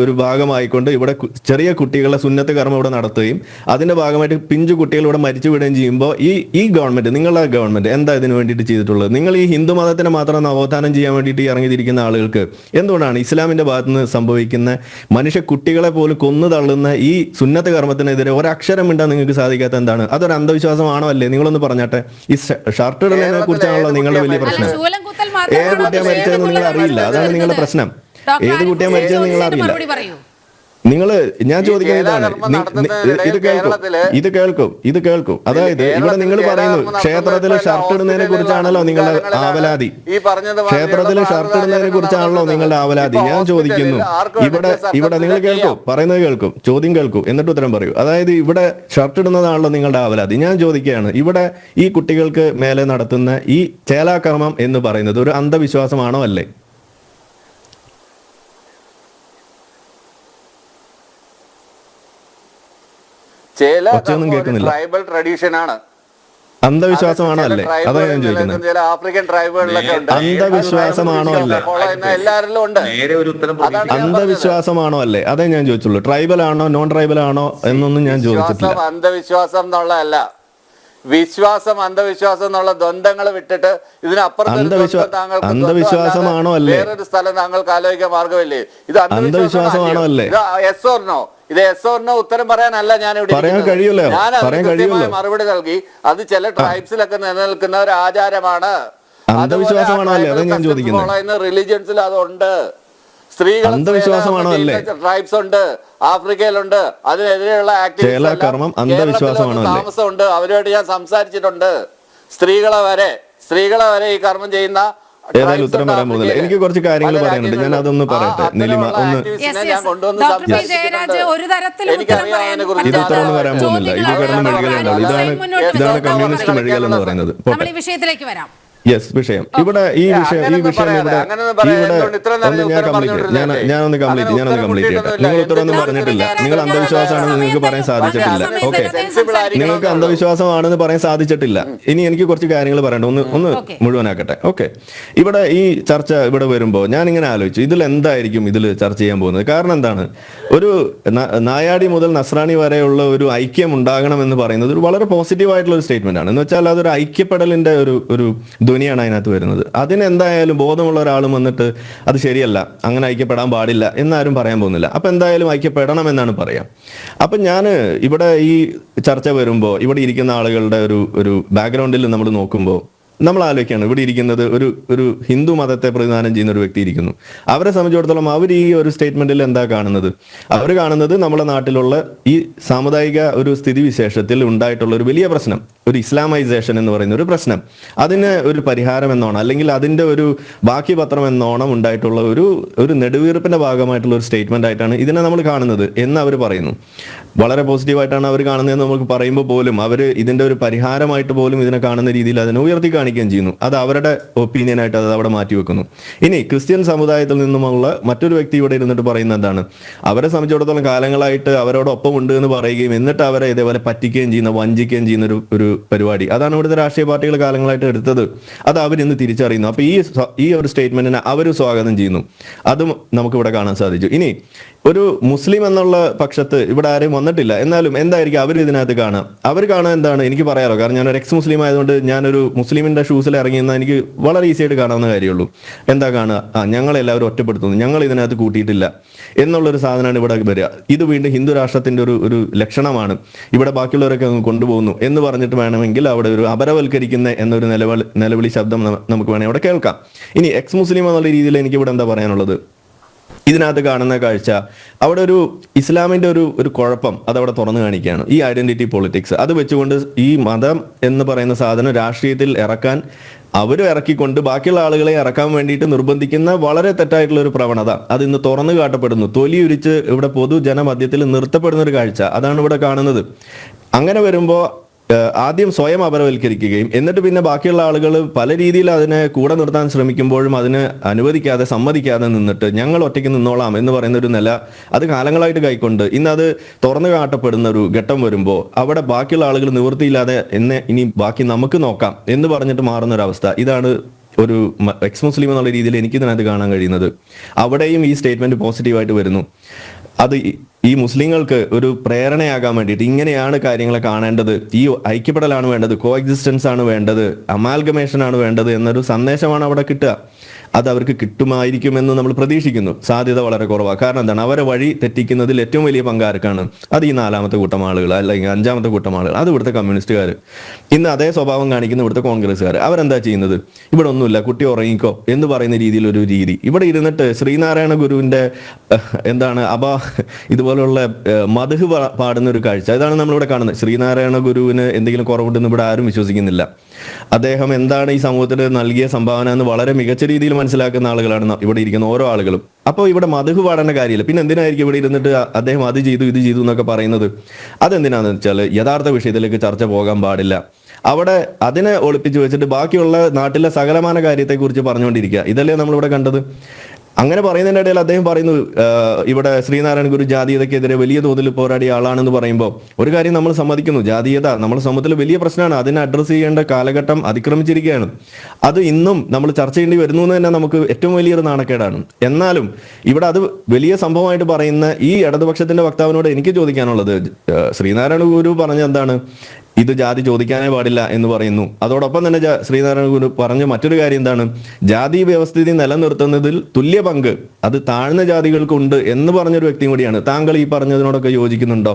ഒരു ഭാഗമായിക്കൊണ്ട് ഇവിടെ ചെറിയ കുട്ടികളെ സുന്നത്ത് കർമ്മം ഇവിടെ നടത്തുകയും അതിന്റെ ഭാഗമായിട്ട് പിഞ്ചു കുട്ടികൾ ഇവിടെ മരിച്ചു വിടുകയും ചെയ്യുമ്പോൾ ഈ ഗവൺമെന്റ്, നിങ്ങളുടെ ഗവൺമെന്റ് എന്താ ഇതിനു വേണ്ടിയിട്ട് ചെയ്തിട്ടുള്ളത്? നിങ്ങൾ ഈ ഹിന്ദു മതത്തിനെ മാത്രം നവോത്ഥാനം ചെയ്യാൻ വേണ്ടിയിട്ട് ഇറങ്ങിയിരിക്കുന്ന ആളുകൾക്ക് എന്തുകൊണ്ടാണ് ഇസ്ലാമിന്റെ ഭാഗത്ത് നിന്ന് സംഭവിക്കുന്ന മനുഷ്യ കുട്ടികളെ പോലും കൊന്നു തള്ളുന്ന ഈ സുന്നത്ത് കർമ്മത്തിനെതിരെ ഒരക്ഷരം മിണ്ടാൻ നിങ്ങൾക്ക് സാധിക്കാത്ത എന്താണ്? അതൊരു അന്ധവിശ്വാസമാണോ അല്ലേ? നിങ്ങളൊന്ന് പറഞ്ഞാട്ടെ. ഈ ഷർട്ട് ഇടുന്നതിനെ കുറിച്ചാണല്ലോ നിങ്ങളുടെ വലിയ പ്രശ്നം. ഏത് കുട്ടിയെ മരിച്ചതെന്ന് നിങ്ങൾ അറിയില്ല, അതാണ് നിങ്ങളുടെ പ്രശ്നം. ഏത് കുട്ടിയെ മരിച്ചതെന്ന് നിങ്ങൾ അറിയില്ല. ഞാൻ ചോദിക്കുന്നത് ഇതാണ്, ഇത് കേൾക്കും. അതായത് ഇവിടെ നിങ്ങൾ പറയുന്നു ക്ഷേത്രത്തിൽ ഷർട്ട് ഇടുന്നതിനെ കുറിച്ചാണല്ലോ നിങ്ങളുടെ ആവലാതി, ക്ഷേത്രത്തിൽ ഷർട്ട് ഇടുന്നതിനെ കുറിച്ചാണല്ലോ നിങ്ങളുടെ ആവലാതി. ഞാൻ ചോദിക്കുന്നു, ഇവിടെ നിങ്ങൾ പറയുന്നത് കേൾക്കും, ചോദ്യം കേൾക്കൂ, എന്നിട്ട് ഉത്തരം പറയൂ. അതായത് ഇവിടെ ഷർട്ട് ഇടുന്നതാണല്ലോ നിങ്ങളുടെ ആവലാതി. ഞാൻ ചോദിക്കുകയാണ്, ഇവിടെ ഈ കുട്ടികൾക്ക് മേലെ നടത്തുന്ന ഈ ചേലാകർമ്മം എന്ന് പറയുന്നത് ഒരു അന്ധവിശ്വാസമാണോ അല്ലേ? ട്രൈബൽ ട്രഡീഷൻ ആണ്, അന്ധവിശ്വാസമാണോ അല്ലേ? അതാണ് ഞാൻ ചോദിക്കുന്നത്. ആഫ്രിക്കൻ ട്രൈബുകളിലൊക്കെ ഉണ്ട്, അന്ധവിശ്വാസമാണോ അല്ലേ? എല്ലാവരിലും ഉണ്ട്. അന്ധവിശ്വാസമാണോ അല്ലേ? അതേ ഞാൻ ചോദിച്ചുള്ളൂ. ട്രൈബൽ ആണോ നോൺ ട്രൈബൽ ആണോ എന്നൊന്നും ഞാൻ ചോദിച്ചിട്ടില്ല. അന്ധവിശ്വാസം എന്നുള്ളതല്ല, വിശ്വാസം അന്ധവിശ്വാസം എന്നുള്ള ദ്വന്ദ്ങ്ങൾ വിട്ടിട്ട് ഇതിനപ്പുറത്ത് അന്ധവിശ്വാസമാണോ അല്ലേ? വേറൊരു സ്ഥലം താങ്കൾക്ക് ആലോചിക്കാൻ മാർഗമില്ലേ? ഇത് അന്ധവിശ്വാസമാണോ അല്ലേ? Yes or no? ഇത് യെസ് ഓർ നോ ഉത്തരം പറയാനല്ല ഞാൻ ഇവിടെ, ഞാൻ മറുപടി നൽകി. അത് ചില ട്രൈബ്സിലൊക്കെ നിലനിൽക്കുന്ന ഒരു ആചാരമാണ്, അന്ധവിശ്വാസമാണോ അല്ലേ? അതാണ് ഞാൻ ചോദിക്കുന്നത്. റിലിജിയൻസിൽ അതുണ്ട്. സ്ത്രീകൾ ട്രൈബ്സ് ഉണ്ട്, ആഫ്രിക്കയിലുണ്ട്, അതിനെതിരെയുള്ള താമസമുണ്ട്. അവരുമായിട്ട് ഞാൻ സംസാരിച്ചിട്ടുണ്ട്. സ്ത്രീകളെ വരെ ഈ കർമ്മം ചെയ്യുന്ന ഏതായാലും ഉത്തരം വരാൻ പോകുന്നില്ല. എനിക്ക് കുറച്ച് കാര്യങ്ങൾ പറയാനുണ്ട്, ഞാൻ അതൊന്ന് പറയട്ടെ. നിലിമ ഒന്ന് ഇത് ഉത്തരം ഒന്നും വരാൻ പോകുന്നില്ല. ഇത് കിടന്ന് മെഴുകലുണ്ടാവും. ഇതാണ് കമ്മ്യൂണിസ്റ്റ് മെഴുകൽ എന്ന് പറയുന്നത്. വിഷയത്തിലേക്ക് വരാം. യെസ്, വിഷയം ഇവിടെ ഈ വിഷയം ഇവിടെ ഞാനൊന്ന് കംപ്ലീറ്റ് ചെയ്യട്ടെ. നിങ്ങൾ ഉത്തരവൊന്നും പറഞ്ഞിട്ടില്ല. നിങ്ങൾ അന്ധവിശ്വാസമാണെന്ന് നിങ്ങൾക്ക് പറയാൻ സാധിച്ചിട്ടില്ല. ഓക്കെ, നിങ്ങൾക്ക് അന്ധവിശ്വാസമാണെന്ന് പറയാൻ സാധിച്ചിട്ടില്ല. ഇനി എനിക്ക് കുറച്ച് കാര്യങ്ങൾ പറയണ്ട, ഒന്ന് മുഴുവനാക്കട്ടെ. ഓക്കെ, ഇവിടെ ഈ ചർച്ച ഇവിടെ വരുമ്പോൾ ഞാൻ ഇങ്ങനെ ആലോചിച്ചു, ഇതിൽ എന്തായിരിക്കും ഇതിൽ ചർച്ച ചെയ്യാൻ പോകുന്നത്? കാരണം എന്താണ്, ഒരു നായാടി മുതൽ നസ്രാണി വരെയുള്ള ഒരു ഐക്യം ഉണ്ടാകണം എന്ന് പറയുന്നത് ഒരു വളരെ പോസിറ്റീവ് ആയിട്ടുള്ള ഒരു സ്റ്റേറ്റ്മെന്റ് ആണ്. എന്ന് വെച്ചാൽ അതൊരു ഐക്യപ്പെടലിന്റെ ഒരു ധ്വനിയാണ് അതിനകത്ത് വരുന്നത്. അതിനെന്തായാലും ബോധമുള്ള ഒരാൾ വന്നിട്ട് അത് ശരിയല്ല, അങ്ങനെ ഐക്യപ്പെടാൻ പാടില്ല എന്നാരും പറയാൻ പോകുന്നില്ല. അപ്പം എന്തായാലും ഐക്യപ്പെടണം എന്നാണ് പറയാം. അപ്പം ഞാൻ ഇവിടെ ഈ ചർച്ച വരുമ്പോൾ ഇവിടെ ഇരിക്കുന്ന ആളുകളുടെ ഒരു ബാക്ക്ഗ്രൗണ്ടിൽ നമ്മൾ നോക്കുമ്പോൾ നമ്മൾ ആലോചിക്കുകയാണ്, ഇവിടെ ഇരിക്കുന്നത് ഒരു ഹിന്ദു മതത്തെ പ്രതിനിധാനം ചെയ്യുന്ന ഒരു വ്യക്തി ഇരിക്കുന്നു. അവരെ സംബന്ധിച്ചിടത്തോളം അവർ ഈ ഒരു സ്റ്റേറ്റ്മെന്റിൽ എന്താ കാണുന്നത്? അവർ കാണുന്നത് നമ്മുടെ നാട്ടിലുള്ള ഈ സാമുദായിക ഒരു സ്ഥിതിവിശേഷത്തിൽ ഉണ്ടായിട്ടുള്ള ഒരു വലിയ പ്രശ്നം, ഒരു ഇസ്ലാമൈസേഷൻ എന്ന് പറയുന്ന ഒരു പ്രശ്നം, അതിന് ഒരു പരിഹാരം എന്നോണം അല്ലെങ്കിൽ അതിൻ്റെ ഒരു ബാക്കി പത്രം എന്നോണം ഉണ്ടായിട്ടുള്ള ഒരു നെടുവീർപ്പിന്റെ ഭാഗമായിട്ടുള്ള ഒരു സ്റ്റേറ്റ്മെന്റ് ആയിട്ടാണ് ഇതിനെ നമ്മൾ കാണുന്നത് എന്ന് അവർ പറയുന്നു. വളരെ പോസിറ്റീവായിട്ടാണ് അവർ കാണുന്നതെന്ന് നമുക്ക് പറയുമ്പോൾ പോലും അവർ ഇതിൻ്റെ ഒരു പരിഹാരമായിട്ട് പോലും ഇതിനെ കാണുന്ന രീതിയിൽ അതിനെ ഉയർത്തി കാണിക്കുകയും ചെയ്യുന്നു. അത് അവരുടെ ഒപ്പീനിയനായിട്ട് അത് അവിടെ മാറ്റിവെക്കുന്നു. ഇനി ക്രിസ്ത്യൻ സമുദായത്തിൽ നിന്നുമുള്ള മറ്റൊരു വ്യക്തി ഇവിടെ ഇരുന്നിട്ട് പറയുന്നത് എന്താണ്, അവരെ സംബന്ധിച്ചിടത്തോളം കാലങ്ങളായിട്ട് അവരോടൊപ്പം ഉണ്ട് എന്ന് പറയുകയും എന്നിട്ട് അവരെ ഇതേപോലെ പറ്റിക്കുകയും ചെയ്യുന്ന, വഞ്ചിക്കുകയും ചെയ്യുന്ന ഒരു പരിപാടി, അതാണ് ഇവിടുത്തെ രാഷ്ട്രീയ പാർട്ടികൾ കാലങ്ങളായിട്ട് എടുത്തത്. അത് അവരിന്ന് തിരിച്ചറിയുന്നു. അപ്പൊ ഈ ഒരു സ്റ്റേറ്റ്മെന്റിനെ അവർ സ്വാഗതം ചെയ്യുന്നു. അതും നമുക്കിവിടെ കാണാൻ സാധിച്ചു. ഇനി ഒരു മുസ്ലിം എന്നുള്ള പക്ഷത്ത് ഇവിടെ ആരും വന്നിട്ടില്ല, എന്നാലും എന്തായിരിക്കും അവർ ഇതിനകത്ത് കാണാം? അവർ കാണാൻ എന്താണ് എനിക്ക് പറയാലോ, കാരണം ഞാനൊരു എക്സ് മുസ്ലിം ആയതുകൊണ്ട് ഞാനൊരു മുസ്ലിമിന്റെ ഷൂസിൽ ഇറങ്ങിയെന്നാൽ എനിക്ക് വളരെ ഈസി ആയിട്ട് കാണാവുന്ന കാര്യമുള്ളൂ. എന്താ കാണുക? ഞങ്ങളെല്ലാവരും ഒറ്റപ്പെടുത്തുന്നു, ഞങ്ങൾ ഇതിനകത്ത് കൂട്ടിയിട്ടില്ല എന്നുള്ളൊരു സാധനമാണ് ഇവിടെ വരിക. ഇത് വീണ്ടും ഹിന്ദു രാഷ്ട്രത്തിന്റെ ഒരു ലക്ഷണമാണ്, ഇവിടെ ബാക്കിയുള്ളവരൊക്കെ അങ്ങ് കൊണ്ടുപോകുന്നു എന്ന് പറഞ്ഞിട്ട് വേണമെങ്കിൽ അവിടെ ഒരു അപരവൽക്കരിക്കുന്ന എന്നൊരു നിലവിളി ശബ്ദം നമുക്ക് വേണമെങ്കിൽ അവിടെ കേൾക്കാം. ഇനി എക്സ് മുസ്ലിം എന്നുള്ള രീതിയിൽ എനിക്ക് ഇവിടെ എന്താ പറയാനുള്ളത്? ഇതിനകത്ത് കാണുന്ന കാഴ്ച അവിടെ ഒരു ഇസ്ലാമിന്റെ ഒരു കുഴപ്പം അതവിടെ തുറന്നു കാണിക്കുകയാണ്. ഈ ഐഡന്റിറ്റി പൊളിറ്റിക്സ് അത് വെച്ചുകൊണ്ട് ഈ മതം എന്ന് പറയുന്ന സാധനം രാഷ്ട്രീയത്തിൽ ഇറക്കാൻ അവർ ഇറക്കിക്കൊണ്ട് ബാക്കിയുള്ള ആളുകളെ ഇറക്കാൻ വേണ്ടിയിട്ട് നിർബന്ധിക്കുന്ന വളരെ തെറ്റായിട്ടുള്ള ഒരു പ്രവണത അത് ഇന്ന് തുറന്നു കാട്ടപ്പെടുന്നു. തൊലിയുരിച്ച് ഇവിടെ പൊതുജനമധ്യത്തിൽ നിർത്തപ്പെടുന്ന ഒരു കാഴ്ച അതാണ് ഇവിടെ കാണുന്നത്. അങ്ങനെ വരുമ്പോൾ ആദ്യം സ്വയം അപരവൽക്കരിക്കുകയും എന്നിട്ട് പിന്നെ ബാക്കിയുള്ള ആളുകൾ പല രീതിയിൽ അതിനെ കൂടെ നിർത്താൻ ശ്രമിക്കുമ്പോഴും അതിന് അനുവദിക്കാതെ സമ്മതിക്കാതെ നിന്നിട്ട് ഞങ്ങൾ ഒറ്റയ്ക്ക് നിന്നോളാം എന്ന് പറയുന്ന ഒരു നില അത് കാലങ്ങളായിട്ട് കൈക്കൊണ്ട് ഇന്ന് അത് തുറന്നു കാട്ടപ്പെടുന്ന ഒരു ഘട്ടം വരുമ്പോൾ അവിടെ ബാക്കിയുള്ള ആളുകൾ നിവൃത്തിയില്ലാതെ ഇനി ബാക്കി നമുക്ക് നോക്കാം എന്ന് പറഞ്ഞിട്ട് മാറുന്ന ഒരു അവസ്ഥ ഇതാണ് ഒരു എക്സ് മുസ്ലിം എന്നുള്ള രീതിയിൽ എനിക്ക് ഇതിനകത്ത് കാണാൻ കഴിയുന്നത്. അവിടെയും ഈ സ്റ്റേറ്റ്മെന്റ് പോസിറ്റീവായിട്ട് വരുന്നു. അത് ഈ മുസ്ലിങ്ങൾക്ക് ഒരു പ്രേരണയാകാൻ വേണ്ടിയിട്ട് ഇങ്ങനെയാണ് കാര്യങ്ങളെ കാണേണ്ടത്, ഈ ഐക്യപ്പെടലാണ് വേണ്ടത്, കോ എക്സിസ്റ്റൻസ് ആണ് വേണ്ടത്, അമാൽഗമേഷൻ ആണ് വേണ്ടത് എന്നൊരു സന്ദേശമാണ് അവിടെ കിട്ടുക. അത് അവർക്ക് കിട്ടുമായിരിക്കുമെന്ന് നമ്മൾ പ്രതീക്ഷിക്കുന്നു. സാധ്യത വളരെ കുറവാണ്. കാരണം എന്താണ്, അവരെ വഴി തെറ്റിക്കുന്നതിൽ ഏറ്റവും വലിയ പങ്കാർക്കാണ്? അത് ഈ 4ാമത്തെ കൂട്ടം ആളുകൾ അല്ലെങ്കിൽ 5ാമത്തെ കൂട്ടം ആളുകൾ. അത് ഇവിടുത്തെ കമ്മ്യൂണിസ്റ്റുകാർ. ഇന്ന് അതേ സ്വഭാവം കാണിക്കുന്ന ഇവിടുത്തെ കോൺഗ്രസ്സുകാർ. അവരെന്താ ചെയ്യുന്നത്? ഇവിടെ ഒന്നുമില്ല, കുട്ടി ഉറങ്ങിക്കോ എന്ന് പറയുന്ന രീതിയിലൊരു രീതി. ഇവിടെ ഇരുന്നിട്ട് ശ്രീനാരായണ ഗുരുവിന്റെ ഇതുപോലുള്ള മദ്ഹ് പാടുന്ന ഒരു കാഴ്ച ഇതാണ് നമ്മളിവിടെ കാണുന്നത്. ശ്രീനാരായണ ഗുരുവിന് എന്തെങ്കിലും കുറവുണ്ടെന്ന് ഇവിടെ ആരും വിശ്വസിക്കുന്നില്ല. അദ്ദേഹം എന്താണ് ഈ സമൂഹത്തിന് നൽകിയ സംഭാവന എന്ന് വളരെ മികച്ച രീതിയിൽ മനസ്സിലാക്കുന്ന ആളുകളാണ് ഇവിടെ ഇരിക്കുന്ന ഓരോ ആളുകളും. അപ്പോൾ ഇവിടെ മദ്ഹ് പാടേണ്ട കാര്യമില്ല. പിന്നെ എന്തിനായിരിക്കും ഇവിടെ ഇരുന്നിട്ട് അദ്ദേഹം അത് ചെയ്തു ഇത് ചെയ്തു എന്നൊക്കെ പറയുന്നത്? അതെന്തിനാന്ന് വെച്ചാൽ യഥാർത്ഥ വിഷയത്തിലേക്ക് ചർച്ച പോകാൻ പാടില്ല. അവിടെ അതിനെ ഒളിപ്പിച്ചു വെച്ചിട്ട് ബാക്കിയുള്ള നാട്ടിലെ സകലമാന കാര്യത്തെക്കുറിച്ച് പറഞ്ഞുകൊണ്ടിരിക്കുക. ഇതല്ലേ നമ്മളിവിടെ കണ്ടത്. അങ്ങനെ പറയുന്നതിൻ്റെ ഇടയിൽ അദ്ദേഹം പറയുന്നു ഇവിടെ ശ്രീനാരായണ ഗുരു ജാതീയതയ്ക്കെതിരെ വലിയ തോതിൽ പോരാടിയ ആളാണെന്ന് പറയുമ്പോൾ ഒരു കാര്യം നമ്മൾ സമ്മതിക്കുന്നു, ജാതീയത നമ്മുടെ സമൂഹത്തിൽ വലിയ പ്രശ്നമാണ്. അതിനെ അഡ്രസ്സ് ചെയ്യേണ്ട കാലഘട്ടം അതിക്രമിച്ചിരിക്കുകയാണ്. അത് ഇന്നും നമ്മൾ ചർച്ച ചെയ്യേണ്ടി വരുന്നു എന്ന് തന്നെ നമുക്ക് ഏറ്റവും വലിയൊരു നാണക്കേടാണ്. എന്നാലും ഇവിടെ അത് വലിയ സംഭവമായിട്ട് പറയുന്ന ഈ ഇടതുപക്ഷത്തിന്റെ വക്താവിനോട് എനിക്ക് ചോദിക്കാനുള്ളത്, ശ്രീനാരായണ ഗുരു പറഞ്ഞ എന്താണ്? ഇത് ജാതി ചോദിക്കാനേ പാടില്ല എന്ന് പറയുന്നു. അതോടൊപ്പം തന്നെ ശ്രീനാരായണ ഗുരു പറഞ്ഞ മറ്റൊരു കാര്യം എന്താണ്? ജാതി വ്യവസ്ഥിതി നിലനിർത്തുന്നതിൽ തുല്യ പങ്ക് അത് താഴ്ന്ന ജാതികൾക്കുണ്ട് എന്ന് പറഞ്ഞൊരു വ്യക്തിയും കൂടിയാണ്. താങ്കൾ ഈ പറഞ്ഞതിനോടൊക്കെ യോജിക്കുന്നുണ്ടോ?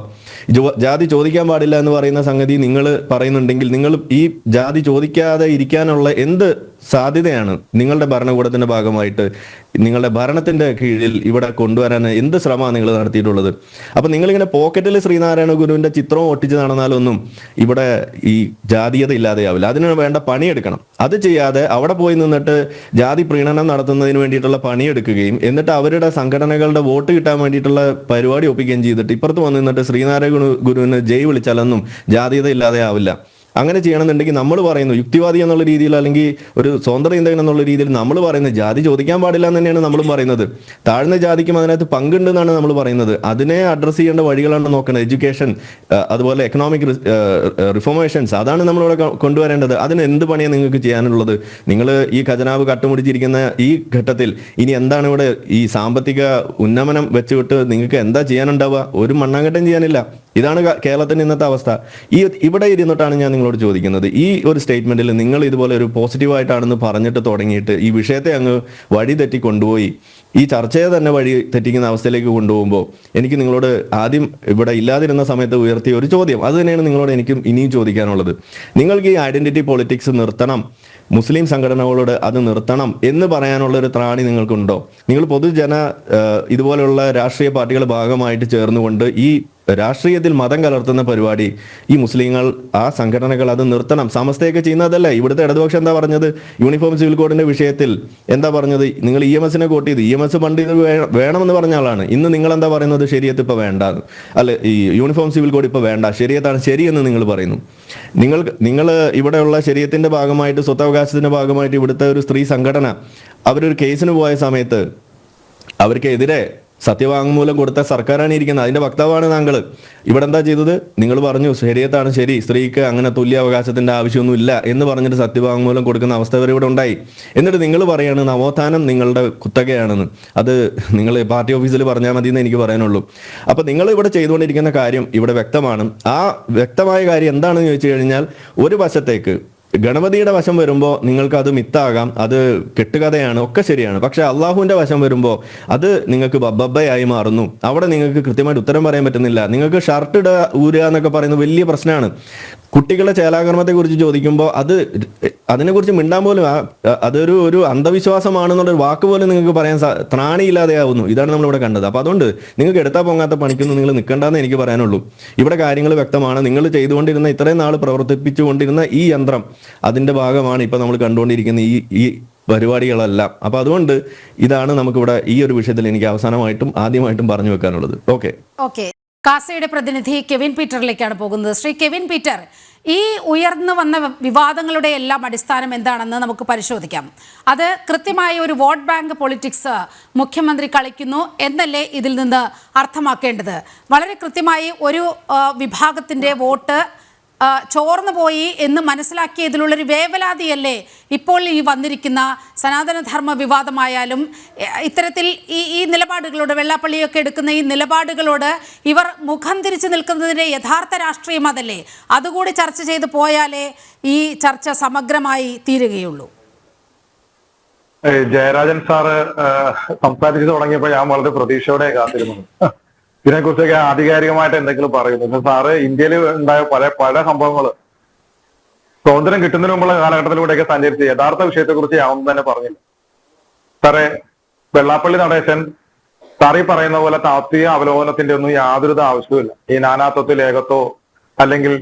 ജാതി ചോദിക്കാൻ പാടില്ല എന്ന് പറയുന്ന സംഗതി നിങ്ങൾ പറയുന്നുണ്ടെങ്കിൽ നിങ്ങൾ ഈ ജാതി ചോദിക്കാതെ ഇരിക്കാനുള്ള എന്ത് സാധ്യതയാണ് നിങ്ങളുടെ ഭരണകൂടത്തിന്റെ ഭാഗമായിട്ട് നിങ്ങളുടെ ഭരണത്തിന്റെ കീഴിൽ ഇവിടെ കൊണ്ടുവരാൻ എന്ത് ശ്രമമാണ് നിങ്ങൾ നടത്തിയിട്ടുള്ളത്? അപ്പൊ നിങ്ങളിങ്ങനെ പോക്കറ്റിൽ ശ്രീനാരായണ ഗുരുവിന്റെ ചിത്രവും ഒട്ടിച്ച് നടന്നാലൊന്നും ഇവിടെ ഈ ജാതീയത ഇല്ലാതെയാവില്ല. അതിന് വേണ്ട പണിയെടുക്കണം. അത് ചെയ്യാതെ അവിടെ പോയി നിന്നിട്ട് ജാതി പ്രീണനം നടത്തുന്നതിന് വേണ്ടിയിട്ടുള്ള പണിയെടുക്കുകയും എന്നിട്ട് അവരുടെ സംഘടനകളുടെ വോട്ട് കിട്ടാൻ വേണ്ടിയിട്ടുള്ള പരിപാടി ഒപ്പിക്കുകയും ചെയ്തിട്ട് ഇപ്പുറത്ത് വന്ന് നിന്നിട്ട് ശ്രീനാരായണ ഗുരുവിന് ജയ് വിളിച്ചാലൊന്നും ജാതീയത ഇല്ലാതെയാവില്ല. അങ്ങനെ ചെയ്യണമെന്നുണ്ടെങ്കിൽ നമ്മൾ പറയുന്നു യുക്തിവാദി എന്നുള്ള രീതിയിൽ അല്ലെങ്കിൽ ഒരു സ്വതന്ത്ര ചിന്തകൻ എന്നുള്ള രീതിയിൽ നമ്മൾ പറയുന്നത് ജാതി ചോദിക്കാൻ പാടില്ല എന്ന് തന്നെയാണ് നമ്മളും പറയുന്നത്. താഴ്ന്ന ജാതിക്കും അതിനകത്ത് പങ്കുണ്ടെന്നാണ് നമ്മൾ പറയുന്നത്. അതിനെ അഡ്രസ്സ് ചെയ്യേണ്ട വഴികളാണ് നോക്കേണ്ടത്. എഡ്യൂക്കേഷൻ, അതുപോലെ എക്കണോമിക് റിഫോർമേഷൻസ്, അതാണ് നമ്മളിവിടെ കൊണ്ടുവരേണ്ടത്. അതിന് എന്ത് പണിയാണ് നിങ്ങൾക്ക് ചെയ്യാനുള്ളത്? നിങ്ങൾ ഈ ഖജനാവ് കട്ടുമുടിച്ചിരിക്കുന്ന ഈ ഘട്ടത്തിൽ ഇനി എന്താണ് ഇവിടെ ഈ സാമ്പത്തിക ഉന്നമനം വെച്ചുവിട്ട് നിങ്ങൾക്ക് എന്താ ചെയ്യാനുണ്ടാവുക? ഒരു മണ്ണാങ്കട്ടം ചെയ്യാനില്ല. ഇതാണ് കേരളത്തിന്റെ ഇന്നത്തെ അവസ്ഥ. ഇവിടെ ഇരുന്നിട്ടാണ് ഞാൻ നിങ്ങളോട് ചോദിക്കുന്നത്, ഈ ഒരു സ്റ്റേറ്റ്മെന്റിൽ നിങ്ങൾ ഇതുപോലെ ഒരു പോസിറ്റീവായിട്ടാണെന്ന് പറഞ്ഞിട്ട് തുടങ്ങിയിട്ട് ഈ വിഷയത്തെ അങ്ങ് വഴി തെറ്റി കൊണ്ടുപോയി ഈ ചർച്ചയെ തന്നെ വഴി തെറ്റിക്കുന്ന അവസ്ഥയിലേക്ക് കൊണ്ടുപോകുമ്പോൾ എനിക്ക് നിങ്ങളോട് ആദ്യം ഇവിടെ ഇല്ലാതിരുന്ന സമയത്ത് ഉയർത്തിയ ഒരു ചോദ്യം അത് തന്നെയാണ് നിങ്ങളോട് എനിക്കും ഇനിയും ചോദിക്കാനുള്ളത്. നിങ്ങൾക്ക് ഈ ഐഡന്റിറ്റി പൊളിറ്റിക്സ് നിർത്തണം, മുസ്ലിം സംഘടനകളോട് അത് നിർത്തണം എന്ന് പറയാനുള്ള ഒരു ത്രാണി നിങ്ങൾക്കുണ്ടോ? നിങ്ങൾ പൊതുജന ഇതുപോലെയുള്ള രാഷ്ട്രീയ പാർട്ടികളുടെ ഭാഗമായിട്ട് ചേർന്നുകൊണ്ട് ഈ രാഷ്ട്രീയത്തിൽ മതം കലർത്തുന്ന പരിപാടി ഈ മുസ്ലിങ്ങൾ ആ സംഘടനകൾ അത് നിർത്തണം. സമസ്തയൊക്കെ ചെയ്യുന്നതല്ലേ? ഇവിടുത്തെ ഇടതുപക്ഷം എന്താ പറഞ്ഞത്? യൂണിഫോം സിവിൽ കോഡിന്റെ വിഷയത്തിൽ എന്താ പറഞ്ഞത്? നിങ്ങൾ EMS-നെ കോട്ട് ചെയ്ത് EMS പണ്ട് ഇത് വേണമെന്ന് പറഞ്ഞ ആളാണ്. ഇന്ന് നിങ്ങൾ എന്താ പറയുന്നത്? ശരിയത്ത് ഇപ്പൊ വേണ്ട, അല്ലെ ഈ യൂണിഫോം സിവിൽ കോഡ് ഇപ്പൊ വേണ്ട, ശരിയത്താണ് ശരിയെന്ന് നിങ്ങൾ പറയുന്നു. നിങ്ങൾ ഇവിടെയുള്ള ശരിയത്തിന്റെ ഭാഗമായിട്ട് സ്വത്തവകാശത്തിന്റെ ഭാഗമായിട്ട് ഇവിടുത്തെ ഒരു സ്ത്രീ സംഘടന അവരൊരു കേസിന് പോയ സമയത്ത് അവർക്കെതിരെ സത്യവാങ്മൂലം കൊടുത്ത സർക്കാരാണ് ഇരിക്കുന്നത്. അതിന്റെ വക്താവാണ് താങ്കൾ. ഇവിടെ എന്താ ചെയ്തത്? നിങ്ങൾ പറഞ്ഞു ശരിയത്താണ് ശരി, സ്ത്രീക്ക് അങ്ങനെ തുല്യ അവകാശത്തിന്റെ ആവശ്യമൊന്നുമില്ല എന്ന് പറഞ്ഞിട്ട് സത്യവാങ്മൂലം കൊടുക്കുന്ന അവസ്ഥ വരെ ഇവിടെ ഉണ്ടായി. എന്നിട്ട് നിങ്ങൾ പറയാണ് നവോത്ഥാനം നിങ്ങളുടെ കുത്തകയാണെന്ന്. അത് നിങ്ങൾ പാർട്ടി ഓഫീസിൽ പറഞ്ഞാൽ മതി എന്ന് എനിക്ക് പറയാനുള്ളൂ. അപ്പൊ നിങ്ങൾ ഇവിടെ ചെയ്തുകൊണ്ടിരിക്കുന്ന കാര്യം ഇവിടെ വ്യക്തമാണ്. ആ വ്യക്തമായ കാര്യം എന്താണെന്ന് ചോദിച്ചു കഴിഞ്ഞാൽ ഒരു വശത്തേക്ക് ഗണപതിയുടെ വശം വരുമ്പോൾ നിങ്ങൾക്ക് അത് മിത്താകാം, അത് കെട്ടുകഥയാണ്, ഒക്കെ ശരിയാണ്. പക്ഷെ അള്ളാഹുവിന്റെ വശം വരുമ്പോൾ അത് നിങ്ങൾക്ക് ബബ്ബയായി മാറുന്നു. അവിടെ നിങ്ങൾക്ക് കൃത്യമായിട്ട് ഉത്തരം പറയാൻ പറ്റുന്നില്ല. നിങ്ങൾക്ക് ഷർട്ട് ഇടുക ഊരുക എന്നൊക്കെ പറയുന്നത് വലിയ പ്രശ്നമാണ്. കുട്ടികളെ ചേലാകർമ്മത്തെ കുറിച്ച് ചോദിക്കുമ്പോൾ അതിനെക്കുറിച്ച് മിണ്ടാൻ പോലും അതൊരു ഒരു അന്ധവിശ്വാസമാണെന്നുള്ളൊരു വാക്ക് പോലും നിങ്ങൾക്ക് പറയാൻ ത്രാണിയില്ലാതെയാവുന്നു. ഇതാണ് നമ്മളിവിടെ കണ്ടത്. അപ്പോൾ അതുകൊണ്ട് നിങ്ങൾക്ക് എടുത്താൽ പൊങ്ങാത്ത പണിക്കൊന്നും നിങ്ങൾ നിൽക്കണ്ടെന്ന് എനിക്ക് പറയാനുള്ളൂ. ഇവിടെ കാര്യങ്ങൾ വ്യക്തമാണ്. നിങ്ങൾ ചെയ്തുകൊണ്ടിരുന്ന ഇത്രയും നാൾ പ്രവർത്തിപ്പിച്ചുകൊണ്ടിരുന്ന ഈ യന്ത്രം അതിന്റെ ഭാഗമാണ് ഇപ്പൊ നമ്മൾ കണ്ടുകൊണ്ടിരിക്കുന്ന ഈ പരിപാടികളെല്ലാം. അപ്പൊ അതുകൊണ്ട് ഇതാണ് നമുക്കിവിടെ ഈ ഒരു വിഷയത്തിൽ എനിക്ക് അവസാനമായിട്ടും ആദ്യമായിട്ടും പറഞ്ഞു വെക്കാനുള്ളത്. ഓക്കെ കാസയുടെ പ്രതിനിധി കെവിൻ പീറ്ററിലേക്കാണ് പോകുന്നത്. ശ്രീ കെവിൻ പീറ്റർ, ഈ ഉയർന്നു വന്ന വിവാദങ്ങളുടെ എല്ലാം അടിസ്ഥാനം എന്താണെന്ന് നമുക്ക് പരിശോധിക്കാം. അത് കൃത്യമായ ഒരു വോട്ട് ബാങ്ക് പൊളിറ്റിക്സ് മുഖ്യമന്ത്രി കളിക്കുന്നു എന്നല്ലേ ഇതിൽ നിന്ന് അർത്ഥമാക്കേണ്ടത്? വളരെ കൃത്യമായി ഒരു വിഭാഗത്തിൻ്റെ വോട്ട് ചോർന്നു പോയി എന്ന് മനസ്സിലാക്കിയതിലുള്ളൊരു വേവലാതിയല്ലേ ഇപ്പോൾ ഈ വന്നിരിക്കുന്ന സനാതനധർമ്മ വിവാദമായാലും ഇത്തരത്തിൽ ഈ നിലപാടുകളോട്, വെള്ളാപ്പള്ളിയൊക്കെ എടുക്കുന്ന ഈ നിലപാടുകളോട് ഇവർ മുഖം തിരിച്ചു നിൽക്കുന്നതിൻ്റെ യഥാർത്ഥ രാഷ്ട്രീയം അതല്ലേ? അതുകൂടി ചർച്ച ചെയ്ത് പോയാലേ ഈ ചർച്ച സമഗ്രമായി തീരുകയുള്ളൂ. ജയരാജൻ സാറ് സംസാരിച്ചു തുടങ്ങിയപ്പോൾ ഞാൻ വളരെ പ്രതീക്ഷയോടെ കാത്തിരുന്നു. ഇതിനെക്കുറിച്ചൊക്കെ ആധികാരികമായിട്ട് എന്തെങ്കിലും പറയുന്നു. സാറ് ഇന്ത്യയിൽ ഉണ്ടായ പല സംഭവങ്ങൾ സ്വാതന്ത്ര്യം കിട്ടുന്നതിന് മുമ്പുള്ള കാലഘട്ടത്തിലൂടെയൊക്കെ സഞ്ചരിച്ച് യഥാർത്ഥ വിഷയത്തെക്കുറിച്ച് ഞാൻ തന്നെ പറഞ്ഞില്ല. സാറേ, വെള്ളാപ്പള്ളി നടേശൻ സാറി പറയുന്ന പോലെ താത്വിക അവലോകനത്തിന്റെ ഒന്നും യാതൊരു ആവശ്യമില്ല. ഈ നാനാത്വത്തിൽ ഏകത്വോ അല്ലെങ്കിൽ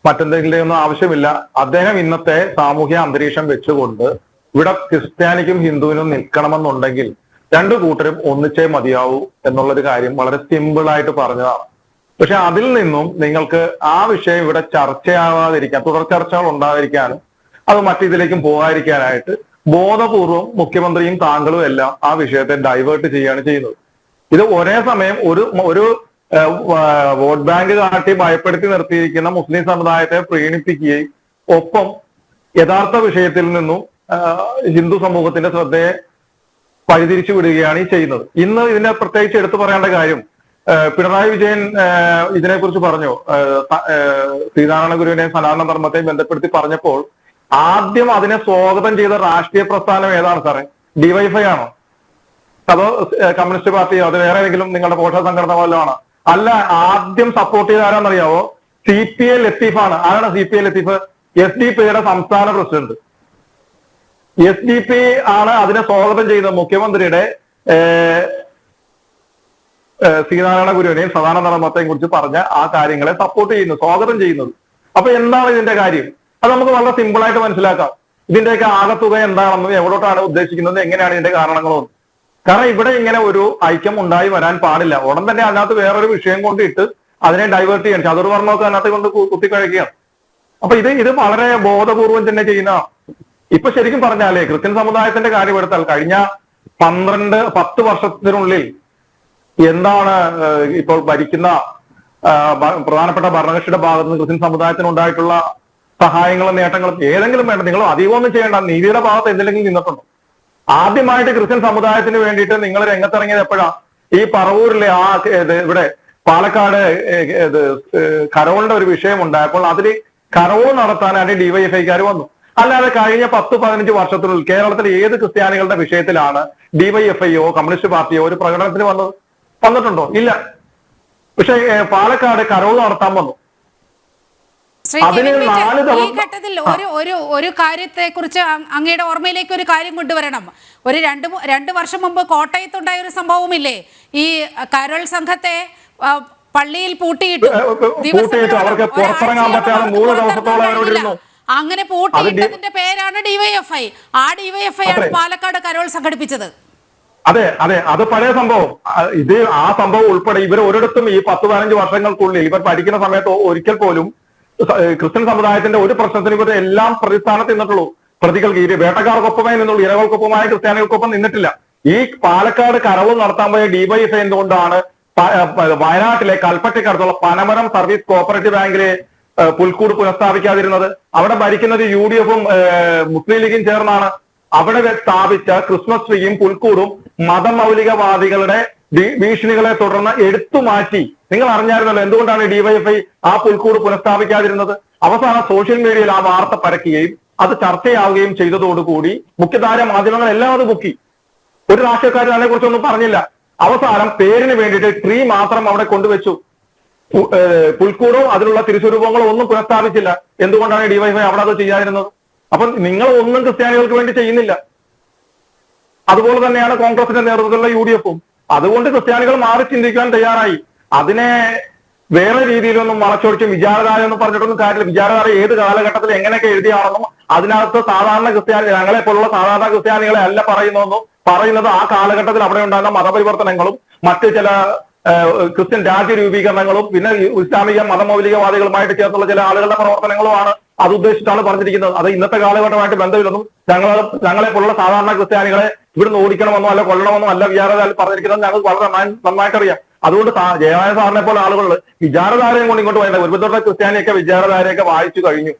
മറ്റെന്തെങ്കിലും ഒന്നും ആവശ്യമില്ല. അദ്ദേഹം ഇന്നത്തെ സാമൂഹ്യ അന്തരീക്ഷം വെച്ചുകൊണ്ട് ഇവിടെ ക്രിസ്ത്യാനിക്കും ഹിന്ദുവിനും നിൽക്കണമെന്നുണ്ടെങ്കിൽ രണ്ടു കൂട്ടരും ഒന്നിച്ചേ മതിയാവൂ എന്നുള്ളൊരു കാര്യം വളരെ സിമ്പിൾ ആയിട്ട് പറഞ്ഞതാണ്. പക്ഷെ അതിൽ നിന്നും നിങ്ങൾക്ക് ആ വിഷയം ഇവിടെ ചർച്ചയാവാതിരിക്കാൻ, തുടർ ചർച്ചകൾ ഉണ്ടാകാതിരിക്കാനും അത് മറ്റിതിലേക്കും പോകാതിരിക്കാനായിട്ട് ബോധപൂർവം മുഖ്യമന്ത്രിയും താങ്കളും എല്ലാം ആ വിഷയത്തെ ഡൈവേർട്ട് ചെയ്യുകയാണ് ചെയ്യുന്നത്. ഇത് ഒരേ സമയം ഒരു വോട്ട് ബാങ്ക് കാട്ടി ഭയപ്പെടുത്തി നിർത്തിയിരിക്കുന്ന മുസ്ലിം സമുദായത്തെ പ്രീണിപ്പിക്കുകയും ഒപ്പം യഥാർത്ഥ വിഷയത്തിൽ നിന്നും ഹിന്ദു സമൂഹത്തിന്റെ ശ്രദ്ധയെ വഴിതിരിച്ചു വിടുകയാണ് ഈ ചെയ്യുന്നത്. ഇന്ന് ഇതിനെ പ്രത്യേകിച്ച് എടുത്തു പറയേണ്ട കാര്യം, പിണറായി വിജയൻ ഇതിനെക്കുറിച്ച് പറഞ്ഞു. ശ്രീനാരായണ ഗുരുവിനെയും സനാതന ധർമ്മത്തെയും ബന്ധപ്പെടുത്തി പറഞ്ഞപ്പോൾ ആദ്യം അതിനെ സ്വാഗതം ചെയ്ത രാഷ്ട്രീയ പ്രസ്ഥാനം ഏതാണ് സാറേ? ഡിവൈഎഫ്ഐ ആണോ? അതോ കമ്മ്യൂണിസ്റ്റ് പാർട്ടിയോ? അത് വേറെ ഏതെങ്കിലും നിങ്ങളുടെ പോഷക സംഘടന വല്ലതും? അല്ല, ആദ്യം സപ്പോർട്ട് ചെയ്ത ആരാന്നറിയാവോ? CPI ലത്തീഫാണ്. ആരാണ് CPI ലത്തീഫ്? SDP-യുടെ സംസ്ഥാന പ്രസിഡന്റ്. SDP ആണ് അതിനെ സ്വാഗതം ചെയ്യുന്നത്. മുഖ്യമന്ത്രിയുടെ ശ്രീനാരായണ ഗുരുവിനെയും സനാതന ധർമ്മത്തെയും കുറിച്ച് പറഞ്ഞ ആ കാര്യങ്ങളെ സപ്പോർട്ട് ചെയ്യുന്നു, സ്വാഗതം ചെയ്യുന്നത്. അപ്പൊ എന്താണ് ഇതിന്റെ കാര്യം? അത് നമുക്ക് വളരെ സിമ്പിൾ ആയിട്ട് മനസ്സിലാക്കാം. ഇതിന്റെയൊക്കെ ആകത്തുക എന്താണെന്നും എവിടോട്ടാണ് ഉദ്ദേശിക്കുന്നത്, എങ്ങനെയാണ് ഇതിന്റെ കാരണങ്ങളൊന്നും. കാരണം ഇവിടെ ഇങ്ങനെ ഒരു ഐക്യം ഉണ്ടായി വരാൻ പാടില്ല. ഉടൻ തന്നെ അതിനകത്ത് വേറൊരു വിഷയം കൊണ്ടിട്ട് അതിനെ ഡൈവേർട്ട് ചെയ്യാൻ ചതുർവർണ്ണമൊക്കെ അതിനകത്ത് കൊണ്ട് കുത്തിക്കഴിക്കുകയാണ്. അപ്പൊ ഇത് വളരെ ബോധപൂർവം തന്നെ ചെയ്യുന്ന. ഇപ്പൊ ശരിക്കും പറഞ്ഞാലേ ക്രിസ്ത്യൻ സമുദായത്തിന്റെ കാര്യം എടുത്താൽ കഴിഞ്ഞ 10 വർഷത്തിനുള്ളിൽ എന്താണ് ഇപ്പോൾ ഭരിക്കുന്ന പ്രധാനപ്പെട്ട ഭരണകക്ഷിയുടെ ഭാഗത്ത് നിന്ന് ക്രിസ്ത്യൻ സമുദായത്തിന് ഉണ്ടായിട്ടുള്ള സഹായങ്ങളും നേട്ടങ്ങളും ഏതെങ്കിലും വേണ്ട, നിങ്ങൾ അധികമൊന്നും ചെയ്യേണ്ട, നീതിയുടെ ഭാഗത്ത് എന്തെങ്കിലും നിന്നിട്ടുണ്ടോ? ആദ്യമായിട്ട് ക്രിസ്ത്യൻ സമുദായത്തിന് വേണ്ടിയിട്ട് നിങ്ങൾ രംഗത്തിറങ്ങിയത് എപ്പോഴാ? ഈ പറവൂരിലെ ഇവിടെ പാലക്കാട് കരോളിന്റെ ഒരു വിഷയം ഉണ്ടായപ്പോൾ അതിൽ കരോൾ നടത്താനായിട്ട് ഡിവൈഎഫ്ഐക്കാർ വന്നു. അല്ലാതെ കഴിഞ്ഞ 10-15 വർഷത്തിനുള്ളിൽ കേരളത്തിലെ ഏത് ക്രിസ്ത്യാനികളുടെ വിഷയത്തിലാണ് ഡിവൈഎഫ്ഐയോ കമ്മ്യൂണിസ്റ്റ് പാർട്ടിയോ ഒരു പ്രകടനത്തിന് വന്നിട്ടുണ്ടോ? ഇല്ല. പക്ഷെ പാലക്കാട് കരോൾ നടത്താൻ വന്നു. ഈ ഘട്ടത്തിൽ ഒരു കാര്യത്തെ കുറിച്ച് അങ്ങയുടെ ഓർമ്മയിലേക്ക് ഒരു കാര്യം കൊണ്ടുവരണം. ഒരു രണ്ട് വർഷം മുമ്പ് കോട്ടയത്തുണ്ടായ ഒരു സംഭവമില്ലേ? ഈ കരോൾ സംഘത്തെ പള്ളിയിൽ പൂട്ടിയിട്ടു. അവർക്ക് പുറത്തിറങ്ങാൻ പറ്റാതെ 3 ദിവസത്തോളം അവരോടിരുന്നു. അങ്ങനെ പൂട്ടിയിട്ടതിന്റെ പേരാണ് ഡിവൈഎഫ്ഐ. ആ ഡിവൈഎഫ്ഐ ആണ് പാലക്കാട് കരോൾ സംഘടിപ്പിച്ചത്. അതെ, അത് പഴയ സംഭവം. ആ സംഭവം ഉൾപ്പെടെ ഇവർ ഒരിടത്തും ഈ 10-15 വർഷങ്ങൾക്കുള്ളിൽ ഇവർ പഠിക്കുന്ന സമയത്ത് ഒരിക്കൽ പോലും ക്രിസ്ത്യൻ സമുദായത്തിന്റെ ഒരു പ്രശ്നത്തിന് ഇവർ എല്ലാം പ്രതിസ്ഥാനത്ത് നിന്നിട്ടുള്ളൂ. പ്രതികൾക്ക് വേട്ടക്കാർക്കൊപ്പമായി നിന്നുള്ളൂ, ഇരകൾക്കൊപ്പമായ ക്രിസ്ത്യാനികൾക്കൊപ്പം നിന്നിട്ടില്ല. ഈ പാലക്കാട് കരോൾ നടത്താൻ പോയ ഡിവൈഎഫ്ഐ എന്തുകൊണ്ടാണ് വയനാട്ടിലെ കൽപ്പറ്റയ്ക്കടുത്തുള്ള പനമരം സർവീസ് കോഓപ്പറേറ്റീവ് ബാങ്കിലെ പുൽക്കൂട് പുനഃസ്ഥാപിക്കാതിരുന്നത്? അവിടെ ഭരിക്കുന്നത് UDF-ഉം മുസ്ലിം ലീഗും ചേർന്നാണ്. അവിടെ സ്ഥാപിച്ച ക്രിസ്മസ് ട്രീയും പുൽക്കൂടും മതമൗലികവാദികളുടെ ഭീഷണികളെ തുടർന്ന് എടുത്തു മാറ്റി. നിങ്ങൾ അറിഞ്ഞായിരുന്നല്ലോ എന്തുകൊണ്ടാണ് ഡിവൈഎഫ്ഐ ആ പുൽക്കൂട് പുനഃസ്ഥാപിക്കാതിരുന്നത്? അവസാനം സോഷ്യൽ മീഡിയയിൽ ആ വാർത്ത പരക്കുകയും അത് ചർച്ചയാവുകയും ചെയ്തതോടുകൂടി മുഖ്യധാര മാധ്യമങ്ങൾ എല്ലാം അത് പൊക്കി. ഒരു രാഷ്ട്രീയക്കാരൻ അതിനെ കുറിച്ചൊന്നും പറഞ്ഞില്ല. അവസാനം പേരിന് വേണ്ടിയിട്ട് ട്രീ മാത്രം അവിടെ കൊണ്ടുവച്ചു. പുൽക്കൂടോ അതിലുള്ള തിരുസ്വരൂപങ്ങളോ ഒന്നും പുനഃസ്ഥാപിച്ചില്ല. എന്തുകൊണ്ടാണ് ഡിവൈഫൈ അവിടെ അത് ചെയ്യാതിരുന്നത്? അപ്പൊ നിങ്ങൾ ഒന്നും ക്രിസ്ത്യാനികൾക്ക് വേണ്ടി ചെയ്യുന്നില്ല. അതുപോലെ തന്നെയാണ് കോൺഗ്രസിന്റെ നേതൃത്വത്തിലുള്ള UDF-ഉം. അതുകൊണ്ട് ക്രിസ്ത്യാനികൾ മാറി ചിന്തിക്കാൻ തയ്യാറായി. അതിനെ വേറെ രീതിയിലൊന്നും വളച്ചൊടിച്ച് വിചാരധാര എന്ന് പറഞ്ഞിട്ടൊന്നും കാര്യമില്ല. വിചാരധാര ഏത് കാലഘട്ടത്തിൽ എങ്ങനെയൊക്കെ എഴുതിയാണെന്നും അതിനകത്ത് സാധാരണ ക്രിസ്ത്യാനി ഞങ്ങളെ പോലുള്ള സാധാരണ ക്രിസ്ത്യാനികളെ അല്ല പറയുന്നത് ആ കാലഘട്ടത്തിൽ അവിടെ ഉണ്ടാകുന്ന മതപരിവർത്തനങ്ങളും മറ്റ് ചില ക്രിസ്ത്യൻ രാജ്യ രൂപീകരണങ്ങളും പിന്നെ ഇസ്ലാമിക മതമൗലികവാദികളുമായിട്ട് ചേർന്നുള്ള ചില ആളുകളുടെ പ്രവർത്തനങ്ങളുമാണ് അത് ഉദ്ദേശിച്ചാണ് പറഞ്ഞിരിക്കുന്നത്. അത് ഇന്നത്തെ കാലഘട്ടമായിട്ട് ബന്ധമില്ലെന്നും ഞങ്ങളെ പോലുള്ള സാധാരണ ക്രിസ്ത്യാനികളെ ഇവിടുന്ന് ഓടിക്കണമെന്നോ അല്ല കൊല്ലണമെന്നോ അല്ല വിചാരധാര പറഞ്ഞിരിക്കുന്നത് ഞങ്ങൾക്ക് വളരെ നന്നായിട്ട് അറിയാം. അതുകൊണ്ട് ജയനായ സാറിനെ പോലെ ആളുകൾ വിചാരധാരയും കൊണ്ട് ഇങ്ങോട്ട് വേണ്ട. ഒരുവിധ ക്രിസ്ത്യാനിയൊക്കെ വിചാരധാരയൊക്കെ വായിച്ചു കഴിഞ്ഞു.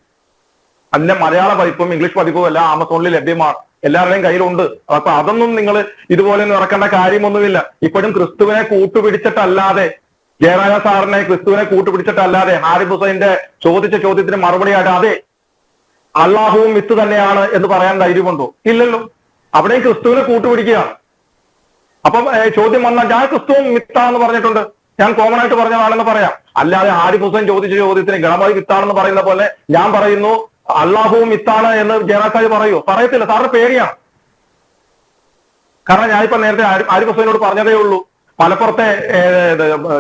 അതിന്റെ മലയാള പതിപ്പും ഇംഗ്ലീഷ് പതിപ്പും എല്ലാം ആമസോണിൽ ലഭ്യമാണ്, എല്ലാവരുടെയും കയ്യിലുണ്ട്. അപ്പൊ അതൊന്നും നിങ്ങൾ ഇതുപോലെ നടക്കേണ്ട കാര്യമൊന്നുമില്ല. ഇപ്പോഴും ക്രിസ്തുവിനെ കൂട്ടുപിടിച്ചിട്ടല്ലാതെ, ജയരാജ സാറിനെ ക്രിസ്തുവിനെ കൂട്ടുപിടിച്ചിട്ടല്ലാതെ ഹാരിഫ് ഹുസൈന്റെ ചോദിച്ച ചോദ്യത്തിന് മറുപടിയായിട്ട് അതെ അള്ളാഹുവും മിത്ത് തന്നെയാണ് എന്ന് പറയാൻ ധൈര്യമുണ്ടോ? ഇല്ലല്ലോ. അവിടെയും ക്രിസ്തുവിനെ കൂട്ടുപിടിക്കുകയാണ്. അപ്പം ചോദ്യം വന്നാൽ ഞാൻ ക്രിസ്തുവും മിത്താണെന്ന് പറഞ്ഞിട്ടുണ്ട്, ഞാൻ കോമൺ ആയിട്ട് പറഞ്ഞതാണെന്ന് പറയാം. അല്ലാതെ ഹാരിഫ് ഹുസൈൻ ചോദിച്ച ചോദ്യത്തിന് ഗണപതി മിത്താണെന്ന് പറയുന്ന പോലെ ഞാൻ പറയുന്നു അള്ളാഹുവും മിത്താണ് എന്ന് ജയറാജ് പറയൂ? പറയത്തില്ല. സാറിന് പേടിയാണ്. കാരണം ഞാനിപ്പോ നേരത്തെ ഹാരിഫ് ഹുസൈനോട് പറഞ്ഞതേ ഉള്ളൂ. മലപ്പുറത്തെ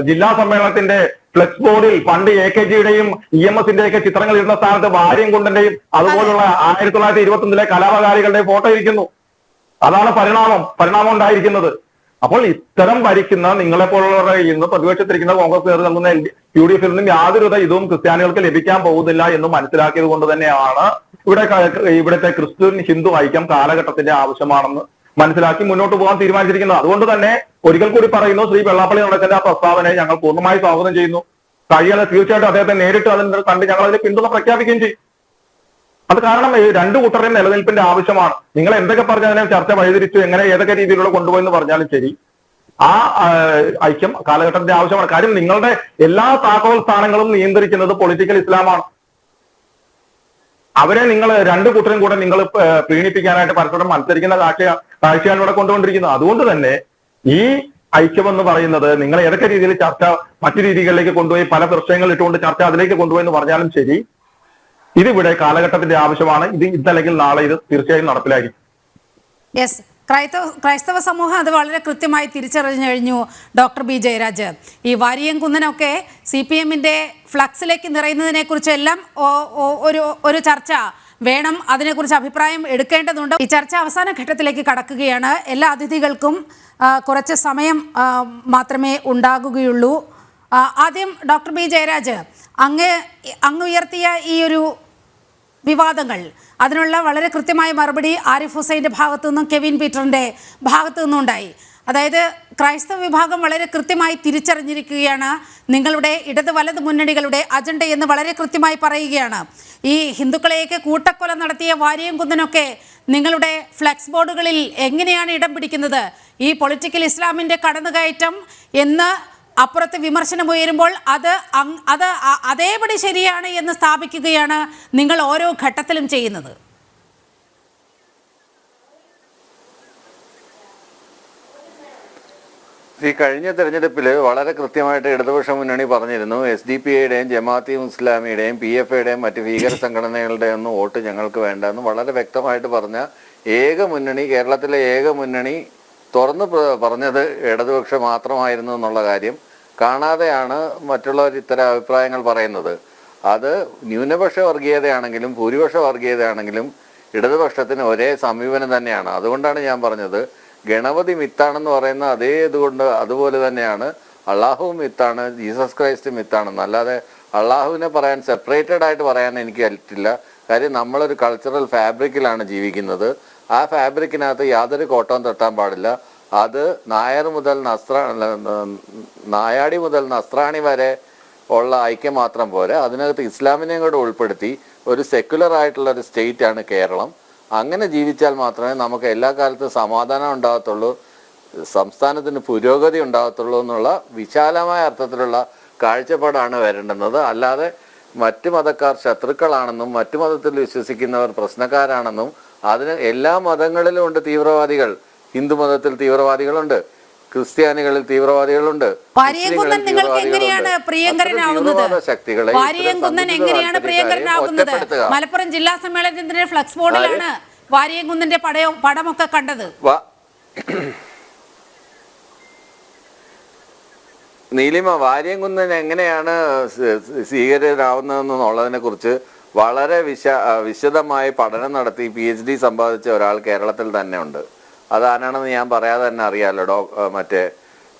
ജില്ലാ സമ്മേളനത്തിന്റെ ഫ്ലെക്സ് ബോർഡിൽ പണ്ട് AKGയുടെയും EMSന്റെയൊക്കെ ചിത്രങ്ങൾ ഇരുന്ന സ്ഥാനത്ത് വാര്യം കുണ്ടന്റെയും അതുപോലുള്ള 1921 കലാപകാരികളുടെയും ഫോട്ടോ ഇരിക്കുന്നു. അതാണ് പരിണാമം ഉണ്ടായിരിക്കുന്നത്. അപ്പോൾ ഇത്തരം ഭരിക്കുന്ന നിങ്ങളെ പോലുള്ളവരുടെ ഇന്ന് പ്രതിപക്ഷത്തിരിക്കുന്ന കോൺഗ്രസ് നേതൃത്വം UDF-ൽ നിന്നും യാതൊരുവിധ ഇതും ക്രിസ്ത്യാനികൾക്ക് ലഭിക്കാൻ പോകുന്നില്ല എന്ന് മനസ്സിലാക്കിയത് കൊണ്ട് തന്നെയാണ് ഇവിടുത്തെ ക്രിസ്ത്യൻ ഹിന്ദു ഐക്യം കാലഘട്ടത്തിന്റെ ആവശ്യമാണെന്ന് മനസ്സിലാക്കി മുന്നോട്ട് പോകാൻ തീരുമാനിച്ചിരിക്കുന്നത്. അതുകൊണ്ട് തന്നെ ഒരിക്കൽ കൂടി പറയുന്നു, ശ്രീ വെള്ളാപ്പള്ളി നടക്കേണ്ട ആ പ്രസ്താവനയെ ഞങ്ങൾ പൂർണ്ണമായി സ്വാഗതം ചെയ്യുന്നു. കഴിയാതെ തീർച്ചയായിട്ടും അദ്ദേഹത്തെ നേരിട്ട് അതിന് കണ്ട് ഞങ്ങൾ അതിന് പിന്തുണ പ്രഖ്യാപിക്കുകയും ചെയ്യും. അത് കാരണം രണ്ടു കൂട്ടരുടെയും നിലനിൽപ്പിന്റെ ആവശ്യമാണ്. നിങ്ങൾ എന്തൊക്കെ പറഞ്ഞതിനെ ചർച്ച വഴിതിരിച്ചു എങ്ങനെ ഏതൊക്കെ രീതിയിലുള്ള കൊണ്ടുപോയെന്ന് പറഞ്ഞാലും ശരി, ആ ഐക്യം കാലഘട്ടത്തിന്റെ ആവശ്യമാണ്. കാര്യം നിങ്ങളുടെ എല്ലാ താക്കോൽ സ്ഥാനങ്ങളും നിയന്ത്രിക്കുന്നത് പൊളിറ്റിക്കൽ ഇസ്ലാമാണ്. അവരെ നിങ്ങൾ രണ്ടു കൂട്ടരും കൂടെ നിങ്ങൾ പ്രീണിപ്പിക്കാനായിട്ട് പരസ്പരം മത്സരിക്കുന്ന കാഴ്ചയാണ് ഇവിടെ കൊണ്ടുകൊണ്ടിരിക്കുന്നത്. അതുകൊണ്ട് തന്നെ ഈ ഐക്യം എന്ന് പറയുന്നത് നിങ്ങൾ ഏതൊക്കെ രീതിയിൽ ചർച്ച മറ്റു രീതികളിലേക്ക് കൊണ്ടുപോയി പല പ്രശ്നങ്ങൾ ഇട്ടുകൊണ്ട് ചർച്ച അതിലേക്ക് കൊണ്ടുപോയി എന്ന് പറഞ്ഞാലും ശരി, ഇതിവിടെ കാലഘട്ടത്തിന്റെ ആവശ്യമാണ്. ഇത് ഇന്നല്ലെങ്കിൽ നാളെ ഇത് തീർച്ചയായും നടപ്പിലായിരിക്കും. യെസ്, ക്രൈസ്തവ സമൂഹം അത് വളരെ കൃത്യമായി തിരിച്ചറിഞ്ഞു കഴിഞ്ഞു. ഡോക്ടർ ബി ജയരാജ്, ഈ വാരിയം കുന്നനൊക്കെ CPM-ന്റെ ഫ്ലക്സിലേക്ക് നിറയുന്നതിനെക്കുറിച്ചെല്ലാം ഒരു ചർച്ച വേണം, അതിനെക്കുറിച്ച് അഭിപ്രായം എടുക്കേണ്ടതുണ്ട്. ഈ ചർച്ച അവസാന ഘട്ടത്തിലേക്ക് കടക്കുകയാണ്. എല്ലാ അതിഥികൾക്കും കുറച്ച് സമയം മാത്രമേ ഉണ്ടാകുകയുള്ളൂ. ആദ്യം ഡോക്ടർ ബി ജയരാജ്, അങ്ങ് ഉയർത്തിയ ഈ ഒരു വിവാദങ്ങൾ, അതിനുള്ള വളരെ കൃത്യമായ മറുപടി ആരിഫ് ഹുസൈൻ്റെ ഭാഗത്തു നിന്നും കെവിൻ പീറ്ററിൻ്റെ ഭാഗത്തു നിന്നും ഉണ്ടായി. അതായത് ക്രൈസ്തവ വിഭാഗം വളരെ കൃത്യമായി തിരിച്ചറിഞ്ഞിരിക്കുകയാണ് നിങ്ങളുടെ ഇടത് വലത് മുന്നണികളുടെ അജണ്ട എന്ന് വളരെ കൃത്യമായി പറയുകയാണ്. ഈ ഹിന്ദുക്കളെയൊക്കെ കൂട്ടക്കൊല നടത്തിയ വാരിയം കുന്നനൊക്കെ നിങ്ങളുടെ ഫ്ലെക്സ് ബോർഡുകളിൽ എങ്ങനെയാണ് ഇടം പിടിക്കുന്നത്? ഈ പൊളിറ്റിക്കൽ ഇസ്ലാമിൻ്റെ കടന്നുകയറ്റം എന്ന് അപ്പുറത്ത് വിമർശനം ഉയരുമ്പോൾ അത് അതേപടി ശരിയാണ് എന്ന് സ്ഥാപിക്കുകയാണ് നിങ്ങൾ ഓരോ ഘട്ടത്തിലും ചെയ്യുന്നത്. ഈ കഴിഞ്ഞ തെരഞ്ഞെടുപ്പിൽ വളരെ കൃത്യമായിട്ട് ഇടതുപക്ഷ മുന്നണി പറഞ്ഞിരുന്നു, SDPI-യുടെയും ജമാഅത്തെ ഇസ്ലാമിയുടെയും PFI-യുടെയും മറ്റ് ഭീകര സംഘടനകളുടെയും ഒന്നും വോട്ട് ഞങ്ങൾക്ക് വേണ്ടെന്ന് വളരെ വ്യക്തമായിട്ട് പറഞ്ഞ ഏക മുന്നണി, കേരളത്തിലെ ഏക മുന്നണി തുറന്ന് പറഞ്ഞത് ഇടതുപക്ഷം മാത്രമായിരുന്നു എന്നുള്ള കാര്യം കാണാതെയാണ് മറ്റുള്ളവർ ഇത്തരം അഭിപ്രായങ്ങൾ പറയുന്നത്. അത് ന്യൂനപക്ഷ വർഗീയതയാണെങ്കിലും ഭൂരിപക്ഷ വർഗീയതയാണെങ്കിലും ഇടതുപക്ഷത്തിന് ഒരേ സമീപനം തന്നെയാണ്. അതുകൊണ്ടാണ് ഞാൻ പറഞ്ഞത് ഗണപതി മിത്താണെന്ന് പറയുന്ന അതേ ഇതുകൊണ്ട് അതുപോലെ തന്നെയാണ് അള്ളാഹു മിത്താണ്, ജീസസ് ക്രൈസ്റ്റ് മിത്താണെന്ന്. അല്ലാതെ അള്ളാഹുവിനെ പറയാൻ സെപ്പറേറ്റഡ് ആയിട്ട് പറയാൻ എനിക്ക് പറ്റില്ല. കാര്യം നമ്മളൊരു കൾച്ചറൽ ഫാബ്രിക്കിലാണ് ജീവിക്കുന്നത്. ആ ഫാബ്രിക്കിനകത്ത് യാതൊരു കോട്ടവും തട്ടാൻ പാടില്ല. അത് നായാടി മുതൽ നസ്രാണി വരെ ഉള്ള ഐക്യം മാത്രം പോരെ, അതിനകത്ത് ഇസ്ലാമിനെയും കൂടെ ഉൾപ്പെടുത്തി ഒരു സെക്യുലർ ആയിട്ടുള്ള ഒരു സ്റ്റേറ്റാണ് കേരളം. അങ്ങനെ ജീവിച്ചാൽ മാത്രമേ നമുക്ക് എല്ലാ കാലത്തും സമാധാനം ഉണ്ടാകത്തുള്ളൂ, സംസ്ഥാനത്തിന് പുരോഗതി ഉണ്ടാകത്തുള്ളൂ എന്നുള്ള വിശാലമായ അർത്ഥത്തിലുള്ള കാഴ്ചപ്പാടാണ് വരേണ്ടുന്നത്. അല്ലാതെ മറ്റു മതക്കാർ ശത്രുക്കളാണെന്നും മറ്റു മതത്തിൽ വിശ്വസിക്കുന്നവർ പ്രശ്നക്കാരാണെന്നും അതിന് എല്ലാ മതങ്ങളിലും ഉണ്ട് തീവ്രവാദികൾ. ഹിന്ദു മതത്തിൽ തീവ്രവാദികളുണ്ട്, ക്രിസ്ത്യാനികളിൽ തീവ്രവാദികളുണ്ട്, വാര്യംകുന്നൻ നിങ്ങൾക്ക് എങ്ങനെയാണ് പ്രിയങ്കരനാവുന്നത്? വാര്യംകുന്നൻ എങ്ങനെയാണ് പ്രിയങ്കരനാവുന്നത്? മലപ്പുറം ജില്ലാ സമ്മേളനത്തിന്റെ ഫ്ലക്സ് ബോർഡിലാണ് വാര്യംകുന്നന്റെ പടമൊക്കെ കണ്ടത്. നീലിമ, വാര്യംകുന്നൻ എങ്ങനെയാണ് സ്വീകര്യരാവുന്നതെന്നുള്ളതിനെ കുറിച്ച് വളരെ വിശദമായി പഠനം നടത്തി PhD സമ്പാദിച്ച ഒരാൾ കേരളത്തിൽ തന്നെ ഉണ്ട്. അതാരാണെന്ന് ഞാൻ പറയാതെ തന്നെ അറിയാലോ. മറ്റേ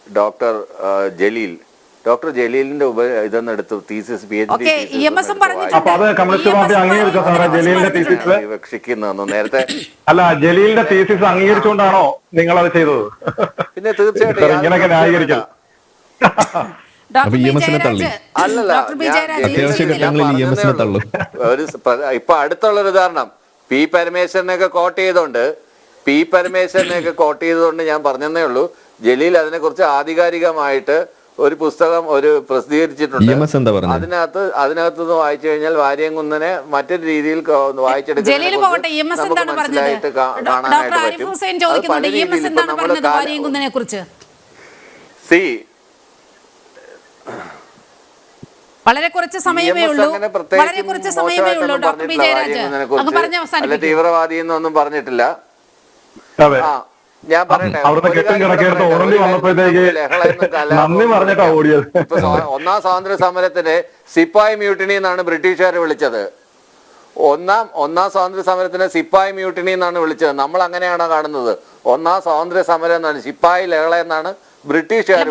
ഡോക്ടർ ജലീലിന്റെ ഇതെന്നെടുത്തു തീസിസ് PhD വിവക്ഷിക്കുന്നു നേരത്തെ. അല്ല, ജലീലിന്റെ തീസിസ് അംഗീകരിച്ചുകൊണ്ടാണോ നിങ്ങൾ അത് ചെയ്തത്? പിന്നെ തീർച്ചയായിട്ടും ഇപ്പൊ അടുത്തുള്ളൊരു ഉദാഹരണം പി പരമേശ്വരനെയൊക്കെ കോട്ട് ചെയ്തുകൊണ്ട് ഞാൻ പറഞ്ഞതേ ഉള്ളൂ. ജലീൽ അതിനെ കുറിച്ച് ആധികാരികമായിട്ട് ഒരു പുസ്തകം പ്രസിദ്ധീകരിച്ചിട്ടുണ്ട്. അതിനകത്ത് വായിച്ചു കഴിഞ്ഞാൽ വാര്യംകുന്നനെ മറ്റൊരു രീതിയിൽ വായിച്ചെടുക്കാൻ മനസ്സിലായിട്ട് കാണാനായിട്ട് പറ്റും. വളരെ കുറച്ച് സമയമേ ഉള്ളൂ ഡോക്ടർ പി ജയരാജ്. തീവ്രവാദി എന്നൊന്നും പറഞ്ഞിട്ടില്ല. ഞാൻ പറയട്ടെ, ഒന്നാം സ്വാതന്ത്ര്യ സമരത്തിന് സിപ്പായി മ്യൂട്ടിനി എന്നാണ് ബ്രിട്ടീഷുകാർ വിളിച്ചത്. ഒന്നാം സ്വാതന്ത്ര്യ സമരത്തിന് സിപ്പായി മ്യൂട്ടിനി എന്നാണ് വിളിച്ചത്. നമ്മൾ അങ്ങനെയാണോ കാണുന്നത്? ഒന്നാം സ്വാതന്ത്ര്യ സമരം എന്നാണ്, സിപ്പായി ലഹള എന്നാണ് ബ്രിട്ടീഷുകാർ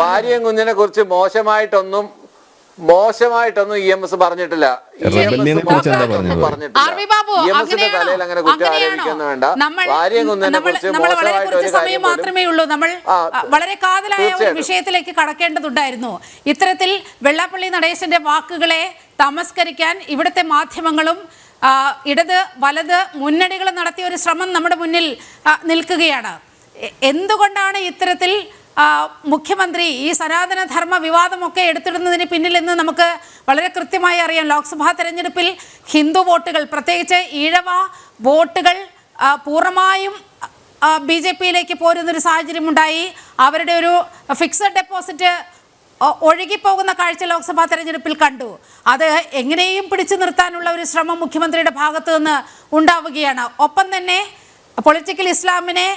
വാര്യംകുഞ്ഞിനെ കുറിച്ച് മോശമായിട്ടൊന്നും EMS പറഞ്ഞിട്ടില്ല. തലയിൽ അങ്ങനെ കുറ്റം ആരോപിക്കുന്നു വേണ്ട. വാര്യംകുഞ്ഞിനെ കുറിച്ച് സമയം മാത്രമേ ഉള്ളൂ. നമ്മൾ വളരെ കാതലായ ഒരു വിഷയത്തിലേക്ക് കടക്കേണ്ടതുണ്ടായിരുന്നു. ഇത്തരത്തിൽ വെള്ളാപ്പള്ളി നടേശന്റെ വാക്കുകളെ തമസ്കരിക്കാൻ ഇവിടുത്തെ മാധ്യമങ്ങളും ഇടത് വലത് മുന്നണികൾ നടത്തിയ ഒരു ശ്രമം നമ്മുടെ മുന്നിൽ നിൽക്കുകയാണ്. എന്തുകൊണ്ടാണ് ഇത്തരത്തിൽ മുഖ്യമന്ത്രി ഈ സനാതനധർമ്മ വിവാദമൊക്കെ എടുത്തിടുന്നതിന് പിന്നിൽ നിന്ന് നമുക്ക് വളരെ കൃത്യമായി അറിയാം. ലോക്സഭാ തെരഞ്ഞെടുപ്പിൽ ഹിന്ദു വോട്ടുകൾ, പ്രത്യേകിച്ച് ഈഴവ വോട്ടുകൾ പൂർണ്ണമായും BJPയിലേക്ക് പോരുന്നൊരു സാഹചര്യമുണ്ടായി. അവരുടെ ഒരു ഫിക്സഡ് ഡെപ്പോസിറ്റ് ഒഴുകിപ്പോകുന്ന കാഴ്ച ലോക്സഭാ തെരഞ്ഞെടുപ്പിൽ കണ്ടു. അത് എങ്ങനെയും പിടിച്ചു നിർത്താനുള്ള ഒരു ശ്രമം മുഖ്യമന്ത്രിയുടെ ഭാഗത്തു നിന്ന് ഉണ്ടാവുകയാണ്. ഒപ്പം തന്നെ പൊളിറ്റിക്കൽ ഇസ്ലാമിനെ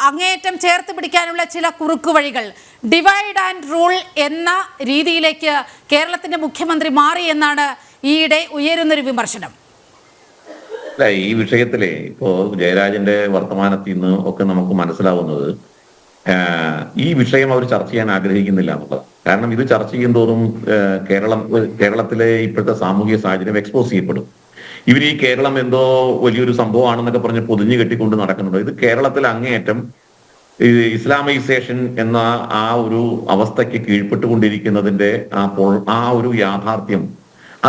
അങ്ങേയറ്റം ചേർത്ത് പിടിക്കാനുള്ള ചില കുറുക്കുവഴികൾ, ഡിവൈഡ് ആൻഡ് റൂൾ എന്ന രീതിയിലേക്ക് കേരളത്തിന്റെ മുഖ്യമന്ത്രി മാറി എന്നാണ് ഈയിടെ ഉയരുന്നൊരു വിമർശനം. ഈ വിഷയത്തിലെ ഇപ്പോ ജയരാജന്റെ വർത്തമാനത്തിൽ നിന്ന് ഒക്കെ നമുക്ക് മനസ്സിലാവുന്നത് ഈ വിഷയം അവർ ചർച്ച ചെയ്യാൻ ആഗ്രഹിക്കുന്നില്ല എന്നുള്ളത്. കാരണം ഇത് ചർച്ച ചെയ്യും തോറും കേരളത്തിലെ ഇപ്പോഴത്തെ സാമൂഹിക സാഹചര്യം എക്സ്പോസ് ചെയ്യപ്പെടും. ഇവർ ഈ കേരളം എന്തോ വലിയൊരു സംഭവമാണെന്നൊക്കെ പറഞ്ഞ് പൊതിഞ്ഞു കെട്ടിക്കൊണ്ട് നടക്കുന്നുണ്ടോ? ഇത് കേരളത്തിൽ അങ്ങേയറ്റം ഇസ്ലാമൈസേഷൻ എന്ന ആ ഒരു അവസ്ഥയ്ക്ക് കീഴ്പ്പെട്ടുകൊണ്ടിരിക്കുന്നതിന്റെ ആ ഒരു യാഥാർത്ഥ്യം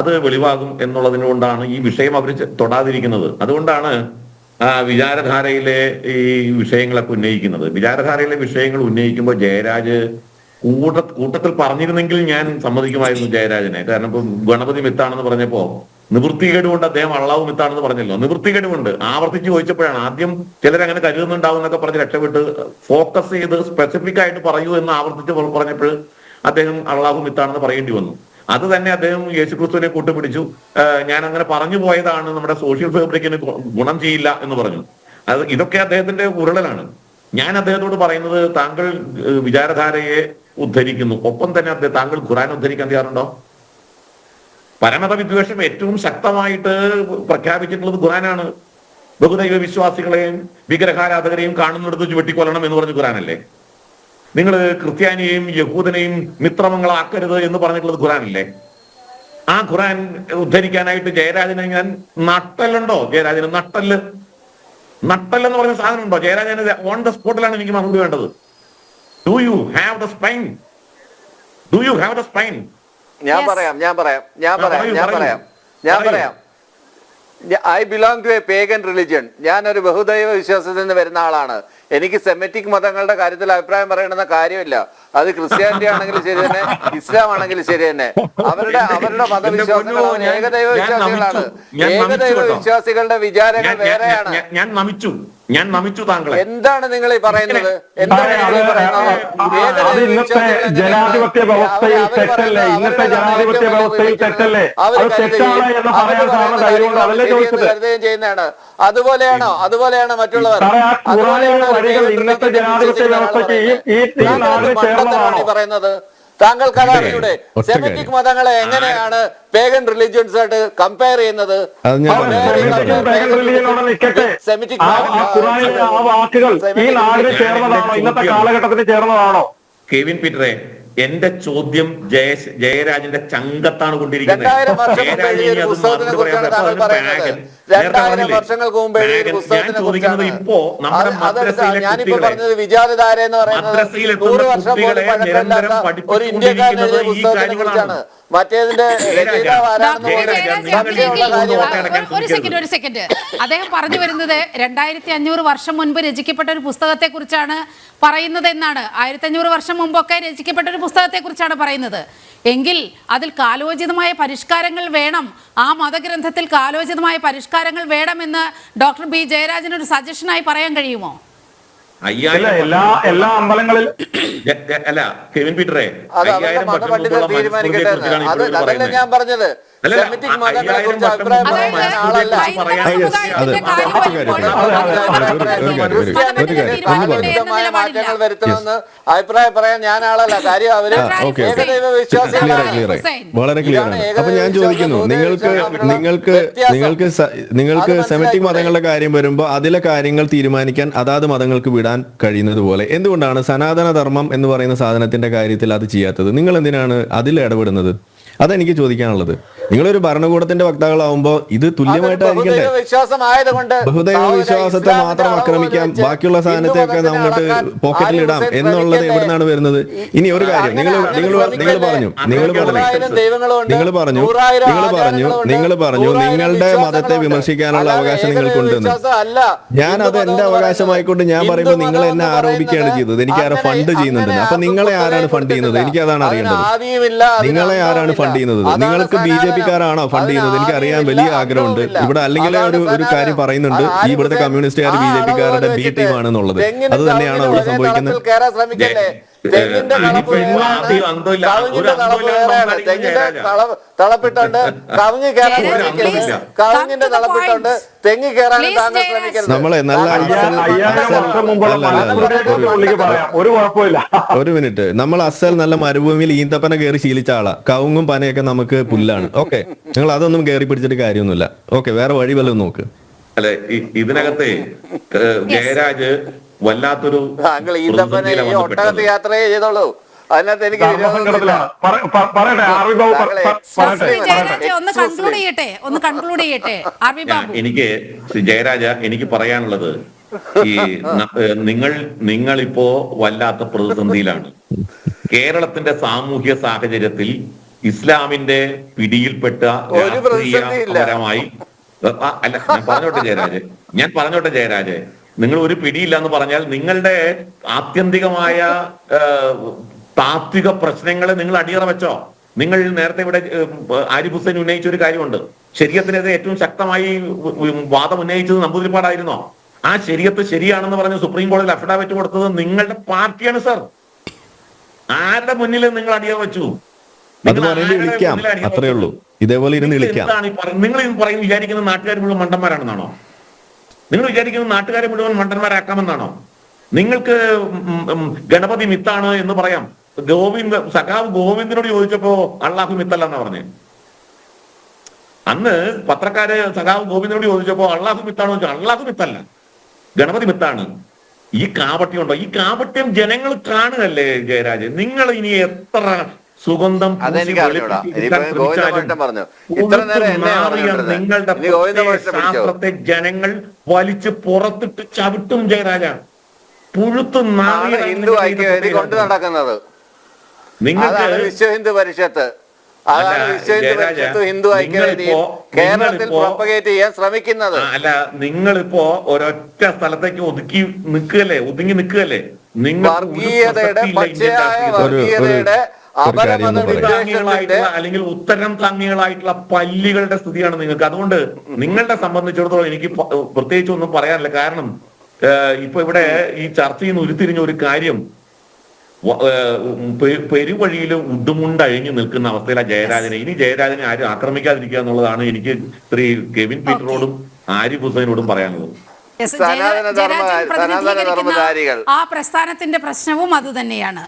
അത് വെളിവാകും എന്നുള്ളതിനുകൊണ്ടാണ് ഈ വിഷയം അവർ തൊടാതിരിക്കുന്നത്. അതുകൊണ്ടാണ് വിചാരധാരയിലെ ഈ വിഷയങ്ങളൊക്കെ ഉന്നയിക്കുന്നത്. വിചാരധാരയിലെ വിഷയങ്ങൾ ഉന്നയിക്കുമ്പോൾ ജയരാജ് കൂട്ടത്തിൽ പറഞ്ഞിരുന്നെങ്കിൽ ഞാൻ സമ്മതിക്കുമായിരുന്നു ജയരാജനെ. കാരണം ഇപ്പൊ ഗണപതി മിത്താണെന്ന് പറഞ്ഞപ്പോ നിവൃത്തികേടുകൊണ്ട് അദ്ദേഹം അള്ളാഹു മിത്താണെന്ന് പറഞ്ഞല്ലോ. നിവൃത്തികേടുകൊണ്ട് ആവർത്തിച്ച് ചോദിച്ചപ്പോഴാണ് ആദ്യം ചിലരങ്ങനെ കരുതുന്നുണ്ടാവും എന്നൊക്കെ പറഞ്ഞ് രക്ഷപ്പെട്ട് ഫോക്കസ് ചെയ്ത് സ്പെസിഫിക് ആയിട്ട് പറയൂ എന്ന് ആവർത്തിച്ച് പറഞ്ഞപ്പോൾ അദ്ദേഹം അള്ളാഹു മിത്താണെന്ന് പറയേണ്ടി വന്നു. അത് തന്നെ അദ്ദേഹം യേശുക്രിസ്തുവിനെ കൂട്ടുപിടിച്ചു. ഞാൻ അങ്ങനെ പറഞ്ഞു പോയതാണ്, നമ്മുടെ സോഷ്യൽ ഫാബ്രിക്കിന് ഗുണം ചെയ്യില്ല എന്ന് പറഞ്ഞു. ഇതൊക്കെ അദ്ദേഹത്തിന്റെ ഉരുളലാണ്. ഞാൻ അദ്ദേഹത്തോട് പറയുന്നത്, താങ്കൾ വിചാരധാരയെ ഉദ്ധരിക്കുന്നു, ഒപ്പം തന്നെ താങ്കൾ ഖുർആൻ ഉദ്ധരിക്കാൻ തയ്യാറുണ്ടോ? പരമത വിദ്വേഷം ഏറ്റവും ശക്തമായിട്ട് പ്രഖ്യാപിച്ചിട്ടുള്ളത് ഖുർആനാണ്. ബഹുദൈവ വിശ്വാസികളെയും വിഗ്രഹാരാധകരെയും കാണുന്നിടത്ത് വെട്ടിക്കൊല്ലണം എന്ന് പറഞ്ഞ ഖുർആനല്ലേ? നിങ്ങൾ ക്രിസ്ത്യാനിയെയും യഹൂദനെയും മിത്രമംഗളാക്കരുത് എന്ന് പറഞ്ഞിട്ടുള്ളത് ഖുർആനല്ലേ? ആ ഖുർആൻ ഉദ്ധരിക്കാനായിട്ട് ജയരാജനെ ഞാൻ നട്ടല്ലുണ്ടോ? ജയരാജന് നട്ടല്ലെന്ന് പറഞ്ഞ സാധനം ഉണ്ടോ? ജയരാജന് ഓൺ ദ സ്പോട്ടിലാണ് എനിക്ക് മറുപടി വേണ്ടത്. Do you have the spine? ഞാൻ പറയാം I belong to a pagan religion. ഞാനൊരു ബഹുദൈവ വിശ്വാസത്തിൽ നിന്ന് വരുന്ന ആളാണ്. എനിക്ക് സെമിറ്റിക് മതങ്ങളുടെ കാര്യത്തിൽ അഭിപ്രായം പറയണമെന്ന കാര്യമില്ല. അത് ക്രിസ്ത്യാനിറ്റി ആണെങ്കിലും ശരി തന്നെ, ഇസ്ലാം ആണെങ്കിലും ശരി തന്നെ. അവരുടെ മതവിശ്വാസങ്ങൾ ഏകദൈവ വിശ്വാസികളാണ്. ഏകദൈവ വിശ്വാസികളുടെ വിചാരങ്ങൾ വേറെയാണ്. ഞാൻ നമിച്ചു താങ്കളെ. എന്താണ് നിങ്ങൾ ഈ പറയുന്നത്? എന്താണ് നിങ്ങൾ ഈ പറയുന്നത്? ഇന്നത്തെ ജനാധിപത്യ വ്യവസ്ഥയിൽ തെറ്റല്ലേ? ഇന്നത്തെ ജനാധിപത്യ വ്യവസ്ഥയിൽ തെറ്റല്ലേ? അത് തെറ്റാണ് എന്ന് പറയാൻ കാരണം ധൈര്യമുണ്ട്. അതല്ലേ ചോദിച്ചത്? ചെയ്യുന്നതാണ്. അതുപോലെയാണോ മറ്റുള്ളവർ? വഴികൾ ഇന്നത്തെ ജനാധിപത്യ വ്യവസ്ഥയ്ക്ക് ഈ നാടിന് ചേർന്നതാണോ പറയുന്നത്? താങ്കൾക്ക് അതറിയൂടെ? സെമിറ്റിക് മതങ്ങളെ എങ്ങനെയാണ് പേഗൻ റിലിജിയൻസ് ആയിട്ട് കമ്പയർ ചെയ്യുന്നത്? സെമിറ്റിക് വാക്കുകൾ ഈ നാടിന് ചേർന്നതാണോ? ഇന്നത്തെ കാലഘട്ടത്തിന് ചേർന്നതാണോ? കെവിൻ പീറ്ററെ, എന്റെ ചോദ്യം ജയരാജന്റെ ചങ്കത്താണ് കൊണ്ടിരിക്കുന്നത്. 2000 വർഷങ്ങൾക്ക് മുമ്പ് എഴുതിയ പുസ്തകത്തിനെ കുറിച്ചാണ് ഞാനിപ്പോ പറഞ്ഞത്. വിചാരധാര എന്ന് പറയുന്നത് 100 വർഷം പോലും പഴക്കമില്ലാത്ത ഒരു ഇന്ത്യക്കാരൻ എഴുതിയ പുസ്തകത്തിനെ കുറിച്ചാണ്. മറ്റേതിന്റെ ഒരു സെക്കൻഡ് അദ്ദേഹം പറഞ്ഞു വരുന്നത് 2500 വർഷം മുൻപ് രചിക്കപ്പെട്ട ഒരു പുസ്തകത്തെ കുറിച്ചാണ് പറയുന്നത് എന്നാണ്. 1500 വർഷം മുമ്പൊക്കെ രചിക്കപ്പെട്ട ഒരു പുസ്തകത്തെ കുറിച്ചാണ് പറയുന്നത്. എങ്കിൽ അതിൽ കാലോചിതമായ പരിഷ്കാരങ്ങൾ വേണം, ആ മതഗ്രന്ഥത്തിൽ കാലോചിതമായ പരിഷ്കാരങ്ങൾ വേണമെന്ന് ഡോക്ടർ ബി ജയരാജൻ ഒരു സജഷനായി പറയാൻ കഴിയുമോ? എല്ലാ അമ്പലങ്ങളിൽ അല്ല കെവിൻ പീറ്ററെ, അതല്ല ഞാൻ പറഞ്ഞത്. സെമിറ്റിക് മതങ്ങളെ കുറിച്ച് അഭിപ്രായം പറയാൻ ആളല്ല. മാറ്റങ്ങൾ വരുത്തണമെന്ന് അഭിപ്രായം പറയാൻ ഞാൻ ആളല്ല. കാര്യം അവര് ഏകദൈവ വിശ്വാസികളാണ്. വളരെ ക്ലിയർ ആണ്. അപ്പൊ ഞാൻ ചോദിക്കുന്നു, നിങ്ങൾക്ക് സെമിറ്റിക് മതങ്ങളുടെ കാര്യം വരുമ്പോൾ അതിലെ കാര്യങ്ങൾ തീരുമാനിക്കാൻ അതാത് മതങ്ങൾക്ക് വിടാൻ കഴിയുന്നത് പോലെ എന്തുകൊണ്ടാണ് സനാതന ധർമ്മം എന്ന് പറയുന്ന സാധനത്തിന്റെ കാര്യത്തിൽ അത് ചെയ്യാത്തത്? നിങ്ങൾ എന്തിനാണ് അതിൽ ഇടപെടുന്നത്? അതെനിക്ക് ചോദിക്കാനുള്ളത്. നിങ്ങളൊരു ഭരണകൂടത്തിന്റെ വക്താക്കളാവുമ്പോ ഇത് തുല്യമായിട്ടായിരിക്കട്ടെ. ബഹുദൈവ വിശ്വാസത്തെ മാത്രം ആക്രമിക്കാം, ബാക്കിയുള്ള സാധനത്തെയൊക്കെ നമുക്ക് പോക്കറ്റിൽ ഇടാം എന്നുള്ളത് എവിടുന്നാണ് വരുന്നത്? ഇനി ഒരു കാര്യം നിങ്ങൾ പറഞ്ഞു നിങ്ങളുടെ മതത്തെ വിമർശിക്കാനുള്ള അവകാശം നിങ്ങൾക്കുണ്ടെന്ന്. ഞാൻ അത് എന്റെ അവകാശമായിക്കൊണ്ട് ഞാൻ പറയുമ്പോൾ നിങ്ങൾ എന്നെ ആരോപിക്കുകയാണ് ചെയ്തത് എനിക്ക് ആരോ ഫണ്ട് ചെയ്യുന്നുണ്ടെന്ന്. അപ്പൊ നിങ്ങളെ ആരാണ് ഫണ്ട് ചെയ്യുന്നത്? എനിക്ക് അതാണ് അറിയേണ്ടത്. നിങ്ങളെ ആരാണ് ഫണ്ട് ചെയ്യുന്നത്? നിങ്ങൾക്ക് BJP-ക്കാരാണോ ഫണ്ട് ചെയ്യുന്നത്? എനിക്ക് അറിയാൻ വലിയ ആഗ്രഹമുണ്ട്. ഇവിടെ അല്ലെങ്കിൽ ഒരു കാര്യം പറയുന്നുണ്ട്, ഈ ഇവിടുത്തെ കമ്മ്യൂണിസ്റ്റുകാർ BJP-ക്കാരുടെ B ടീം ആണെന്നുള്ളത്. അത് തന്നെയാണോ ഇവിടെ സംഭവിക്കുന്നത്? തളപ്പിട്ടുണ്ട് കവുങ്ങ് കവുങ്ങിന്റെ തളപ്പിട്ടുണ്ട് തെങ്ങ് കയറാനും താങ്കൾ ശ്രമിക്കരുത്. നമ്മളെ ഒരു മിനിറ്റ്, നമ്മൾ അസൽ നല്ല മരുഭൂമിയിൽ ഈന്തപ്പന കയറി ശീലിച്ച ആളാ. കവുങ്ങും പനയൊക്കെ നമുക്ക് പുല്ലാണ്. ഓക്കെ, നിങ്ങൾ അതൊന്നും കയറി പിടിച്ചിട്ട് കാര്യമൊന്നുമില്ല. ഓക്കെ, വേറെ വഴി വല്ലതും നോക്ക്. അല്ലെ, ഇതിനകത്ത് ജയരാജ് വല്ലാത്തൊരു ഒട്ടകത്ത് യാത്ര ചെയ്തോളൂ. അതിനകത്ത് എനിക്ക് ജയരാജ എനിക്ക് പറയാനുള്ളത്, ഈ നിങ്ങളിപ്പോ വല്ലാത്ത പ്രതിസന്ധിയിലാണ്. കേരളത്തിന്റെ സാമൂഹ്യ സാഹചര്യത്തിൽ ഇസ്ലാമിന്റെ പിടിയിൽപ്പെട്ട രാഷ്ട്രീയപരമായി അല്ല ഞാൻ പറഞ്ഞോട്ടെ ജയരാജ്, നിങ്ങൾ ഒരു പിടിയില്ല എന്ന് പറഞ്ഞാൽ നിങ്ങളുടെ ആത്യന്തികമായ താത്വിക പ്രശ്നങ്ങളെ നിങ്ങൾ അടിയറ വെച്ചോ. നിങ്ങൾ നേരത്തെ ഇവിടെ ആരിഫ് ഹുസൈൻ ഉന്നയിച്ച ഒരു കാര്യമുണ്ട്, ശരീഅത്തിനെതിരെ ഏറ്റവും ശക്തമായി വാദം ഉന്നയിച്ചത് നമ്പൂതിരിപ്പാടായിരുന്നോ? ആ ശരീഅത്ത് ശരിയാണെന്ന് പറഞ്ഞ് സുപ്രീം കോടതിയിൽ അഫിഡാവിറ്റ് കൊടുത്തത് നിങ്ങളുടെ പാർട്ടിയാണ് സർ. ആരുടെ മുന്നിൽ നിങ്ങൾ അടിയറ വെച്ചു? അത്രേ ഉള്ളൂ. ഇതേപോലെ നിങ്ങൾ വിചാരിക്കുന്ന നാട്ടുകാർ മുഴുവൻ മണ്ടന്മാരാണെന്നാണോ? നിങ്ങൾ വിചാരിക്കുന്നത് നാട്ടുകാരെ മുഴുവൻ മണ്ടന്മാരാക്കാമെന്നാണോ? നിങ്ങൾക്ക് ഗണപതി മിത്താണ് എന്ന് പറയാം. സഖാവ് ഗോവിന്ദനോട് ചോദിച്ചപ്പോ അള്ളാഹു മിത്തല്ല എന്നാ പറഞ്ഞേ. അന്ന് പത്രക്കാര് സഖാവ് ഗോവിന്ദനോട് ചോദിച്ചപ്പോ അള്ളാഹു മിത്താണോ ചോദിച്ചു. അള്ളാഹു മിത്തല്ല, ഗണപതി മിത്താണ്. ഈ കാപട്യം ഉണ്ടോ? ഈ കാപട്യം ജനങ്ങൾ കാണുകയല്ലേ ജയരാജ്. നിങ്ങൾ ഇനി എത്ര സുഗന്ധം നിങ്ങളുടെ ശാസ്ത്രത്തെ ജനങ്ങൾ വലിച്ച് പുറത്തിട്ട് ചവിട്ടും ജയരാജ. പുഴുത്ത് ഹിന്ദു ഐക്യവേദി കൊണ്ട് നടക്കുന്നത് നിങ്ങൾക്ക് വിശ്വ ഹിന്ദു പരിഷത്ത് അതാണ് വിശ്വ പരിഷത്ത് ഹിന്ദു ഐക്യവേദിയും കേരളത്തിൽ പ്രൊപ്പഗേറ്റ് ചെയ്യാൻ ശ്രമിക്കുന്നത്. അല്ല, നിങ്ങളിപ്പോ ഒരൊറ്റ സ്ഥലത്തേക്ക് ഒതുങ്ങി നിൽക്കുകയല്ലേ? നിങ്ങൾ വർഗീയതയുടെ പച്ചയായ വർഗീയതയുടെ അല്ലെങ്കിൽ ഉത്തരം തങ്ങികളായിട്ടുള്ള പല്ലികളുടെ സ്ഥിതിയാണ് നിങ്ങൾക്ക്. അതുകൊണ്ട് നിങ്ങളെ സംബന്ധിച്ചിടത്തോളം എനിക്ക് പ്രത്യേകിച്ച് ഒന്നും പറയാനില്ല. കാരണം ഇപ്പൊ ഇവിടെ ഈ ചർച്ചയിൽ നിന്ന് ഉരുത്തിരിഞ്ഞ ഒരു കാര്യം, പെരുവഴിയിൽ ഉടുമുണ്ടഴിഞ്ഞു നിൽക്കുന്ന അവസ്ഥയിലാണ് ജയരാജനെ. ഇനി ജയരാജനെ ആരും ആക്രമിക്കാതിരിക്കുക എന്നുള്ളതാണ് എനിക്ക് ശ്രീ കെവിൻ പീറ്ററോടും ആരിഫ് ഹുസൈനോടും പറയാനുള്ളത്. ആ പ്രസ്ഥാനത്തിന്റെ പ്രശ്നവും അത് തന്നെയാണ്.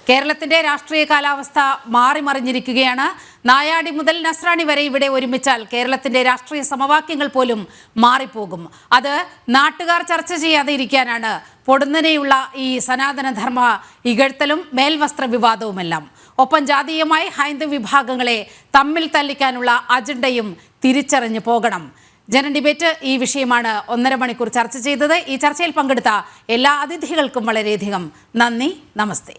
കേരളത്തിന്റെ രാഷ്ട്രീയ കാലാവസ്ഥ മാറിമറിഞ്ഞിരിക്കുകയാണ്. നായാടി മുതൽ നസ്രാണി വരെ ഇവിടെ ഒരുമിച്ചാൽ കേരളത്തിന്റെ രാഷ്ട്രീയ സമവാക്യങ്ങൾ പോലും മാറിപ്പോകും. അത് നാട്ടുകാർ ചർച്ച ചെയ്യാതെ ഇരിക്കാനാണ് പൊടുന്നനെയുള്ള ഈ സനാതനധർമ്മ ഇകഴ്ത്തലും മേൽവസ്ത്ര വിവാദവുമെല്ലാം. ഒപ്പം ജാതീയമായി ഹൈന്ദവ വിഭാഗങ്ങളെ തമ്മിൽ തല്ലിക്കാനുള്ള അജണ്ടയും തിരിച്ചറിഞ്ഞു പോകണം. ജനൻ ഡിബേറ്റ് ഈ വിഷയമാണ് 1.5 മണിക്കൂർ ചർച്ച ചെയ്തത്. ഈ ചർച്ചയിൽ പങ്കെടുത്ത എല്ലാ അതിഥികൾക്കും വളരെയധികം നന്ദി. നമസ്തേ.